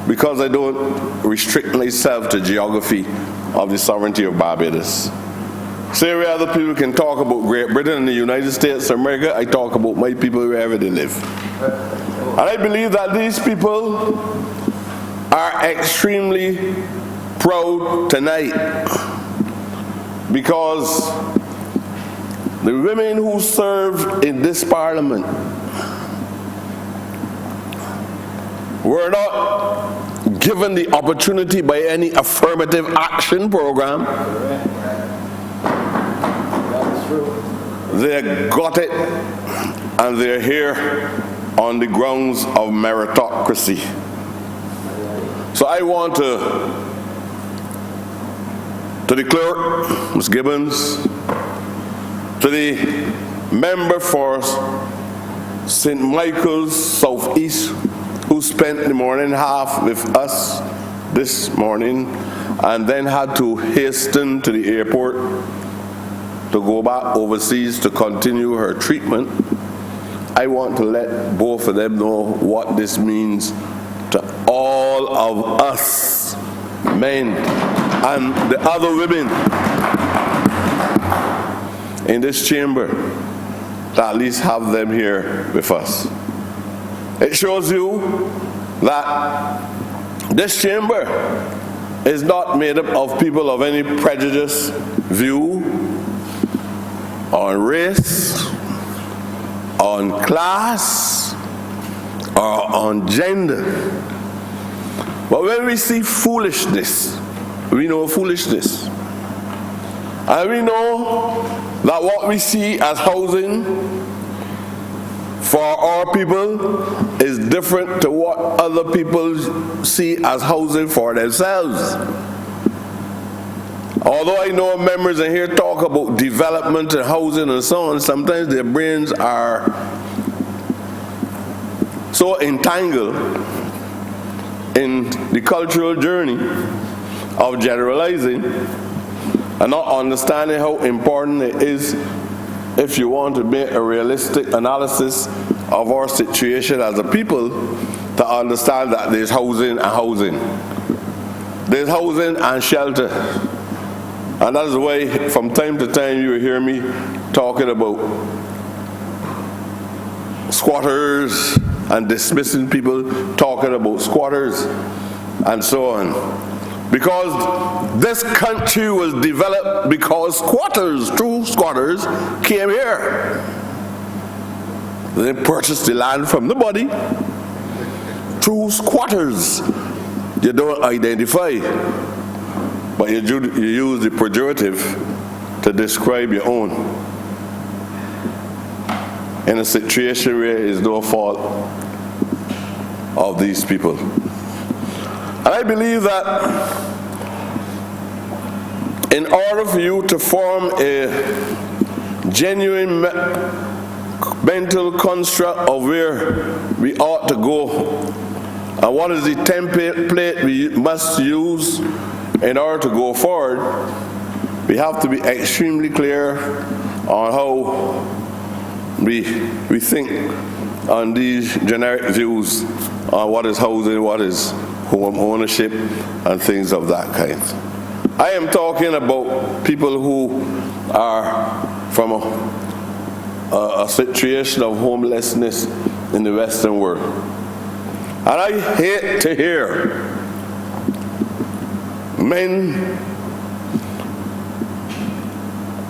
because I don't restrict myself to geography of the sovereignty of Barbados. Same way other people can talk about Great Britain and the United States of America, I talk about my people wherever they live. And I believe that these people are extremely proud tonight because the women who served in this parliament were not given the opportunity by any affirmative action program. They got it, and they're here on the grounds of meritocracy. So I want to the clerk, Ms. Gibbons, to the member for St. Michael's Southeast, who spent the morning half with us this morning and then had to hasten to the airport to go back overseas to continue her treatment. I want to let both of them know what this means to all of us, men and the other women in this chamber, to at least have them here with us. It shows you that this chamber is not made up of people of any prejudice view on race, on class, or on gender. But when we see foolishness, we know foolishness. And we know that what we see as housing for our people is different to what other people see as housing for themselves. Although I know members in here talk about development and housing and so on, sometimes their brains are so entangled in the cultural journey of generalizing and not understanding how important it is, if you want to make a realistic analysis of our situation as a people, to understand that there's housing and housing. There's housing and shelter. And that's why from time to time you hear me talking about squatters and dismissing people talking about squatters and so on. Because this country was developed because squatters, true squatters, came here. They purchased the land from the body. True squatters, you don't identify, but you use the pejorative to describe your own. in a situation where it is no fault of these people. And I believe that in order for you to form a genuine mental construct of where we ought to go and what is the template we must use in order to go forward, we have to be extremely clear on how we think on these generic views on what is housing, what is home ownership, and things of that kind. I am talking about people who are from a situation of homelessness in the Western world. And I hate to hear men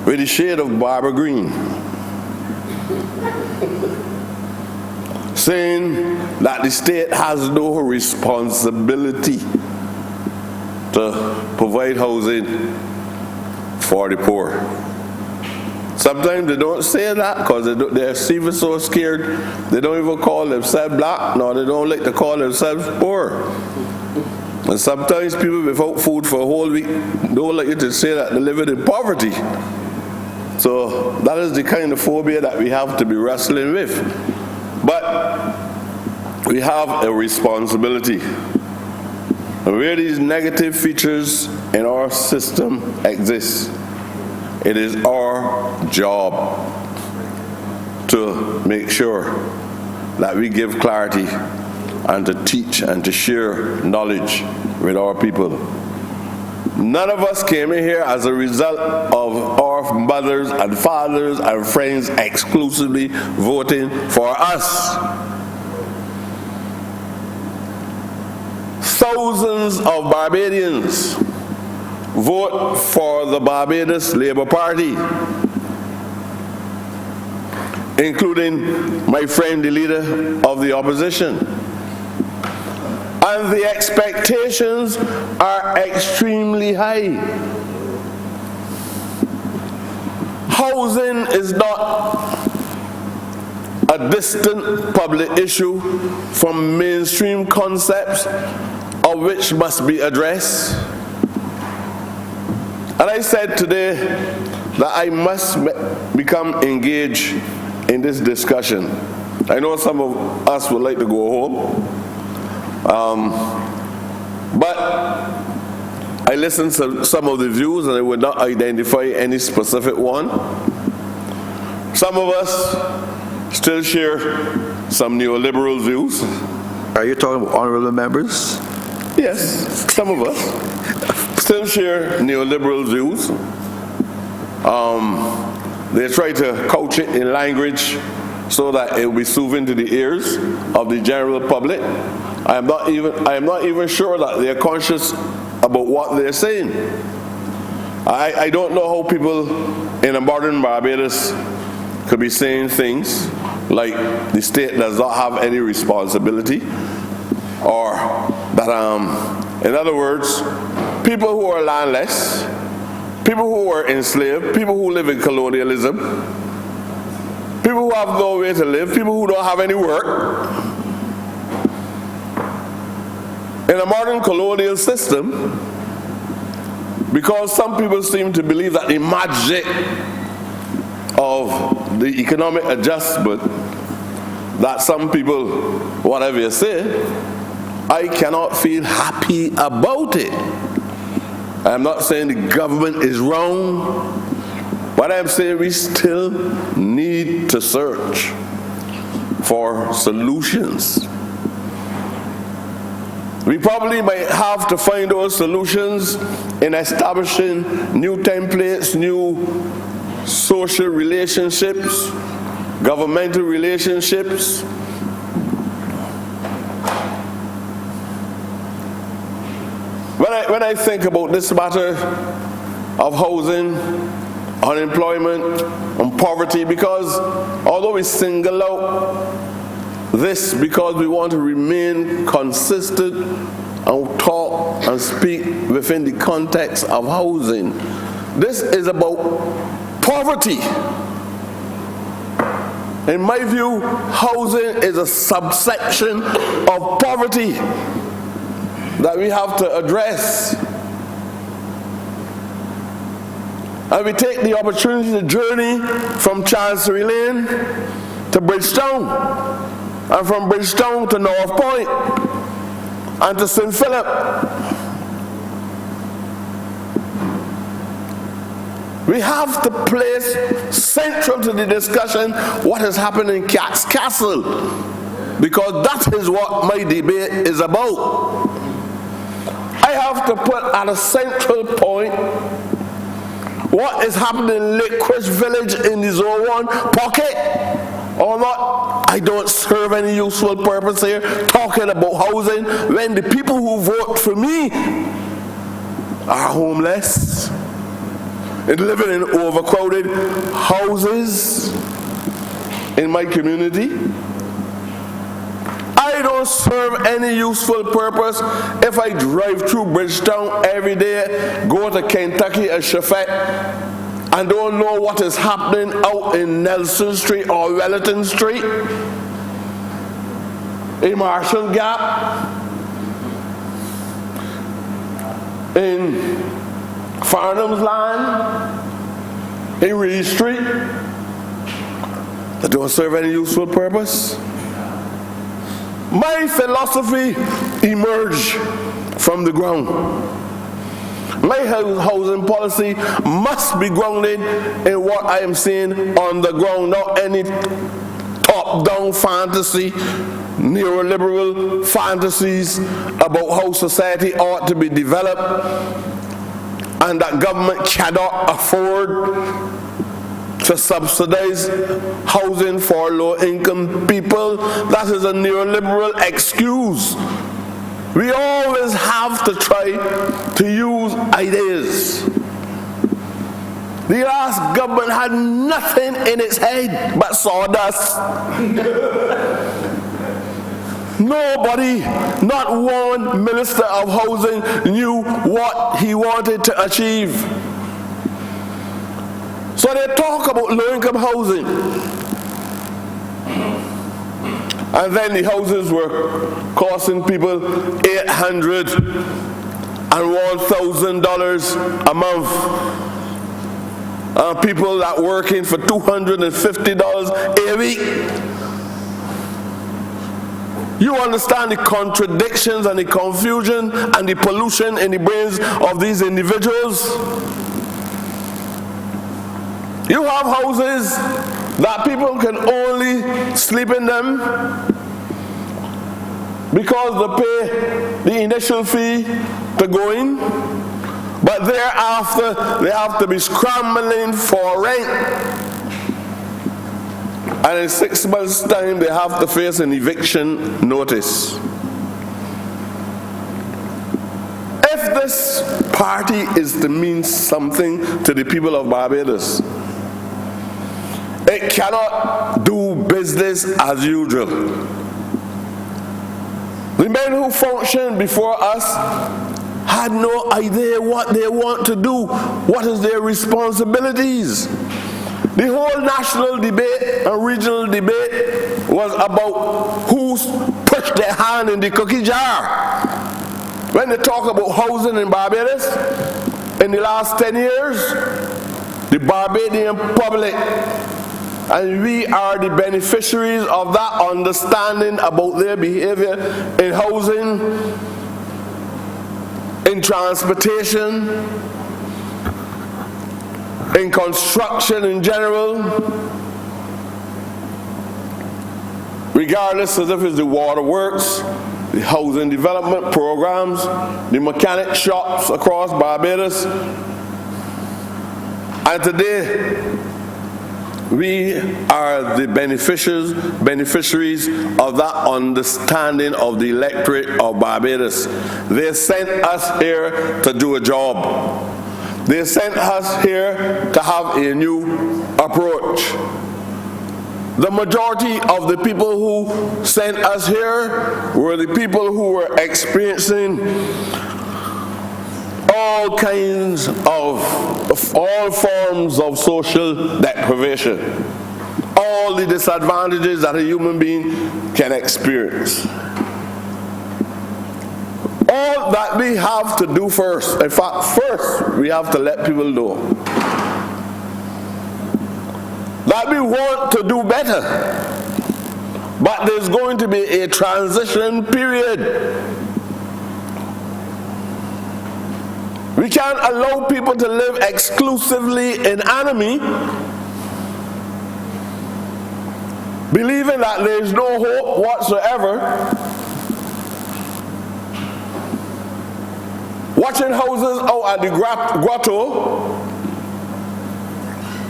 with the shade of Barbara Green saying that the state has no responsibility to provide housing for the poor. Sometimes they don't say that because they're even so scared they don't even call themselves black, nor they don't like to call themselves poor. And sometimes people without food for a whole week don't like you to say that they're living in poverty. So that is the kind of phobia that we have to be wrestling with. But we have a responsibility. And where these negative features in our system exist, it is our job to make sure that we give clarity and to teach and to share knowledge with our people. None of us came in here as a result of our mothers and fathers and friends exclusively voting for us. Thousands of Barbadians vote for the Barbados Labour Party, including my friend, the leader of the opposition. And the expectations are extremely high. Housing is not a distant public issue from mainstream concepts of which must be addressed. And I said today that I must become engaged in this discussion. I know some of us would like to go home, but I listened to some of the views and I would not identify any specific one. Some of us still share some neoliberal views. Are you talking about honourable members? Yes, some of us still share neoliberal views. They try to couch it in language so that it will be soothing to the ears of the general public. I am not even sure that they are conscious about what they're saying. I don't know how people in a modern Barbados could be saying things like the state does not have any responsibility, or that, in other words, people who are landless, people who are enslaved, people who live in colonialism, people who have no way to live, people who don't have any work, in a modern colonial system, because some people seem to believe that the magic of the economic adjustment that some people, whatever you say, I cannot feel happy about it. I'm not saying the government is wrong, but I'm saying we still need to search for solutions. We probably might have to find those solutions in establishing new templates, new social relationships, governmental relationships. When I think about this matter of housing, unemployment, and poverty, because although we single out this because we want to remain consistent and talk and speak within the context of housing, this is about poverty. In my view, housing is a subsection of poverty that we have to address. And we take the opportunity to journey from Chancery Lane to Bridgetown, and from Bridgetown to North Point, and to St. Philip. We have to place central to the discussion what has happened in Cat's Castle, because that is what my debate is about. I have to put at a central point what is happening in Lake Crest Village in the Zone 1 pocket or not. I don't serve any useful purpose here talking about housing when the people who vote for me are homeless and living in overcrowded houses in my community. I don't serve any useful purpose if I drive through Bridgetown every day, go to Kentucky and Shafet, and don't know what is happening out in Nelson Street or Wellington Street, in Marshall Gap, in Farnham's Land, in Reed Street, that don't serve any useful purpose. My philosophy emerged from the ground. My housing policy must be grounded in what I am seeing on the ground, not any top-down fantasy, neoliberal fantasies about how society ought to be developed and that government cannot afford to subsidize housing for low-income people. That is a neoliberal excuse. We always have to try to use ideas. The last government had nothing in its head but sawdust. Nobody, not one minister of housing knew what he wanted to achieve. So they talk about low-income housing. And then the houses were costing people $800 and $1,000 a month. People that working for $250 a week. You understand the contradictions and the confusion and the pollution in the brains of these individuals? You have houses that people can only sleep in them because they pay the initial fee to go in, but thereafter they have to be scrambling for rent. And in 6 months' time they have to face an eviction notice. If this party is to mean something to the people of Barbados, it cannot do business as usual. The men who functioned before us had no idea what they want to do, what is their responsibilities. The whole national debate and regional debate was about who pushed their hand in the cookie jar. When they talk about housing in Barbados, in the last 10 years, the Barbadian public, and we are the beneficiaries of that understanding about their behavior in housing, in transportation, in construction in general, regardless of if it's the waterworks, the housing development programs, the mechanic shops across Barbados. And today, we are the beneficiaries of that understanding of the electorate of Barbados. They sent us here to do a job. They sent us here to have a new approach. The majority of the people who sent us here were the people who were experiencing all forms of social deprivation, all the disadvantages that a human being can experience. All that we have to do first, in fact, first we have to let people know that we want to do better, but there's going to be a transition period. We can't allow people to live exclusively in enemy, believing that there's no hope whatsoever, watching houses out at the grotto,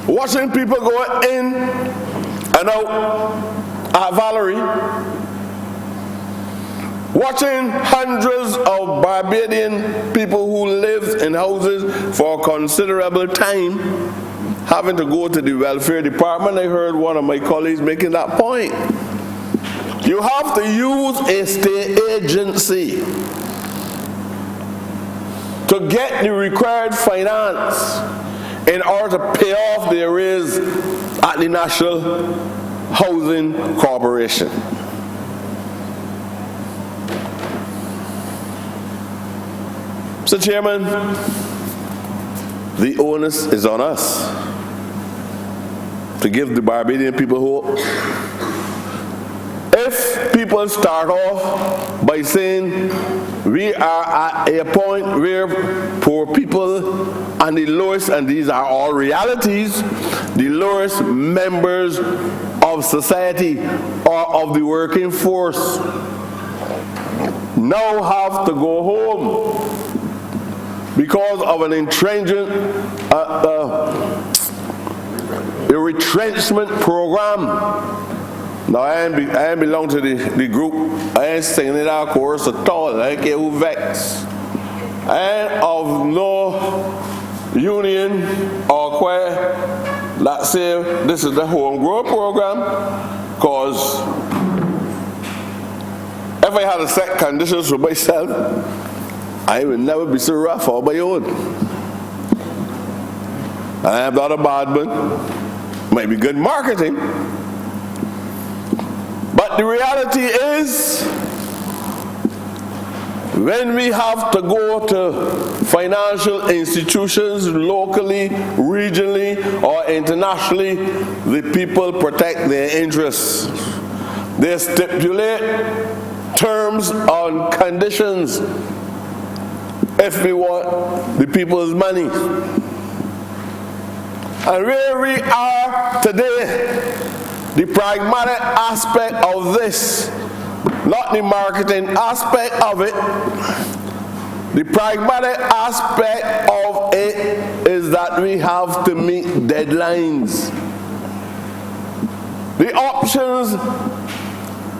watching people go in and out at Valerie, watching hundreds of Barbadian people who live in houses for a considerable time having to go to the welfare department. I heard one of my colleagues making that point. You have to use a state agency to get the required finance in order to pay off the arrears at the National Housing Corporation. Mr. Chairman, the onus is on us to give the Barbadian people hope. If people start off by saying we are at a point where poor people and the lowest, and these are all realities, the lowest members of society or of the working force now have to go home because of an entrenchment, a retrenchment program. Now, I ain't belong to the group. I ain't singing it out of chorus at all. I ain't care who vex. I ain't of no union or choir that say this is the homegrown program, because if I had a set conditions for myself, I would never be so rough on my own. I am not a bad man. Might be good marketing. But the reality is, when we have to go to financial institutions locally, regionally, or internationally, the people protect their interests. They stipulate terms and conditions if we want the people's money. And where we are today, the pragmatic aspect of this, not the marketing aspect of it, the pragmatic aspect of it is that we have to meet deadlines. The options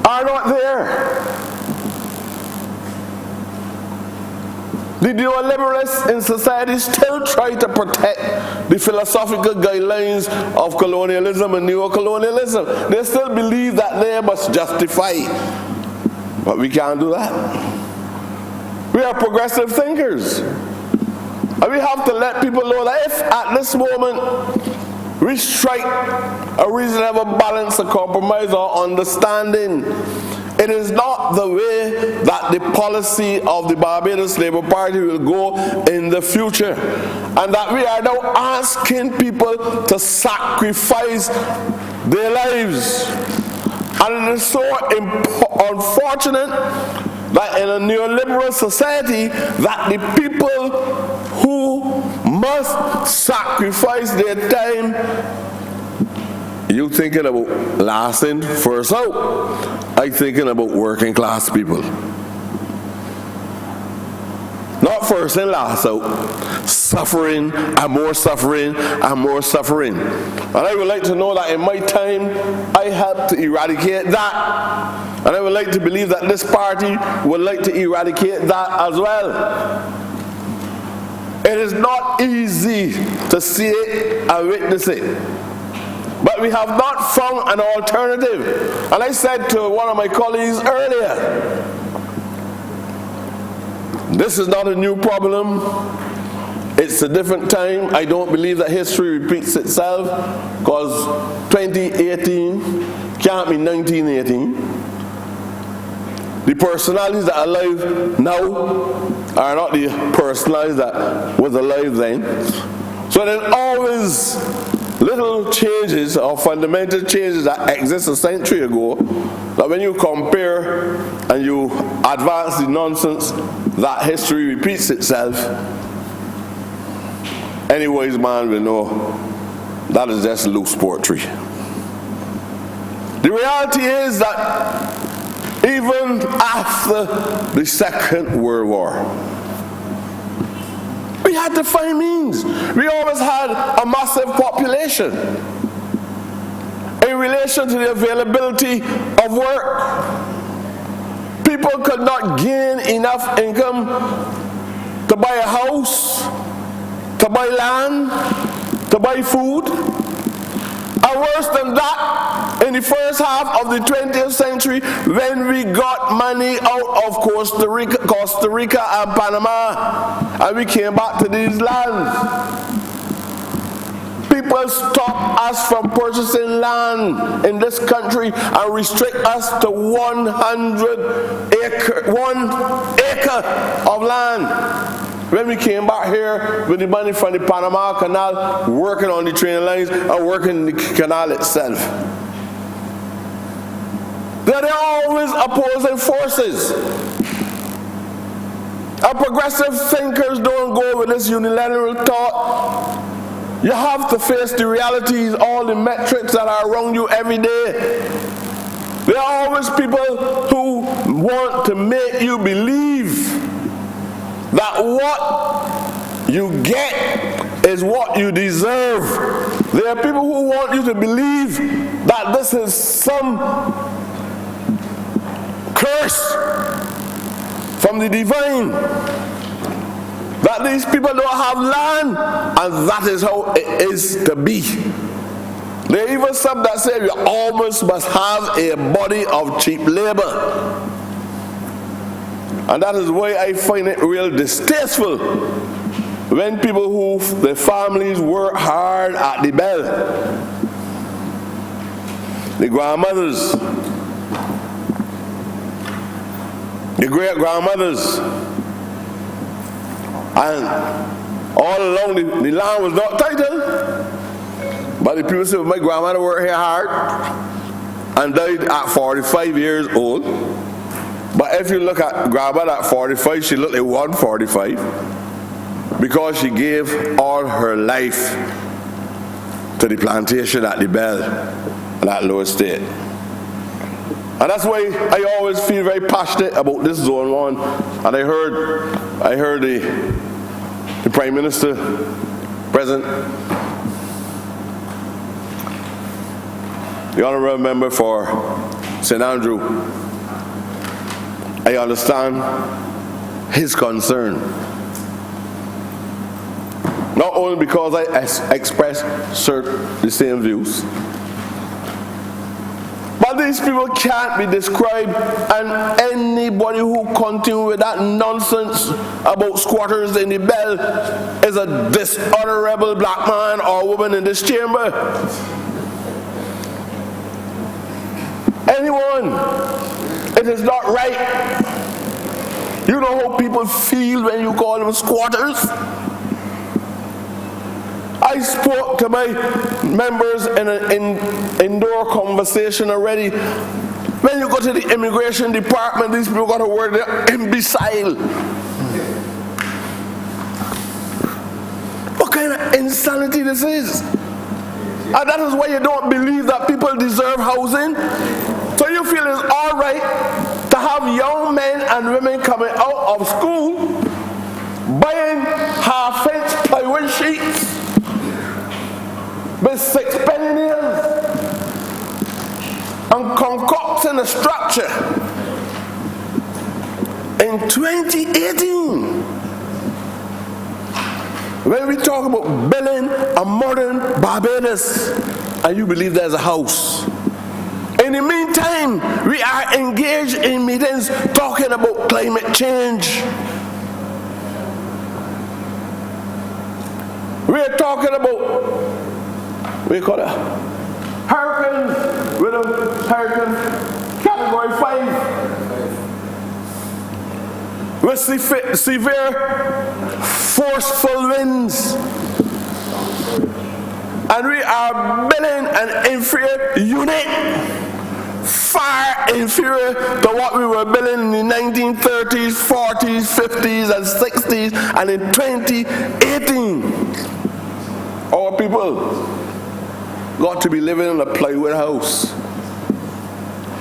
are not there. The neoliberalists in society still try to protect the philosophical guidelines of colonialism and neocolonialism. They still believe that they must justify. But we can't do that. We are progressive thinkers. And we have to let people know that if at this moment we strike a reasonable balance, a compromise, or understanding, it is not the way that the policy of the Barbados Labour Party will go in the future. And that we are now asking people to sacrifice their lives. And it is so unfortunate that in a neoliberal society that the people who must sacrifice their time, you thinking about lasting first out, I'm thinking about working class people. Not first and last out. Suffering and more suffering and more suffering. And I would like to know that in my time I helped to eradicate that. And I would like to believe that this party would like to eradicate that as well. It is not easy to see it and witness it. But we have not found an alternative. And I said to one of my colleagues earlier, this is not a new problem. It's a different time. I don't believe that history repeats itself, because 2018 can't be 1918. The personalities that are alive now are not the personalities that was alive then. So there's always little changes or fundamental changes that exist a century ago, that when you compare and you advance the nonsense that history repeats itself, any wise man will know that is just loose poetry. The reality is that even after the Second World War, we had to find means. We always had a massive population in relation to the availability of work. People could not gain enough income to buy a house, to buy land, to buy food. And worse than that, in the first half of the 20th century, when we got money out of Costa Rica and Panama, and we came back to these lands, people stopped us from purchasing land in this country and restrict us to 1 acre of land. When we came back here with the money from the Panama Canal, working on the train lines and working the canal itself. There are always opposing forces. And progressive thinkers don't go with this unilateral thought. You have to face the realities, all the metrics that are around you every day. There are always people who want to make you believe that what you get is what you deserve. There are people who want you to believe that this is some curse from the divine, that these people don't have land, and that is how it is to be. There are even some that say you almost must have a body of cheap labor. And that is why I find it real distasteful when people who their families work hard at the bell, the grandmothers, the great-grandmothers, and all along the land was not titled, but the people say, well, my grandmother worked here hard and died at 45 years old. But if you look at grandmother at 45, she looked like 145 because she gave all her life to the plantation at the Bell and at Lower State. And that's why I always feel very passionate about this Zone 1. And I heard the Prime Minister present, the Honourable Member for St. Andrew. I understand his concern. Not only because I express the same views, but these people can't be described, and anybody who continues with that nonsense about squatters in the Bell is a dishonorable black man or woman in this chamber. Anyone. It is not right. You know how people feel when you call them squatters? I spoke to my members in an indoor conversation already. When you go to the immigration department, these people got a word, they're imbecile. What kind of insanity this is? And that is why you don't believe that people deserve housing. So you feel it's all right to have young men and women coming out of school buying half-inch plywood sheets with 6 penny nails and concocting a structure in 2018. When we talk about building a modern Barbados, and you believe there's a house. In the meantime, we are engaged in meetings talking about climate change. We're talking about, what do you call it? Hurricanes with a hurricane category 5. With severe forceful winds. And we are building an inferior unit, far inferior to what we were building in the 1930s, 40s, 50s, and 60s, and in 2018. Our people got to be living in a plywood house.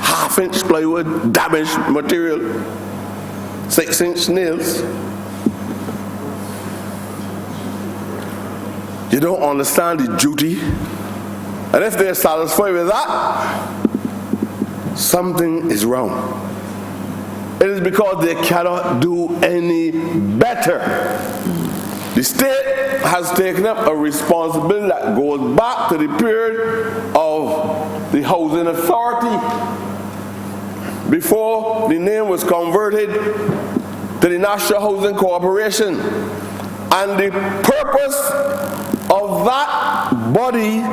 Half-inch plywood, damaged material, 6-inch nails. You don't understand the duty. And if they're satisfied with that, something is wrong. It is because they cannot do any better. The state has taken up a responsibility that goes back to the period of the Housing Authority, before the name was converted to the National Housing Corporation. And the purpose of that body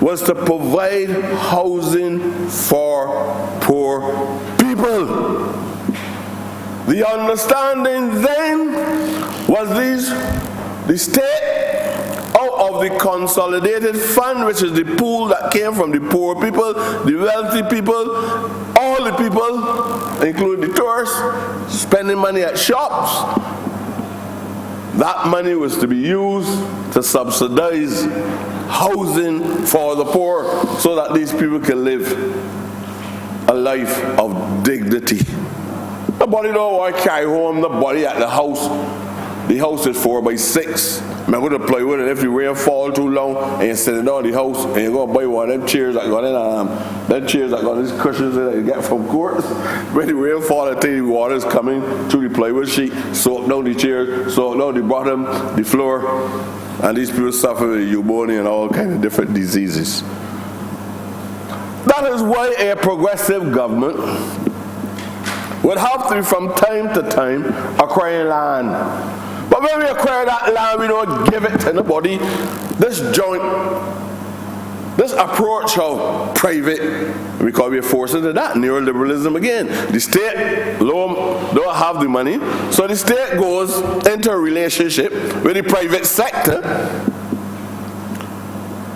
was to provide housing for poor people. The understanding then was the state, out of the consolidated fund, which is the pool that came from the poor people, the wealthy people, all the people, including the tourists, spending money at shops. That money was to be used to subsidize housing for the poor so that these people can live a life of dignity. Nobody don't want to carry home the body at the house. The house is 4 by 6. I'm going to play with it. If the rain fall too long and you're sitting down in the house and you're going to buy one of them chairs that got them chairs that got these cushions that you get from court. When the rain fall, I tell you the water is coming through the plywood sheet, soak down the chairs, soak down the bottom, the floor, and these people suffer with pneumonia and all kinds of different diseases. That is why a progressive government would have to, from time to time, acquire land. But when we acquire that land, we don't give it to anybody. This approach of private, because we're forced into that, neoliberalism again. The state don't have the money, so the state goes into a relationship with the private sector.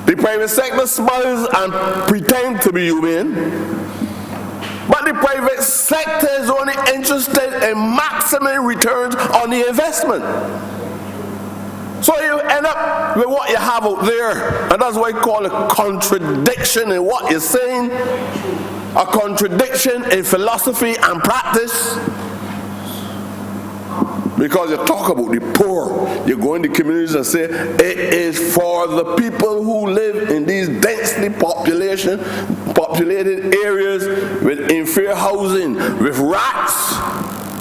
The private sector smiles and pretends to be humane. But the private sector is only interested in maximum returns on the investment. So you end up with what you have out there. And that's why I call it contradiction in what you're saying, a contradiction in philosophy and practice. Because you talk about the poor, you go into communities and say, it is for the people who live in these densely populated areas with inferior housing, with rats,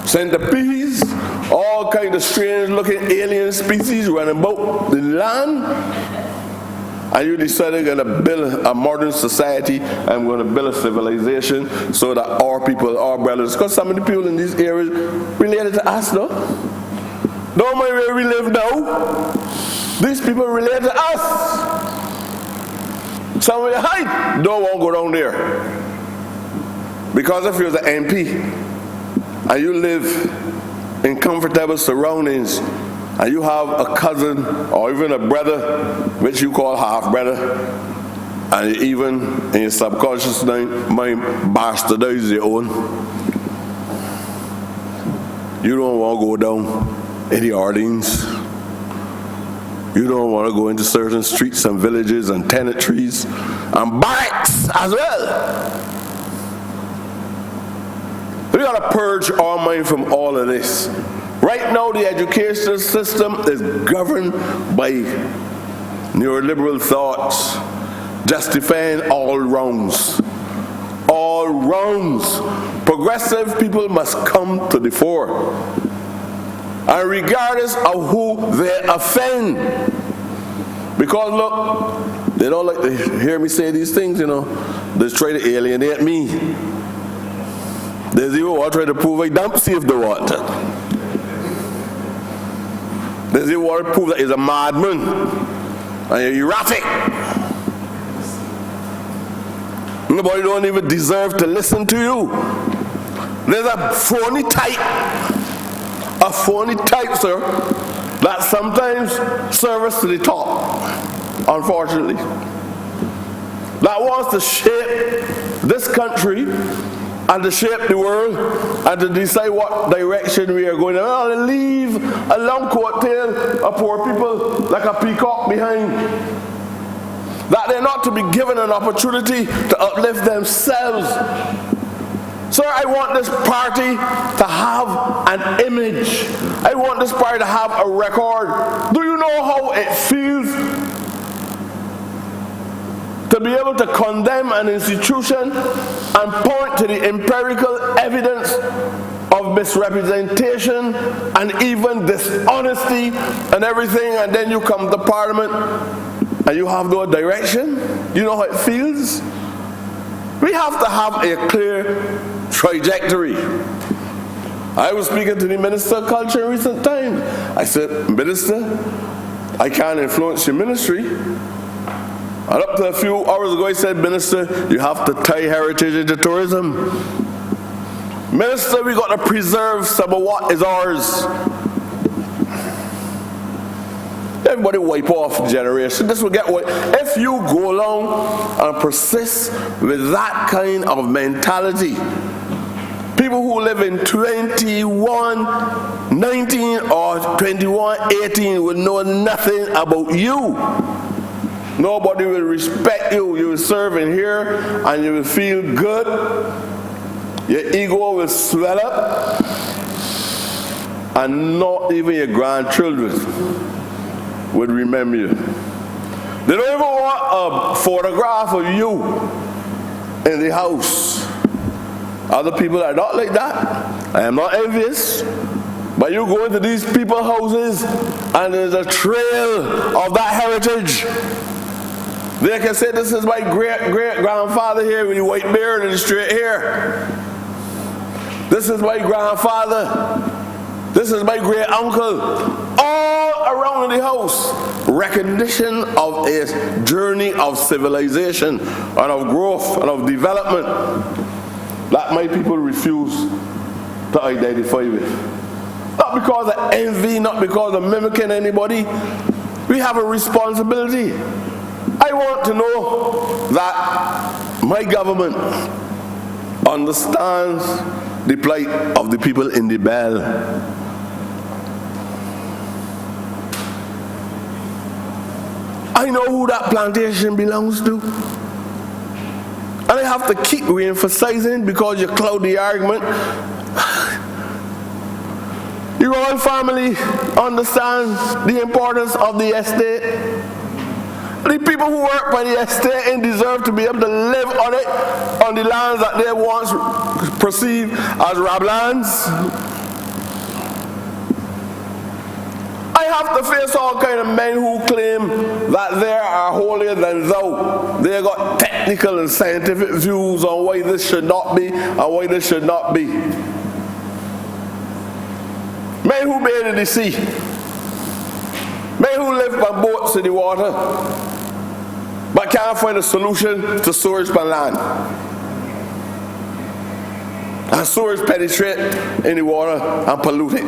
centipedes, all kinds of strange looking alien species running about the land. And you decided you're going to build a modern society and we're going to build a civilization so that our people, our brothers, because some of the people in these areas related to us, no? Don't mind where we live now. These people relate to us. Some of you height don't want to go down there. Because if you're the MP and you live in comfortable surroundings and you have a cousin or even a brother, which you call half brother, and you even in your subconscious mind bastardize your own, you don't want to go down in the Orleans. You don't want to go into certain streets and villages and tenantries and barracks as well. We got to purge our mind from all of this. Right now, the educational system is governed by neoliberal thoughts, justifying all wrongs. All wrongs. Progressive people must come to the fore. And regardless of who they offend. Because look, they don't like to hear me say these things, you know. They try to alienate me. There's even one try to prove I don't see if they want it. There's even one to prove that he's a madman. and you're erratic. Nobody don't even deserve to listen to you. There's a phony type, sir, that sometimes serves to the top, unfortunately, that wants to shape this country and to shape the world and to decide what direction we are going to leave a long coattail of poor people like a peacock behind. That they're not to be given an opportunity to uplift themselves. Sir, I want this party to have an image. I want this party to have a record. Do you know how it feels to be able to condemn an institution and point to the empirical evidence of misrepresentation and even dishonesty and everything, and then you come to Parliament and you have no direction? You know how it feels? We have to have a clear trajectory. I was speaking to the Minister of Culture in recent times. I said, Minister, I can't influence your ministry. And up to a few hours ago, I said, Minister, you have to tie heritage into tourism. Minister, we got to preserve some of what is ours. Everybody wipe off the generation. This will get wiped. If you go along and persist with that kind of mentality, people who live in 2119 or 2118 will know nothing about you. Nobody will respect you. You will serve in here and you will feel good. Your ego will swell up, and not even your grandchildren would remember you. They don't even want a photograph of you in the house. Other people are not like that. I am not envious. But you go into these people's houses and there's a trail of that heritage. They can say, this is my great-great-grandfather here with the white beard and the straight hair. This is my grandfather. This is my great-uncle. All around the house, recognition of a journey of civilization and of growth and of development that my people refuse to identify with. Not because of envy, not because of mimicking anybody. We have a responsibility. I want to know that my government understands the plight of the people in the bell. I know who that plantation belongs to. And I have to keep re-emphasizing because you cloud the argument. Your own family understands the importance of the estate. The people who work by the estate deserve to be able to live on it, on the lands that they once perceived as rablands. I have to face all kind of men who claim that they are holier than thou. They got technical and scientific views on why this should not be and why this should not be. Men who bathe in the sea. Men who live by boats in the water, but can't find a solution to sewage by land. And sewage penetrate in the water and pollute it.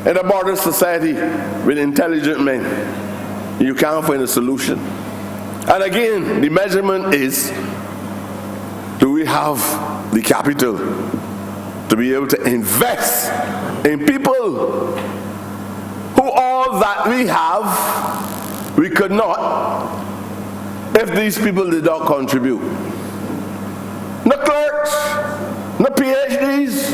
In a modern society with intelligent men, you can't find a solution. And again, the measurement is, do we have the capital to be able to invest in people who all that we have, we could not if these people did not contribute. No clerks, no PhDs,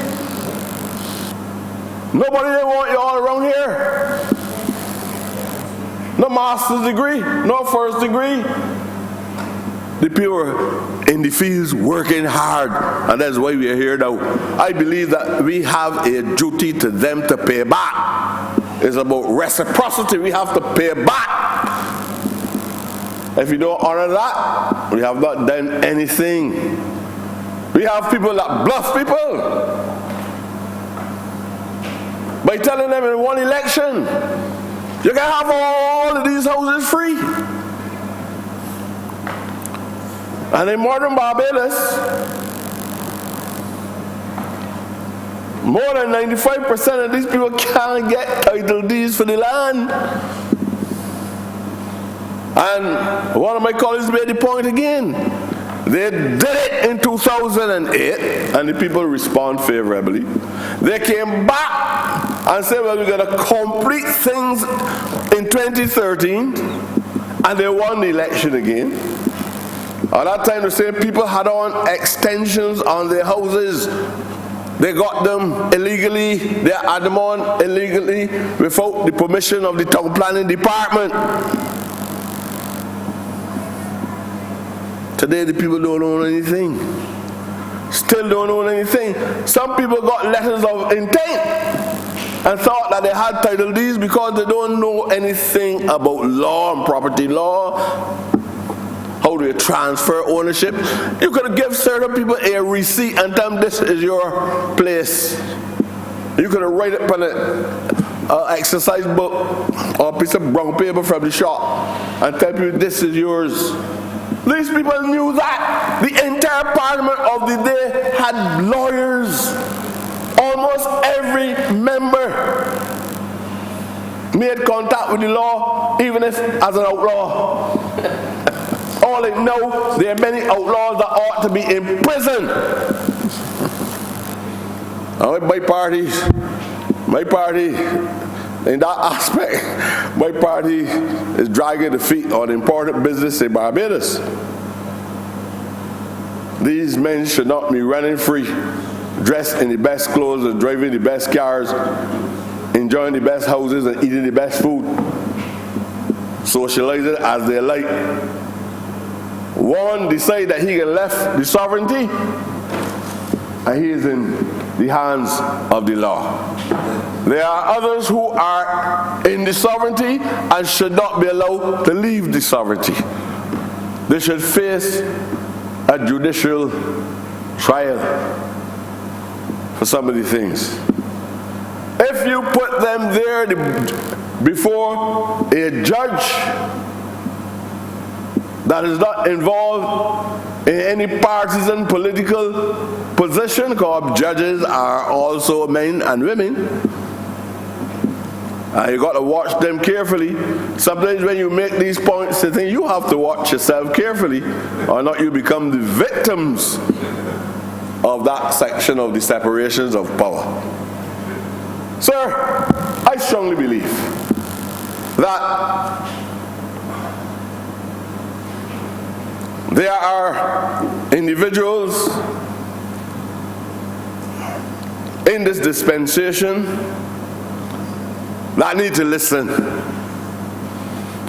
nobody they want you all around here. No master's degree, no first degree. The people are in the fields working hard, and that's why we are here now. I believe that we have a duty to them to pay back. It's about reciprocity. We have to pay back. If you don't honor that, we have not done anything. We have people that bluff people by telling them in one election, you can have all all of these houses free. And in modern Barbados, more than 95% of these people can't get title deeds for the land. And one of my colleagues made the point again. They did it in 2008, and the people respond favorably. They came back and said, well, we're going to complete things in 2013, and they won the election again. At that time, the same people had on extensions on their houses. They got them illegally, they had them on illegally without the permission of the town planning department. Today the people don't own anything. Still don't own anything. Some people got letters of intent and thought that they had title deeds because they don't know anything about law and property law. How do you transfer ownership? You could give certain people a receipt and tell them this is your place. You could write it on an exercise book or a piece of brown paper from the shop and tell people this is yours. These people knew that. The entire parliament of the day had lawyers. Almost every member made contact with the law, even if as an outlaw. All they know, there are many outlaws that ought to be in prison. My party, in that aspect, my party is dragging the feet on important business in Barbados. These men should not be running free, dressed in the best clothes and driving the best cars, enjoying the best houses and eating the best food, socializing as they like. One decide that he can left the sovereignty, and he is in the hands of the law. There are others who are in the sovereignty and should not be allowed to leave the sovereignty. They should face a judicial trial for some of the things. If you put them there before a judge that is not involved in any partisan political position, because judges are also men and women, and you got to watch them carefully. Sometimes when you make these points, I think you have to watch yourself carefully, or not you become the victims of that section of the separations of power. Sir, I strongly believe that there are individuals in this dispensation that need to listen.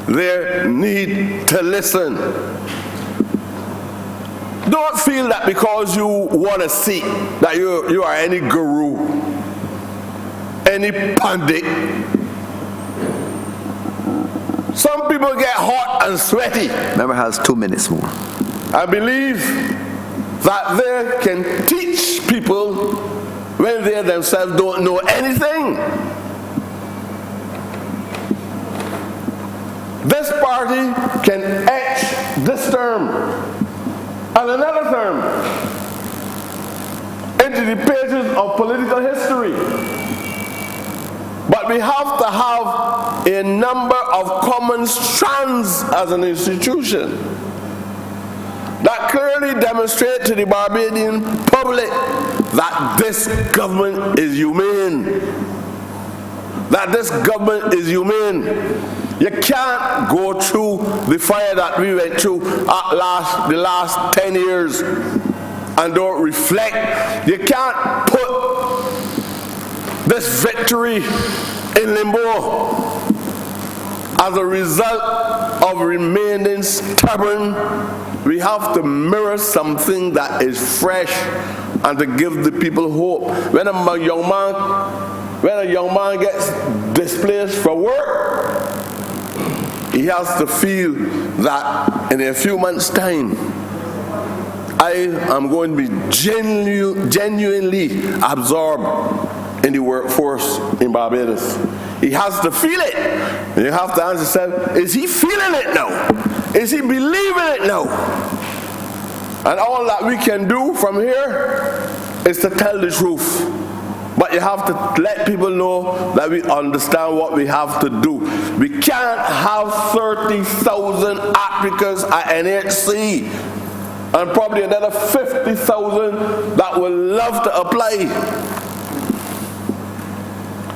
They need to listen. Don't feel that because you want a seat that you are any guru, any pundit. Some people get hot and sweaty. Member has 2 minutes more. I believe that they can teach people when they themselves don't know anything. This party can etch this term and another term into the pages of political history. But we have to have a number of common strands as an institution that clearly demonstrate to the Barbadian public that this government is humane. That this government is humane. You can't go through the fire that we went through the last 10 years and don't reflect. You can't put this victory in limbo as a result of remaining stubborn. We have to mirror something that is fresh and to give the people hope. When a young man gets displaced for work, he has to feel that in a few months' time, I am going to be genuinely absorbed in the workforce in Barbados. He has to feel it. And you have to ask yourself, is he feeling it now? Is he believing it now? And all that we can do from here is to tell the truth. But you have to let people know that we understand what we have to do. We can't have 30,000 applicants at NHC and probably another 50,000 that would love to apply.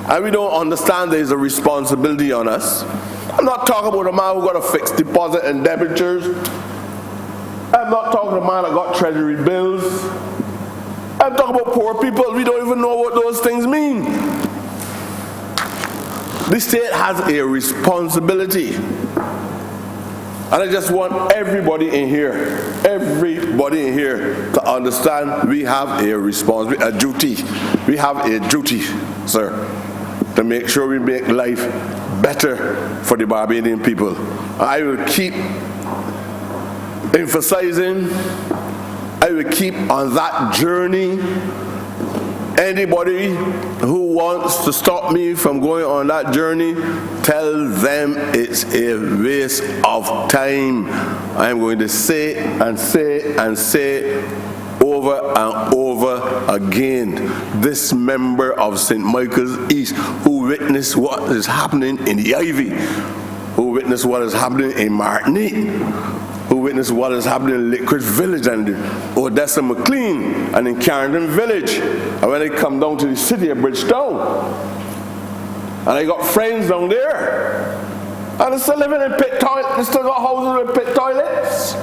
And we don't understand there's a responsibility on us. I'm not talking about a man who got a fixed deposit and debentures. I'm not talking about a man that got treasury bills. I'm talking about poor people. We don't even know what those things mean. The state has a responsibility. And I just want everybody in here to understand we have a responsibility, a duty. We have a duty, sir, to make sure we make life better for the Barbadian people. I will keep emphasizing, I will keep on that journey. Anybody who wants to stop me from going on that journey, tell them it's a waste of time. I'm going to say and say and say over and over again. This member of St. Michael's East who witnessed what is happening in the Ivy, who witnessed what is happening in Martinique, who witnessed what is happening in Licorice Village and Odessa McLean and in Carrington Village. And when they come down to the city of Bridgetown, and I got friends down there, and they're still living in pit toilets, they still got houses with pit toilets.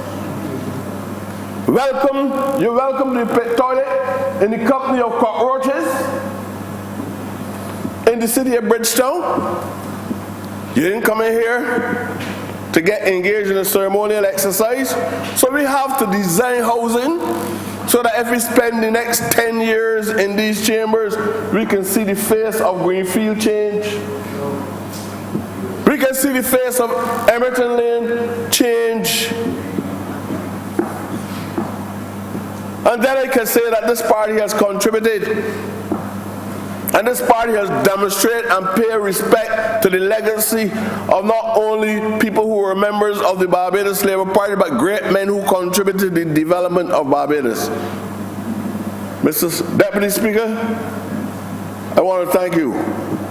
Welcome, you're welcome to the pit toilet in the company of cockroaches in the city of Bridgetown. You didn't come in here to get engaged in a ceremonial exercise. So we have to design housing so that if we spend the next 10 years in these chambers, we can see the face of Greenfield change. We can see the face of Emerton Lane change. And then I can say that this party has contributed. And this party has demonstrated and paid respect to the legacy of not only people who were members of the Barbados Labour Party, but great men who contributed to the development of Barbados. Mr. Deputy Speaker, I want to thank you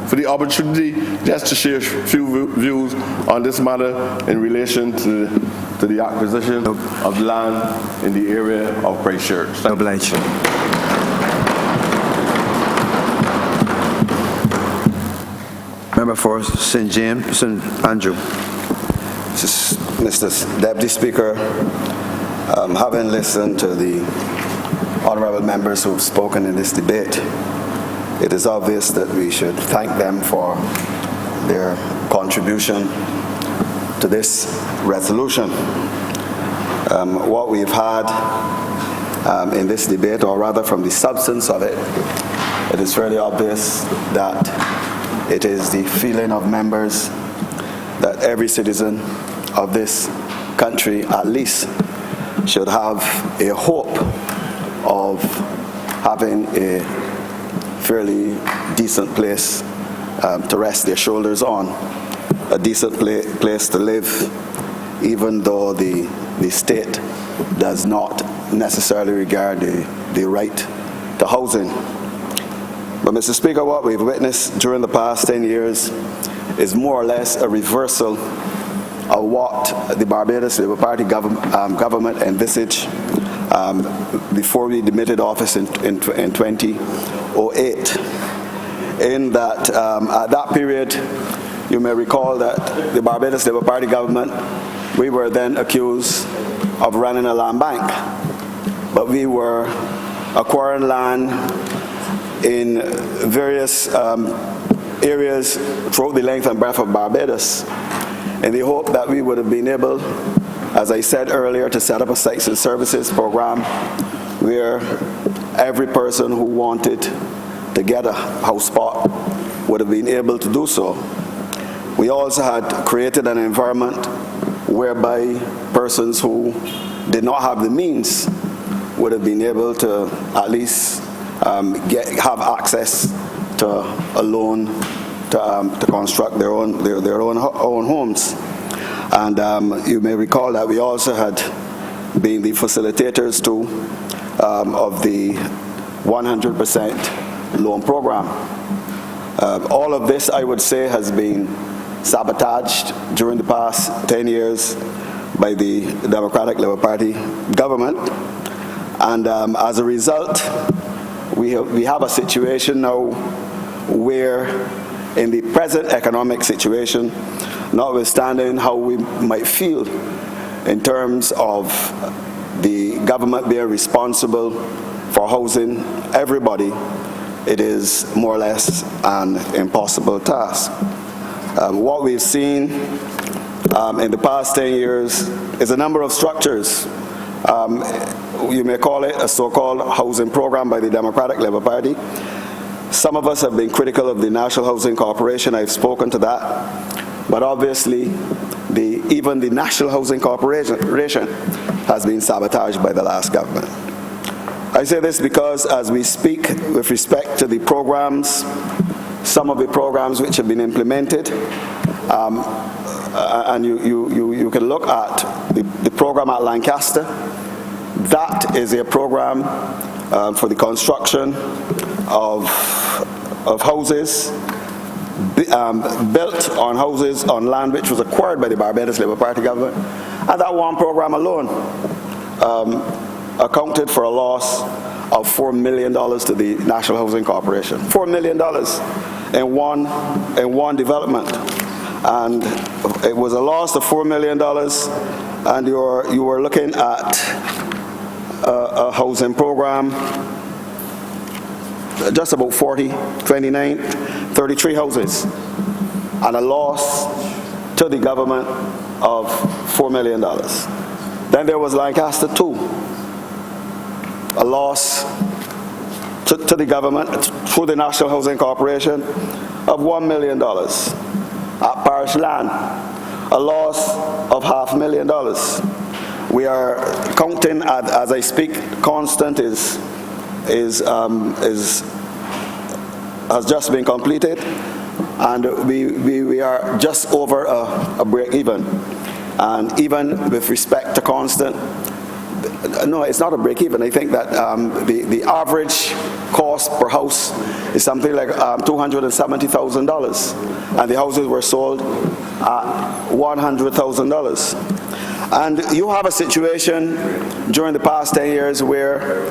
for the opportunity just to share a few views on this matter in relation to the acquisition of land in the area of Christchurch. Thank you. Member for St. James, St. Andrew. Mr. Deputy Speaker, having listened to the honourable members who have spoken in this debate, it is obvious that we should thank them for their contribution to this resolution. What we've had in this debate, or rather from the substance of it, it is fairly obvious that it is the feeling of members that every citizen of this country at least should have a hope of having a fairly decent place to rest their shoulders on, a decent place to live, even though the state does not necessarily regard the right to housing. But Mr. Speaker, what we've witnessed during the past 10 years is more or less a reversal of what the Barbados Labour Party government envisaged before we demitted office in 2008. In that, at that period, you may recall that the Barbados Labour Party government, we were then accused of running a land bank, but we were acquiring land in various areas throughout the length and breadth of Barbados, in the hope that we would have been able, as I said earlier, to set up a sites and services program where every person who wanted to get a house spot would have been able to do so. We also had created an environment whereby persons who did not have the means would have been able to at least have access to a loan to construct their own homes. And you may recall that we also had been the facilitators too of the 100% loan program. All of this, I would say, has been sabotaged during the past 10 years by the Democratic Labour Party government. And as a result, we have a situation now where in the present economic situation, notwithstanding how we might feel in terms of the government being responsible for housing everybody, it is more or less an impossible task. What we've seen in the past 10 years is a number of structures. You may call it a so-called housing program by the Democratic Labour Party. Some of us have been critical of the National Housing Corporation. I've spoken to that. But obviously, even the National Housing Corporation has been sabotaged by the last government. I say this because as we speak with respect to the programs, some of the programs which have been implemented, and you can look at the program at Lancaster. That is a program for the construction of houses built on houses on land which was acquired by the Barbados Labour Party government. And that one program alone accounted for a loss of $4 million to the National Housing Corporation. $4 million in one development. And it was a loss of $4 million, and you were looking at a housing program, just about 33 houses, and a loss to the government of $4 million. Then there was Lancaster 2, a loss to the government through the National Housing Corporation of $1 million. At Parish Land, a loss of $500,000. We are counting, as I speak, Constant has just been completed, and we are just over a break even. And even with respect to Constant, no, it's not a break even. I think that the average cost per house is something like $270,000, and the houses were sold at $100,000. And you have a situation during the past 10 years where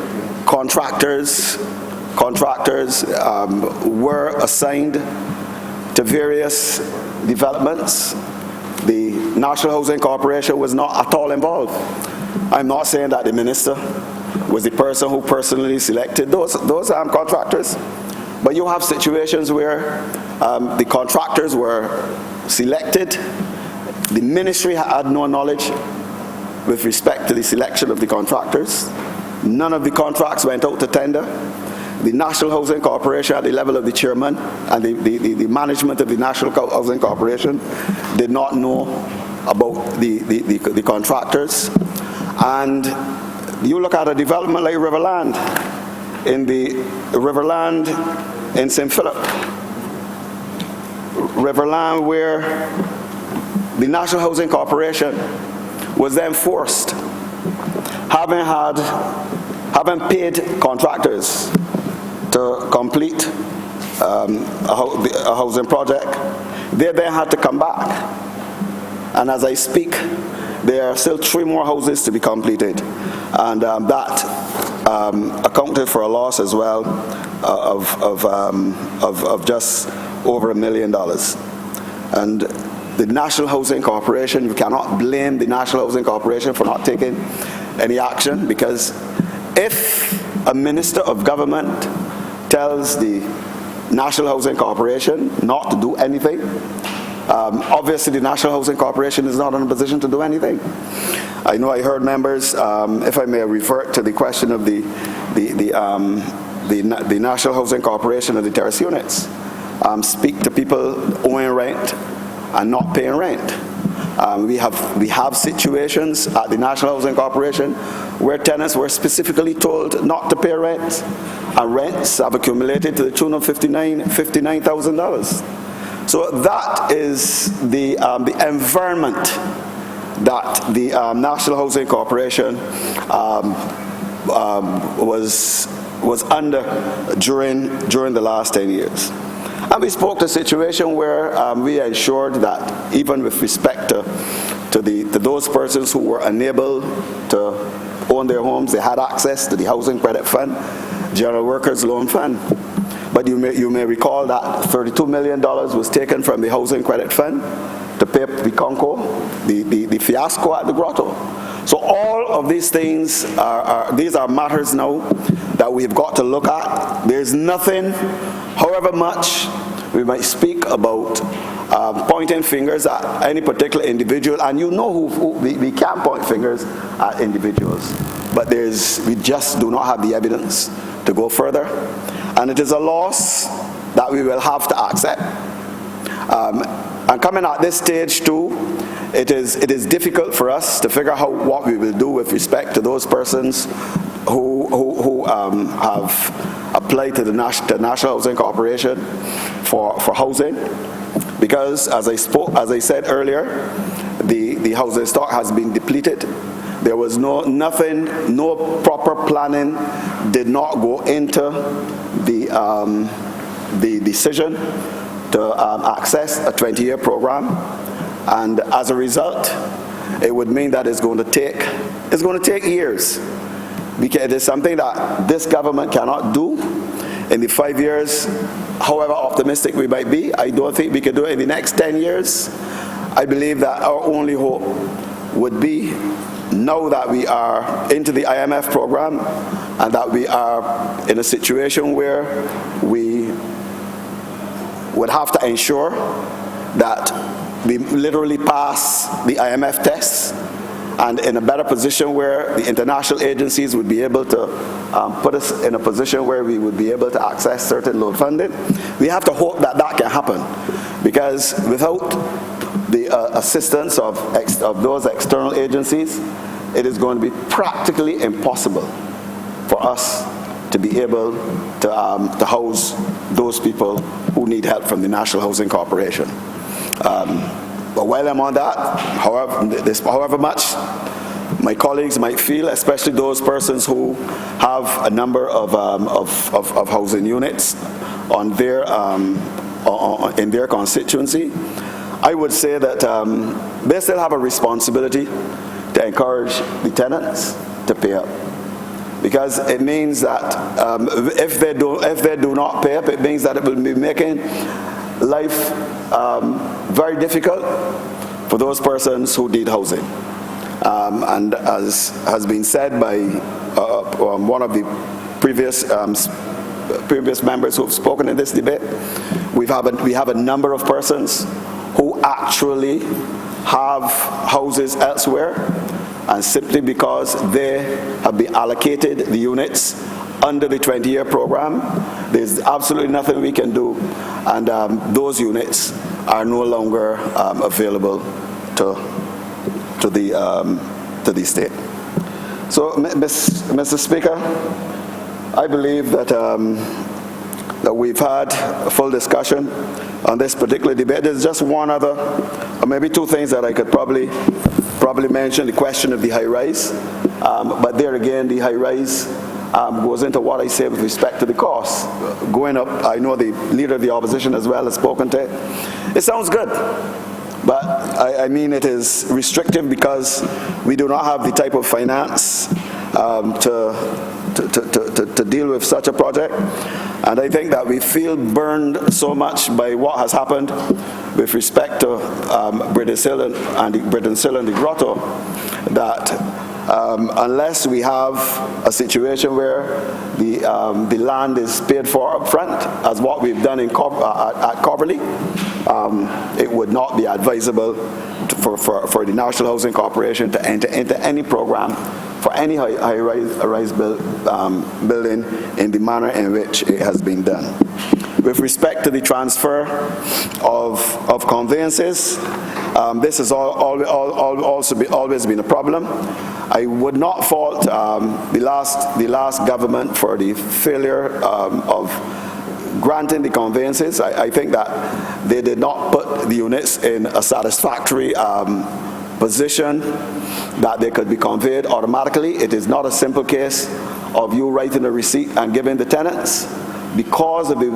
contractors were assigned to various developments. The National Housing Corporation was not at all involved. I'm not saying that the minister was the person who personally selected those contractors, but you have situations where the contractors were selected. The ministry had no knowledge with respect to the selection of the contractors. None of the contracts went out to tender. The National Housing Corporation, at the level of the chairman and the management of the National Housing Corporation, did not know about the contractors. And you look at a development like Riverland, in St. Philip, Riverland, where the National Housing Corporation was then forced, having paid contractors to complete a housing project, they then had to come back. And as I speak, there are still 3 more houses to be completed, and that accounted for a loss as well of just over $1 million. And the National Housing Corporation, you cannot blame the National Housing Corporation for not taking any action, because if a minister of government tells the National Housing Corporation not to do anything, obviously the National Housing Corporation is not in a position to do anything. I know I heard members, if I may revert to the question of the National Housing Corporation and the terrace units, speak to people owing rent and not paying rent. We have situations at the National Housing Corporation where tenants were specifically told not to pay rent, and rents have accumulated to the tune of $59,000. So that is the environment that the National Housing Corporation was under during the last 10 years. And we spoke to a situation where we ensured that even with respect to those persons who were unable to own their homes, they had access to the Housing Credit Fund, General Workers Loan Fund. But you may recall that $32 million was taken from the Housing Credit Fund to pay up the Conco, the fiasco at the Grotto. So all of these things these are matters now that we've got to look at. There's nothing, however much we might speak about pointing fingers at any particular individual, and you know who we can't point fingers at individuals, but we just do not have the evidence to go further, and it is a loss that we will have to accept. And coming at this stage too, it is difficult for us to figure out what we will do with respect to those persons who have applied to the National Housing Corporation for housing, because as I said earlier, the housing stock has been depleted. There was no proper planning did not go into the decision to access a 20-year program, and as a result, it would mean that it's going to take years. It is something that this government cannot do in the 5 years. However optimistic we might be, I don't think we can do it in the next 10 years. I believe that our only hope would be, now that we are into the IMF program and that we are in a situation where we would have to ensure that we literally pass the IMF tests, and in a better position where the international agencies would be able to put us in a position where we would be able to access certain loan funding. We have to hope that that can happen, because without the assistance of those external agencies, it is going to be practically impossible for us to be able to house those people who need help from the National Housing Corporation. But while I'm on that, however much my colleagues might feel, especially those persons who have a number of housing units on their in their constituency, I would say that they still have a responsibility to encourage the tenants to pay up, because it means that if they do not pay up, it means that it will be making life very difficult for those persons who need housing. And as has been said by one of the previous members who have spoken in this debate, we have a number of persons who actually have houses elsewhere, and simply because they have been allocated the units under the 20-year program, there's absolutely nothing we can do, and those units are no longer available to the state. So, Mr. Speaker, I believe that that we've had a full discussion on this particular debate. There's just one other, or maybe two things that I could probably mention: the question of the high-rise, but there again, the high-rise goes into what I say with respect to the cost going up. I know the leader of the opposition as well has spoken to it. It sounds good, but I mean it is restrictive, because we do not have the type of finance to deal with such a project. And I think that we feel burned so much by what has happened with respect to British Hill and the Grotto, that unless we have a situation where the land is paid for up front, as what we've done at Coverley, it would not be advisable for the National Housing Corporation to enter into any program for any high-rise building in the manner in which it has been done. With respect to the transfer of conveyances, this has always been a problem. I would not fault the last government for the failure of granting the conveyances. I think that they did not put the units in a satisfactory position that they could be conveyed automatically. It is not a simple case of you writing a receipt and giving the tenants. Because of the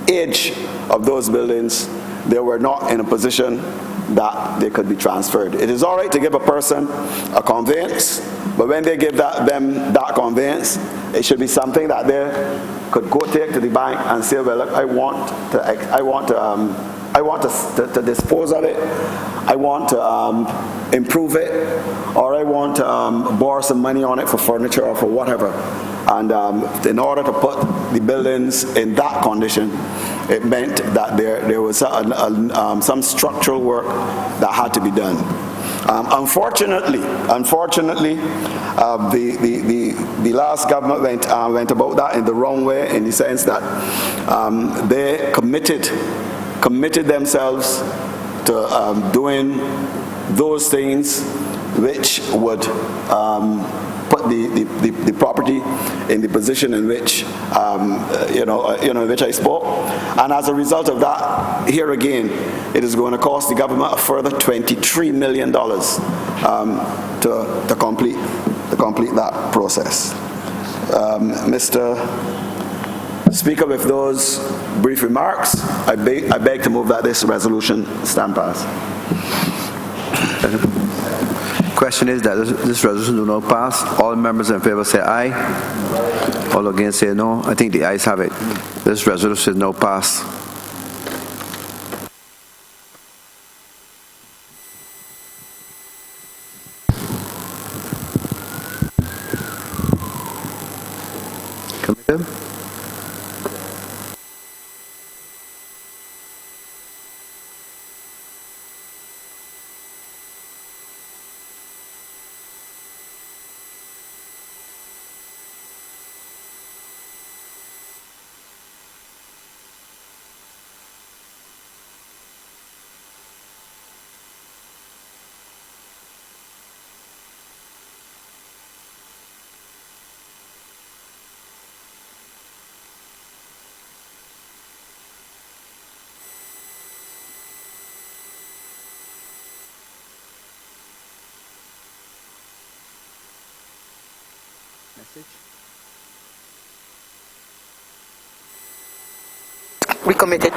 age of those buildings, they were not in a position that they could be transferred. It is all right to give a person a conveyance, but when they give them that conveyance, it should be something that they could go take to the bank and say, well, look, I want to dispose of it, I want to improve it, or I want to borrow some money on it for furniture or for whatever. And in order to put the buildings in that condition, it meant that there was some structural work that had to be done. Unfortunately, the last government went about that in the wrong way, in the sense that they committed themselves to doing those things which would put the property in the position in which which I spoke, and as a result of that, here again, it is going to cost the government a further $23 million to complete that process. Mr. Speaker, with those brief remarks, I beg to move that this resolution stand passed. Question is that this resolution do not pass. All members in favor say aye. All against say no. I think the ayes have it. This resolution is now passed. Committee? We committed.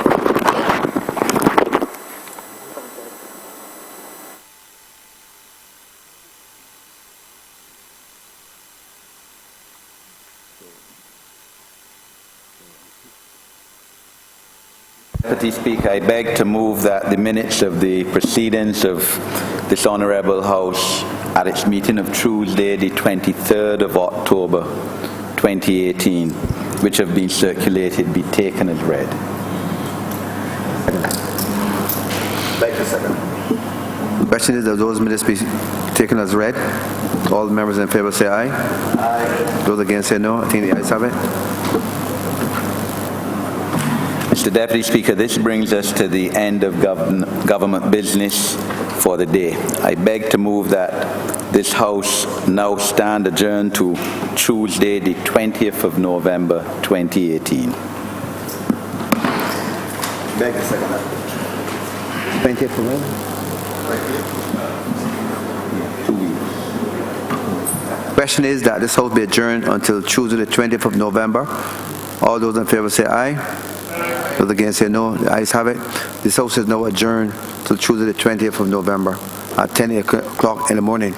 Deputy Speaker, I beg to move that the minutes of the proceedings of this Honourable House at its meeting of Tuesday, the 23rd of October 2018, which have been circulated, be taken as read. Thank you, Secretary. The question is that those minutes be taken as read. All the members in favor say aye. Aye. Those against say no. I think the ayes have it. Mr. Deputy Speaker, this brings us to the end of government business for the day. I beg to move that this House now stand adjourned to Tuesday, the 20th of November, 2018. Beg to second that. 20th of November. Question is that this House be adjourned until Tuesday, the 20th of November. All those in favor say aye. Those against say no. The ayes have it. This House is now adjourned till Tuesday, the 20th of November at 10 o'clock in the morning.